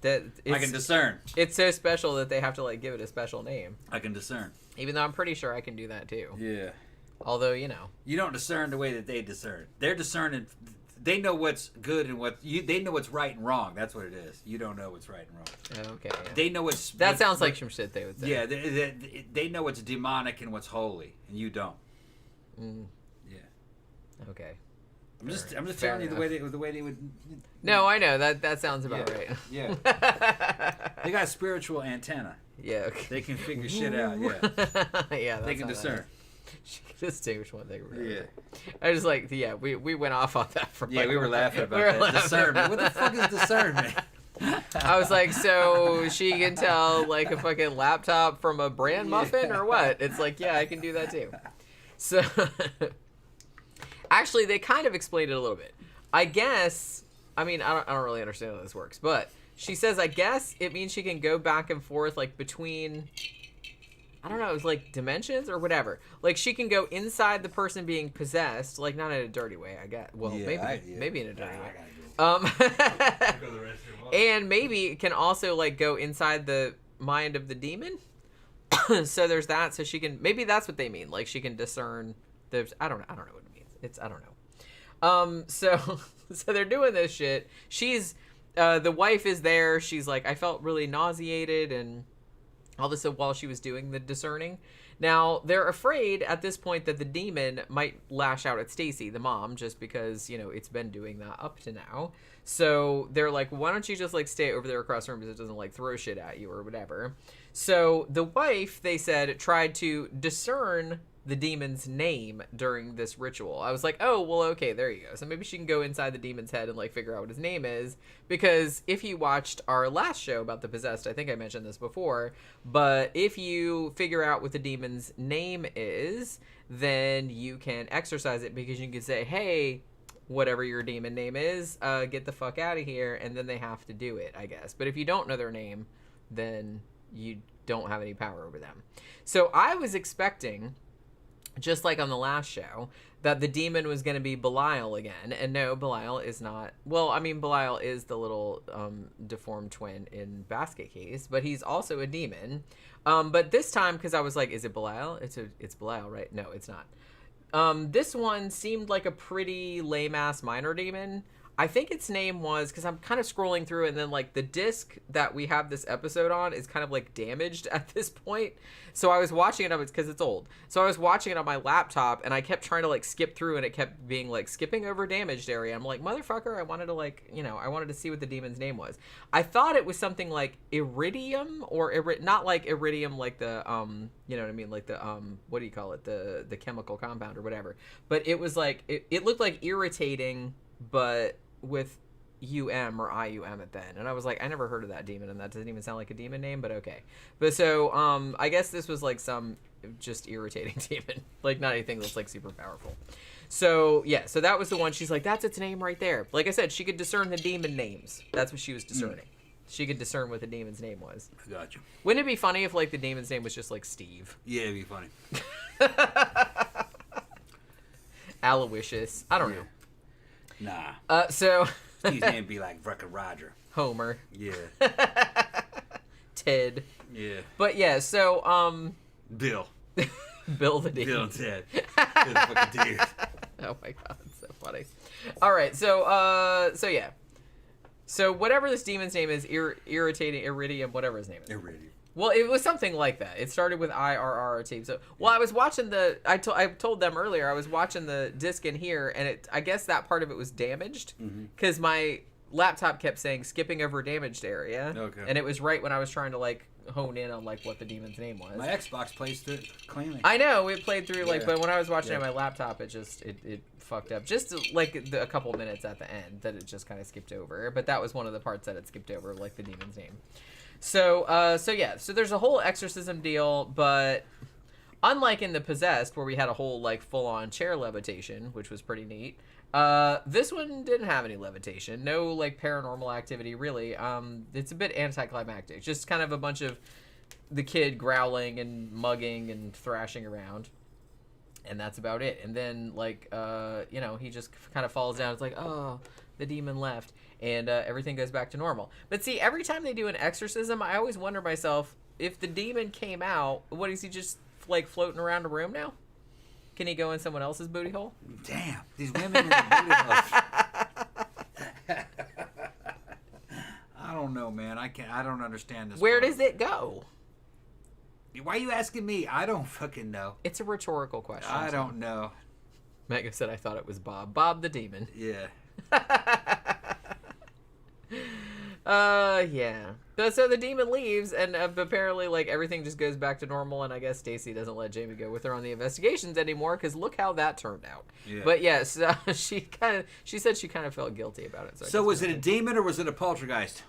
I can discern. It's so special that they have to give it a special name. I can discern. Even though I'm pretty sure I can do that too. Yeah. Although, you don't discern the way that they discern. They're discerning. They know what's good and they know what's right and wrong. That's what it is. You don't know what's right and wrong. Okay. Yeah. They know what's. That sounds like some shit they would say. Yeah, they know what's demonic and what's holy, and you don't. Yeah. Okay. I'm just telling you the way they would. No, I know that sounds about right. Yeah. They got a spiritual antenna. Yeah. Okay. They can figure shit out. Yeah. Yeah. They can discern. She can distinguish one thing from another. I just we went off on that for we were laughing about that. Discernment. What the fuck is discernment? I was like, so she can tell a fucking laptop from a bran muffin or what? It's yeah, I can do that too. So actually, they kind of explained it a little bit. I guess, I don't really understand how this works, but she says, I guess it means she can go back and forth between, I don't know, it was dimensions or whatever. She can go inside the person being possessed, not in a dirty way, I guess. Well, maybe in a dirty way. And maybe it can also I go inside the mind of the demon. So there's that. So she can, maybe that's what they mean. She can discern. I don't know what it means. I don't know. So they're doing this shit. She's, the wife is there. She's I felt really nauseated and all this while she was doing the discerning. Now, they're afraid at this point that the demon might lash out at Stacey, the mom, just because, it's been doing that up to now. So they're like, why don't you just, like, stay over there across the room because it doesn't, like, throw shit at you or whatever. So the wife, they said, tried to discern the demon's name during this ritual. I was like, oh, well, okay, there you go. So maybe she can go inside the demon's head and, like, figure out what his name is. Because if you watched our last show about the possessed, I think I mentioned this before, but if you figure out what the demon's name is, then you can exorcise it, because you can say, hey, whatever your demon name is, get the fuck out of here, and then they have to do it, I guess. But if you don't know their name, then you don't have any power over them. So I was expecting, just like on the last show, that the demon was going to be Belial again. And no, Belial is not. Well, I mean, Belial is the little deformed twin in Basket Case, but he's also a demon. But this time, because I was like, is it Belial? It's Belial, right? No, it's not. This one seemed like a pretty lame-ass minor demon. I think its name was, because I'm kind of scrolling through, and then, like, the disc that we have this episode on is kind of, like, damaged at this point. So I was watching it on, it's because it's old. So I was watching it on my laptop, and I kept trying to, like, skip through, and it kept being, like, skipping over damaged area. I'm like, motherfucker, I wanted to, like, I wanted to see what the demon's name was. I thought it was something like Iridium, or not like Iridium, like the, you know what I mean? Like the, what do you call it? The chemical compound or whatever. But it was like, it looked like irritating, but with UM or IUM at the end. And I was like, I never heard of that demon, and that doesn't even sound like a demon name, but okay. But so I guess this was like some just irritating demon, like not anything that's like super powerful. So yeah, so that was the one. She's like, that's its name right there. Like I said, she could discern the demon names. That's what she was discerning. She could discern what the demon's name was. I got you. Wouldn't it be funny if like the demon's name was just like Steve? Yeah, it'd be funny. Aloysius. I don't know. Nah. So Steve's name would be like Wreck-It Roger. Homer. Yeah. Ted. Yeah. But yeah, so Bill. Bill the demon. Bill and Ted. They're the fucking dudes. Oh my god, it's so funny. All right, so yeah. So whatever this demon's name is, Iridium, whatever his name is. Iridium. Well, it was something like that. It started with IRRT. So, well, I was watching I told them earlier, I was watching the disc in here, and I guess that part of it was damaged, because my laptop kept saying skipping over damaged area. Okay. And it was right when I was trying to, like, hone in on, like, what the demon's name was. My Xbox plays through it cleanly. I know, it played through, like, Yeah. but when I was watching it on my laptop, it just, it fucked up. Just, like, a couple minutes at the end that it just kind of skipped over. But that was one of the parts that it skipped over, like, the demon's name. So yeah, so there's a whole exorcism deal, but unlike in The Possessed, where we had a whole, like, full-on chair levitation, which was pretty neat, this one didn't have any levitation. No, like, paranormal activity, really. It's a bit anticlimactic. Just kind of a bunch of the kid growling and mugging and thrashing around. And that's about it. And then, like, he just kind of falls down. It's like, oh, the demon left. And everything goes back to normal. But see, every time they do an exorcism, I always wonder myself, if the demon came out, what, is he just, like, floating around a room now? Can he go in someone else's booty hole? Damn, these women in the booty holes. I don't know, man. I don't understand this. Where does it go? Why are you asking me? I don't fucking know. It's a rhetorical question. I don't know. Mega said I thought it was Bob. Bob the demon. Yeah. Yeah. So the demon leaves, and apparently, like, everything just goes back to normal, and I guess Stacey doesn't let Jamie go with her on the investigations anymore, because look how that turned out. Yeah. But yes, she said she kind of felt guilty about it. So was it a demon or was it a poltergeist?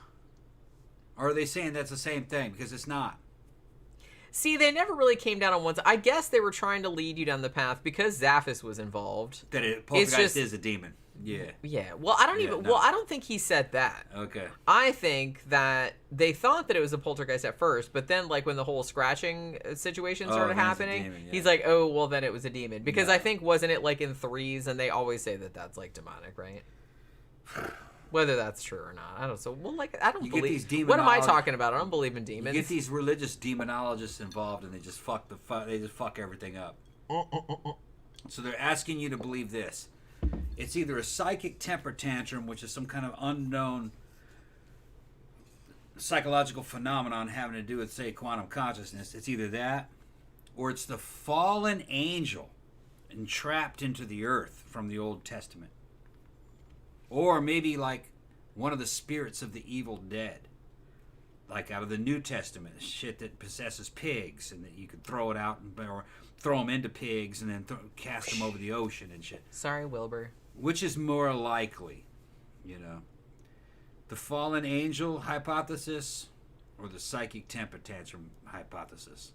Or are they saying that's the same thing? Because it's not. See, they never really came down on one. I guess they were trying to lead you down the path because Zaphis was involved. That a poltergeist is a demon. Yeah. Yeah. Well, I don't even. No. Well, I don't think he said that. Okay. I think that they thought that it was a poltergeist at first, but then, like, when the whole scratching situation started happening, demon, yeah. he's like, "Oh, well, then it was a demon." Because I think, wasn't it like in threes, and they always say that that's like demonic, right? Whether that's true or not, I don't. So, well, like, I don't You believe. get these What am I talking about? I don't believe in You demons. get these religious demonologists involved, and they just fuck everything up. So they're asking you to believe this. It's either a psychic temper tantrum, which is some kind of unknown psychological phenomenon having to do with, say, quantum consciousness. It's either that, or it's the fallen angel entrapped into the earth from the Old Testament. Or maybe like one of the spirits of the evil dead. Like out of the New Testament, shit that possesses pigs, and that you could throw it out or throw them into pigs and then cast them over the ocean and shit. Sorry, Wilbur. Which is more likely, you know? The fallen angel hypothesis or the psychic temper tantrum hypothesis?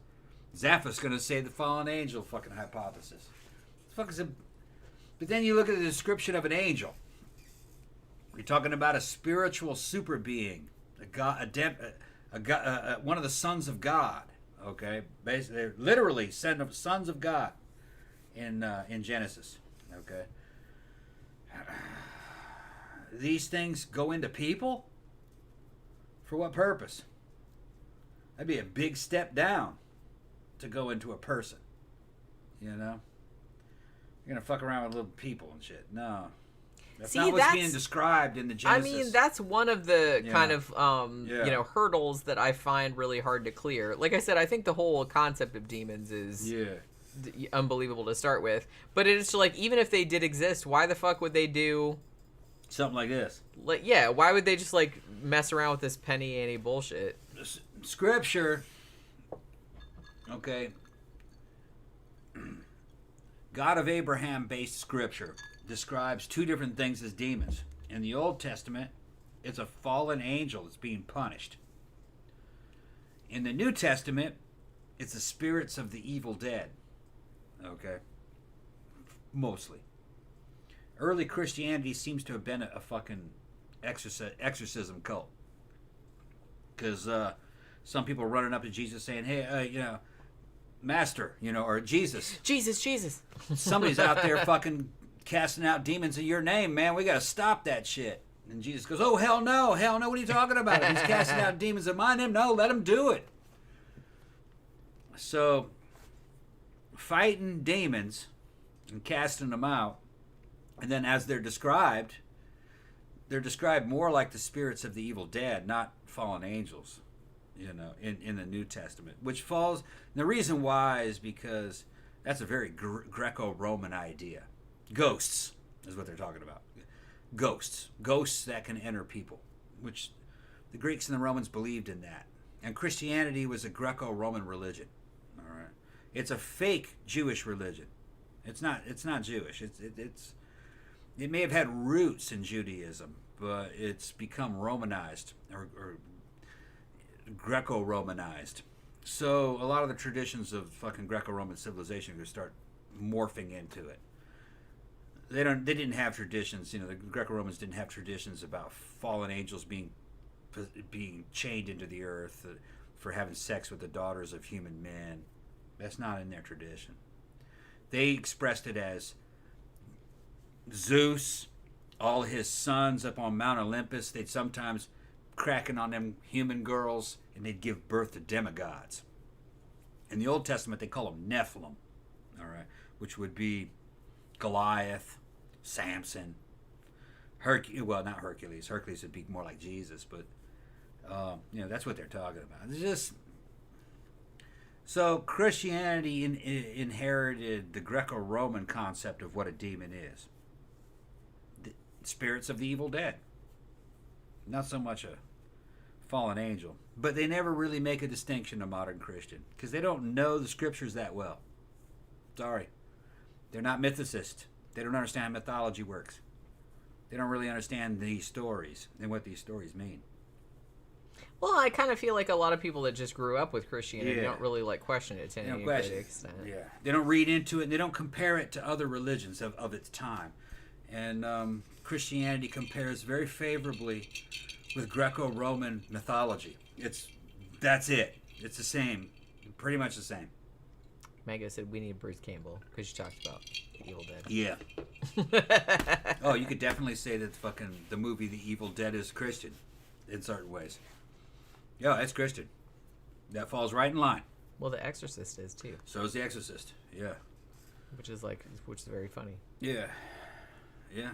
Zappa's going to say the fallen angel fucking hypothesis. But then you look at the description of an angel. You're talking about a spiritual super being, one of the sons of God. Okay, basically, they're literally sons of God in Genesis. Okay, these things go into people. For what purpose? That'd be a big step down to go into a person. You know, you're gonna fuck around with little people and shit. No. That's not what's being described in the Genesis. I mean, that's one of the kind of, you know, hurdles that I find really hard to clear. Like I said, I think the whole concept of demons is unbelievable to start with. But it's like, even if they did exist, why the fuck would they do... something like this? Like, yeah, why would they just, like, mess around with this penny ante bullshit? Scripture, okay, God of Abraham-based scripture describes two different things as demons. In the Old Testament, it's a fallen angel that's being punished. In the New Testament, it's the spirits of the evil dead. Okay? Mostly. Early Christianity seems to have been a fucking exorcism cult. Because some people running up to Jesus saying, hey, you know, Master, you know, or Jesus. Jesus. Somebody's out there fucking casting out demons in your name, man. We got to stop that shit. And Jesus goes, oh, hell no. What are you talking about? If he's casting out demons in my name, no, let him do it. So, fighting demons and casting them out, and then as they're described more like the spirits of the evil dead, not fallen angels, you know, in the New Testament. Which falls, the reason why is because that's a very Greco-Roman idea. Ghosts is what they're talking about. Ghosts that can enter people, which the Greeks and the Romans believed in that. And Christianity was a Greco-Roman religion. All right, it's a fake Jewish religion. It's not Jewish. It may have had roots in Judaism, but it's become Romanized or Greco-Romanized. So a lot of the traditions of fucking Greco-Roman civilization are going to start morphing into it. They didn't have traditions, you know, the Greco-Romans didn't have traditions about fallen angels being chained into the earth for having sex with the daughters of human men. That's not in their tradition. They expressed it as Zeus, all his sons up on Mount Olympus, they'd sometimes cracking on them human girls, and they'd give birth to demigods. In the Old Testament, they call them Nephilim, all right, which would be Goliath, Samson, Hercules. Well, not Hercules. Hercules would be more like Jesus, but you know, that's what they're talking about. It's just so Christianity inherited the Greco-Roman concept of what a demon is. The spirits of the evil dead. Not so much a fallen angel. But they never really make a distinction to modern Christian because they don't know the scriptures that well. Sorry. They're not mythicists. They don't understand how mythology works. They don't really understand these stories and what these stories mean. Well, I kind of feel like a lot of people that just grew up with Christianity don't really like question it to any great extent. Yeah, they don't read into it and they don't compare it to other religions of its time. And Christianity compares very favorably with Greco-Roman mythology. That's it. It's the same, pretty much the same. Mega said we need Bruce Campbell because you talked about Evil Dead. Yeah. Oh, you could definitely say that the movie The Evil Dead is Christian in certain ways. Yeah, it's Christian. That falls right in line. Well, The Exorcist is too. So is The Exorcist. Yeah. Which is very funny. Yeah. Yeah.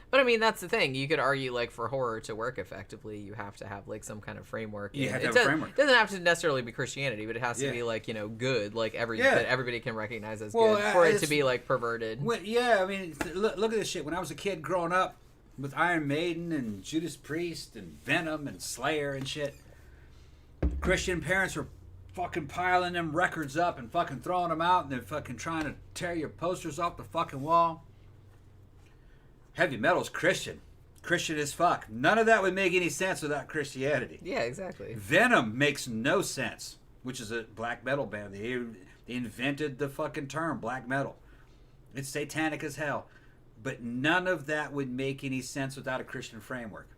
But I mean, that's the thing. You could argue, like, for horror to work effectively, you have to have like some kind of framework. You have to it have a framework. It doesn't have to necessarily be Christianity, but it has to be like, good, like that everybody can recognize as good for it to be like perverted. I mean, look at this shit. When I was a kid growing up with Iron Maiden and Judas Priest and Venom and Slayer and shit, Christian parents were fucking piling them records up and fucking throwing them out, and they're fucking trying to tear your posters off the fucking wall. Heavy metal's Christian as fuck. None of that would make any sense without Christianity. Yeah, exactly. Venom makes no sense, which is a black metal band. They invented the fucking term black metal. It's satanic as hell, but none of that would make any sense without a Christian framework.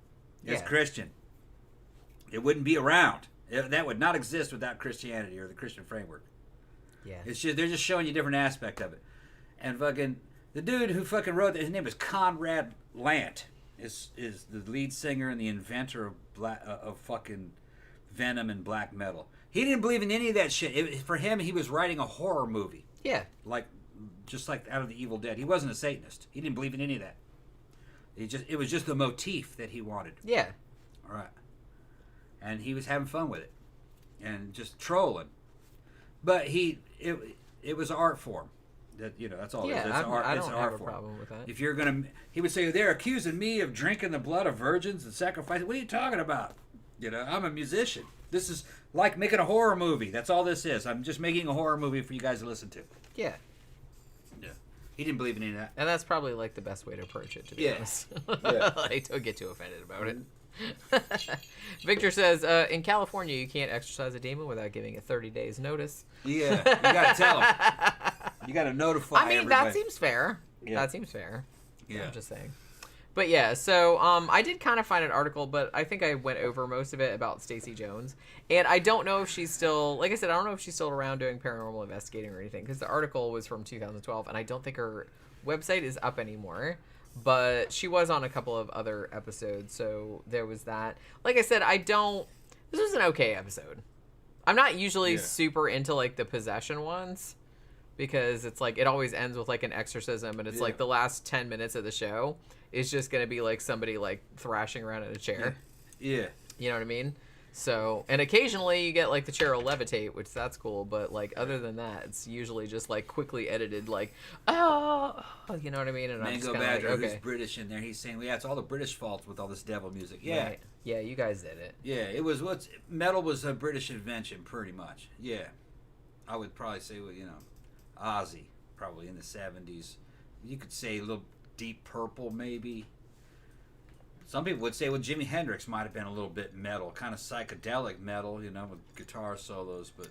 It's Christian. It wouldn't be around. That would not exist without Christianity or the Christian framework. Yeah. It's just, they're just showing you a different aspect of it. And fucking the dude who fucking wrote it, his name is Conrad Lant. Is the lead singer and the inventor of fucking Venom and black metal. He didn't believe in any of that shit. For him, he was writing a horror movie. Yeah. Just like out of the Evil Dead. He wasn't a Satanist. He didn't believe in any of that. It was just the motif that he wanted. Yeah. All right. And he was having fun with it, and just trolling. But it was an art form. That's all. Yeah, it is. It's art. I It's don't an have art a form. problem with that. If you're gonna, he would say, they're accusing me of drinking the blood of virgins and sacrificing. What are you talking about? I'm a musician. This is like making a horror movie. That's all this is. I'm just making a horror movie for you guys to listen to. Yeah. Yeah. He didn't believe in any of that. And that's probably like the best way to approach it, to be honest. Like, don't get too offended about it. Victor says, in California, you can't exorcise a demon without giving it 30 days notice. Yeah, you got to tell them. You got to notify everybody. That seems fair. Yeah. That seems fair. Yeah. I'm just saying. But yeah, so I did kind of find an article, but I think I went over most of it about Stacey Jones. And I don't know if she's still, like I said, I don't know if she's still around doing paranormal investigating or anything, because the article was from 2012, and I don't think her website is up anymore. But she was on a couple of other episodes, so there was that. Like I said, this was an okay episode. I'm not usually super into, like, the possession ones, because it's like, it always ends with, like, an exorcism, and it's like the last 10 minutes of the show is just going to be, like, somebody, like, thrashing around in a chair. Yeah. You know what I mean? So, and occasionally you get, like, the chair will levitate, which that's cool, but, like, other than that, it's usually just, like, quickly edited, like, oh, you know what I mean? And Mango Badger, who's British in there, he's saying, it's all the British fault with all this devil music. Yeah. Right. Yeah, you guys did it. Yeah, metal was a British invention, pretty much. Yeah. I would probably say, Ozzy, probably in the 70s. You could say a little Deep Purple, maybe. Some people would say, Jimi Hendrix might have been a little bit metal, kind of psychedelic metal, with guitar solos. But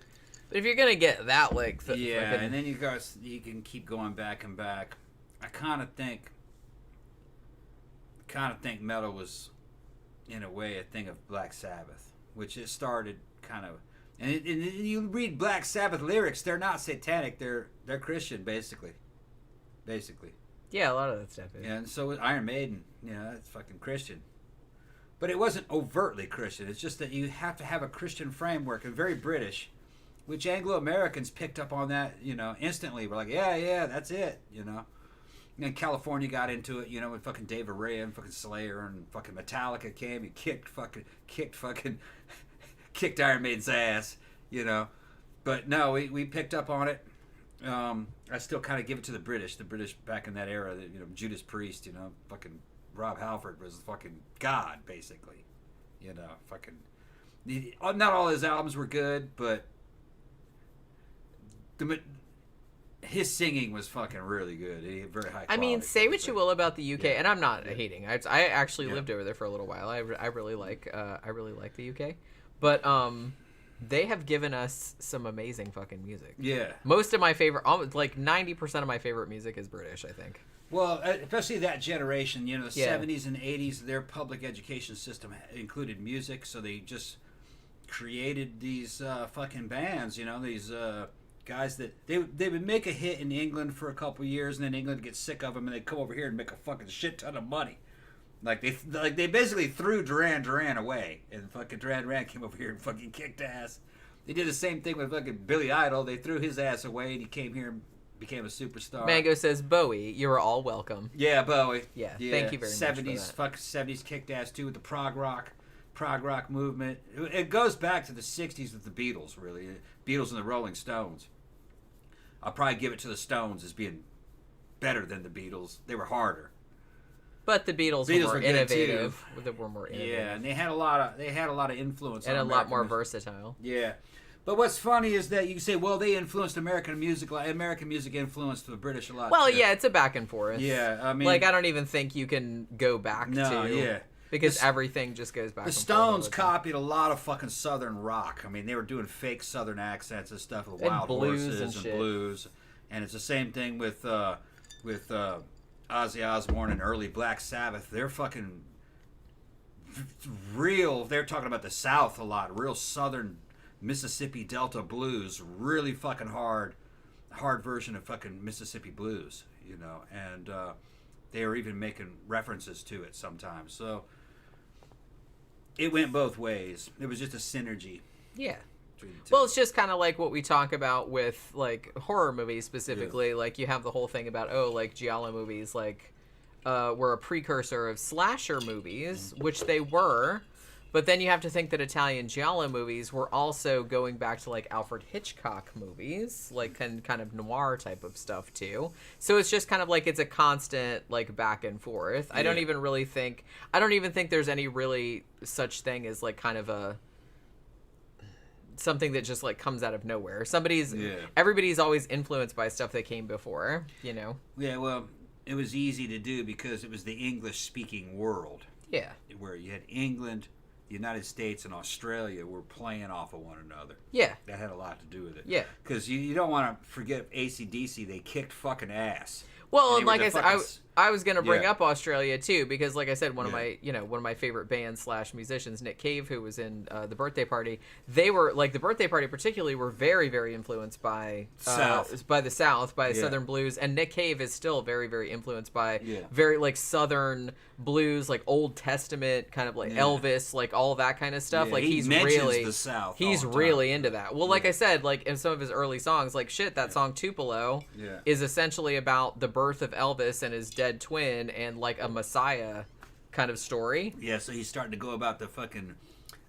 if you're gonna get that, like, and then you can keep going back and back. I kind of think metal was, in a way, a thing of Black Sabbath, which it started kind of. And you read Black Sabbath lyrics; they're not satanic; they're Christian, basically. Yeah, a lot of that stuff is. Yeah, and so with Iron Maiden, that's fucking Christian. But it wasn't overtly Christian. It's just that you have to have a Christian framework, and very British, which Anglo-Americans picked up on that, instantly. We're like, yeah, that's it, And then California got into it, with fucking Dave Araya and fucking Slayer and fucking Metallica came and kicked Iron Maiden's ass, But no, we picked up on it. I still kind of give it to the British back in that era. Judas Priest, fucking Rob Halford was fucking God, basically. Not all his albums were good, but his singing was fucking really good. He had very high quality. I mean, say what you will about the UK, and I'm not hating. I actually lived over there for a little while. I really like the UK, but they have given us some amazing fucking music. Yeah. Most of my favorite, like 90% of my favorite music is British, I think. Well, especially that generation, the 70s and 80s, their public education system included music, so they just created these fucking bands, these guys that they would make a hit in England for a couple years, and then England would get sick of them, and they'd come over here and make a fucking shit ton of money. Like they basically threw Duran away, and fucking Duran came over here and fucking kicked ass. They did the same thing with fucking Billy Idol. They threw his ass away, and he came here and became a superstar. Mango says, Bowie, you are all welcome. Yeah, Bowie. Yeah, thank you very much for that. Fuck 70s kicked ass too with the prog rock movement. It goes back to the 60s with the Beatles, really. Beatles and the Rolling Stones. I'll probably give it to the Stones as being better than the Beatles. They were harder. But the Beatles were more innovative. They were more innovative. Yeah, and they had a lot of influence. And a lot more versatile. Yeah. But what's funny is that you can say, well, they influenced American music. American music influenced the British a lot. Well, too. yeah, it's a back and forth. Yeah, I mean, like I don't even think you can go back to. Because everything just goes back. The Stones copied a lot of fucking Southern rock. I mean, they were doing fake Southern accents and stuff with wild horses and blues. And it's the same thing with Ozzy Osbourne and early Black Sabbath. They're fucking real. They're talking about the South a lot. Real Southern Mississippi Delta blues. Really fucking hard version of fucking Mississippi blues. You know, and they were even making references to it sometimes. So it went both ways. It was just a synergy. Yeah. Well, it's just kind of like what we talk about with like horror movies specifically. Yeah. Like you have the whole thing about like Giallo movies like were a precursor of slasher movies, which they were. But then you have to think that Italian Giallo movies were also going back to like Alfred Hitchcock movies, like kind of noir type of stuff too. So it's just kind of like it's a constant like back and forth. Yeah. I don't even think there's any really such thing as like kind of a something that just like comes out of nowhere. Everybody's always influenced by stuff that came before, you know. Yeah, well, it was easy to do because it was the English speaking world. Yeah. Where you had England, the United States and Australia were playing off of one another. Yeah. That had a lot to do with it. Yeah. Because you don't want to forget AC/DC, they kicked fucking ass. Well, and like I said, I was going to bring up Australia too, because like I said, one of my favorite bands / musicians, Nick Cave, who was in the Birthday Party, they were like the Birthday Party particularly were very, very influenced by the South, by Southern blues, and Nick Cave is still very, very influenced by very like Southern blues, like Old Testament kind of like Elvis, like all that kind of stuff. Yeah, like he's really the South. He's really into that. Well, like I said, like in some of his early songs, like that song Tupelo is essentially about the birth of Elvis and his dead twin and like a Messiah kind of story. Yeah, so he's starting to go about the fucking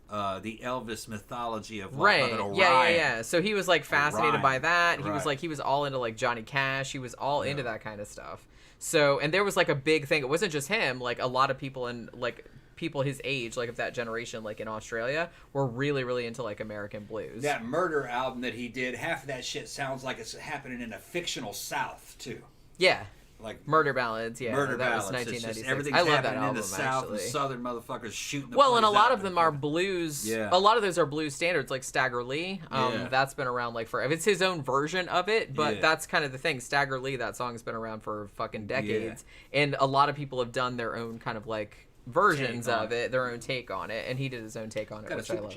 the Elvis mythology of right. Yeah. So he was like fascinated by that. He was all into like Johnny Cash. He was all into that kind of stuff. So, and there was like a big thing. It wasn't just him. Like a lot of people in like people his age, like of that generation, like in Australia, were really, really into like American blues. That Murder album that he did, half of that shit sounds like it's happening in a fictional South too. Yeah. Like Murder Ballads, that was 1996. I love that album, in the South, actually. Southern motherfuckers shooting. And a lot of them are blues. Yeah. A lot of those are blues standards, like Stagger Lee. That's been around like forever. It's his own version of it, but that's kind of the thing. Stagger Lee, that song's been around for fucking decades, and a lot of people have done their own kind of like versions of it, their own take on it, and he did his own take on it, which I love.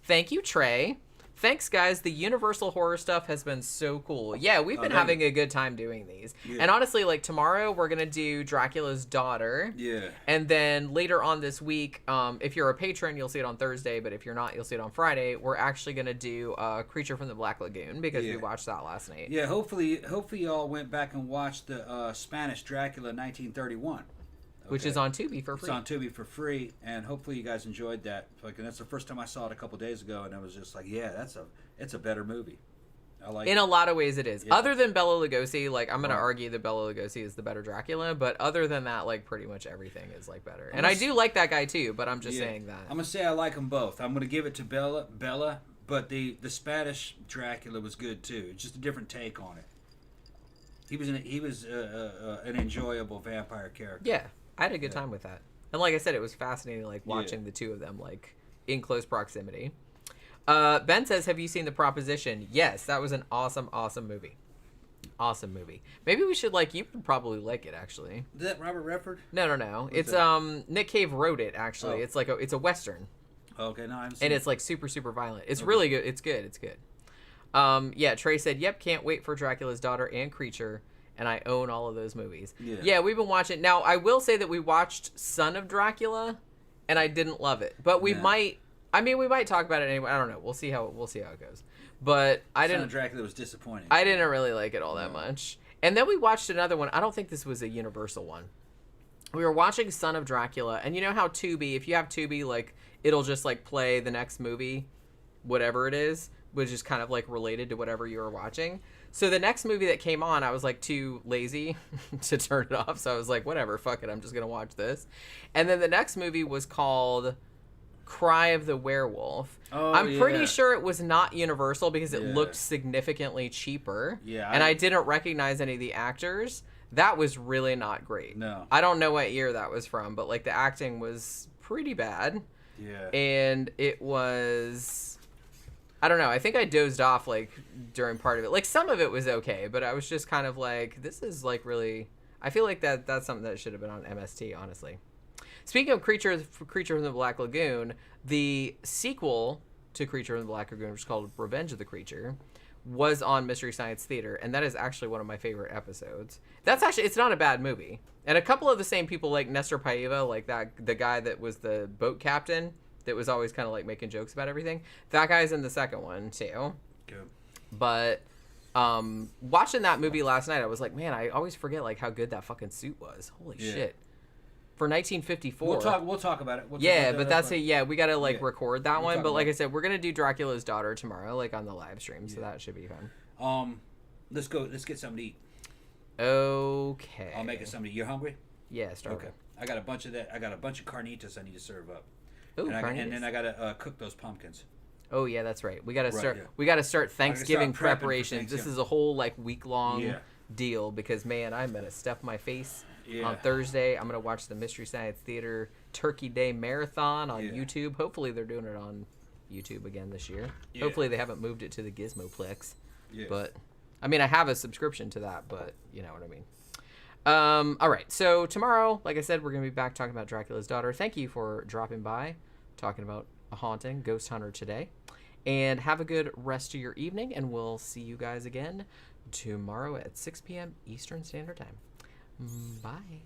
Thank you, Trey. Thanks, guys. The Universal horror stuff has been so cool. Yeah, we've been having a good time doing these. Yeah. And honestly, like tomorrow, we're going to do Dracula's Daughter. Yeah. And then later on this week, if you're a patron, you'll see it on Thursday. But if you're not, you'll see it on Friday. We're actually going to do Creature from the Black Lagoon because we watched that last night. Yeah, hopefully y'all went back and watched the Spanish Dracula 1931. Which is on Tubi for free. It's on Tubi for free, and hopefully you guys enjoyed that. Like, and that's the first time I saw it a couple days ago, and I was just like, it's a better movie. I like in a lot of ways it is. Yeah. Other than Bela Lugosi, like I'm gonna argue that Bela Lugosi is the better Dracula, but other than that, like pretty much everything is like better. And I do like that guy too, but I'm just saying that. I'm gonna say I like them both. I'm gonna give it to Bela, but the Spanish Dracula was good too. It's just a different take on it. He was an enjoyable vampire character. Yeah. I had a good time with that. And like I said, it was fascinating, like, watching the two of them, like, in close proximity. Ben says, have you seen The Proposition? Yes, that was an awesome, awesome movie. Awesome movie. Maybe we should, like, you would probably like it, actually. Is that Robert Redford? No. It's, Nick Cave wrote it, actually. Oh. It's like it's a Western. Okay, no, I haven't seen it. And it's, like, super, super violent. It's really good. It's good. It's good. Trey said, yep, can't wait for Dracula's Daughter and Creature. And I own all of those movies. Yeah, we've been watching. Now, I will say that we watched Son of Dracula, and I didn't love it. But we might talk about it anyway. I don't know. We'll see how it goes. But I Son didn't. of Dracula was disappointing. I didn't really like it all that much. And then we watched another one. I don't think this was a Universal one. We were watching Son of Dracula, and you know how Tubi, if you have Tubi, like, it'll just, like, play the next movie, whatever it is, which is kind of, like, related to whatever you were watching. So the next movie that came on, I was, like, too lazy to turn it off, so I was like, whatever, fuck it, I'm just gonna watch this. And then the next movie was called Cry of the Werewolf. Oh, I'm pretty sure it was not Universal because it looked significantly cheaper. Yeah. And I didn't recognize any of the actors. That was really not great. No. I don't know what year that was from, but like the acting was pretty bad. Yeah. And it was, I don't know, I think I dozed off like during part of it. Like some of it was okay, but I was just kind of like, this is like really, I feel like that's something that should have been on MST, honestly. Speaking of Creature from the Black Lagoon, the sequel to Creature from the Black Lagoon, which is called Revenge of the Creature, was on Mystery Science Theater, and that is actually one of my favorite episodes. That's actually, it's not a bad movie. And a couple of the same people, like Nestor Paiva, like the guy that was the boat captain, that was always kind of like making jokes about everything. That guy's in the second one, too. Good. But watching that movie last night, I was like, man, I always forget like how good that fucking suit was. Holy shit. For 1954. We'll talk about it. But that's it. Yeah, we gotta record that one. But like it. I said, we're gonna do Dracula's Daughter tomorrow, like on the live stream. So that should be fun. Let's go. Let's get something to eat. Okay. I'll make it something. You're hungry? Yeah, start. Okay. I got a bunch of that. I got a bunch of carnitas I need to serve up. Ooh, and then I gotta cook those pumpkins. Oh yeah, that's right. We gotta start. Yeah. We gotta start Thanksgiving start prepping for preparations. This Thanksgiving. is a whole like week long deal because man, I'm gonna stuff my face. Yeah. On Thursday, I'm going to watch the Mystery Science Theater Turkey Day Marathon on YouTube. Hopefully, they're doing it on YouTube again this year. Yeah. Hopefully, they haven't moved it to the Gizmoplex. Yeah. But, I mean, I have a subscription to that, but you know what I mean. All right. So, tomorrow, like I said, we're going to be back talking about Dracula's Daughter. Thank you for dropping by, talking about a haunting, Ghost Hunter today. And have a good rest of your evening, and we'll see you guys again tomorrow at 6 p.m. Eastern Standard Time. Bye.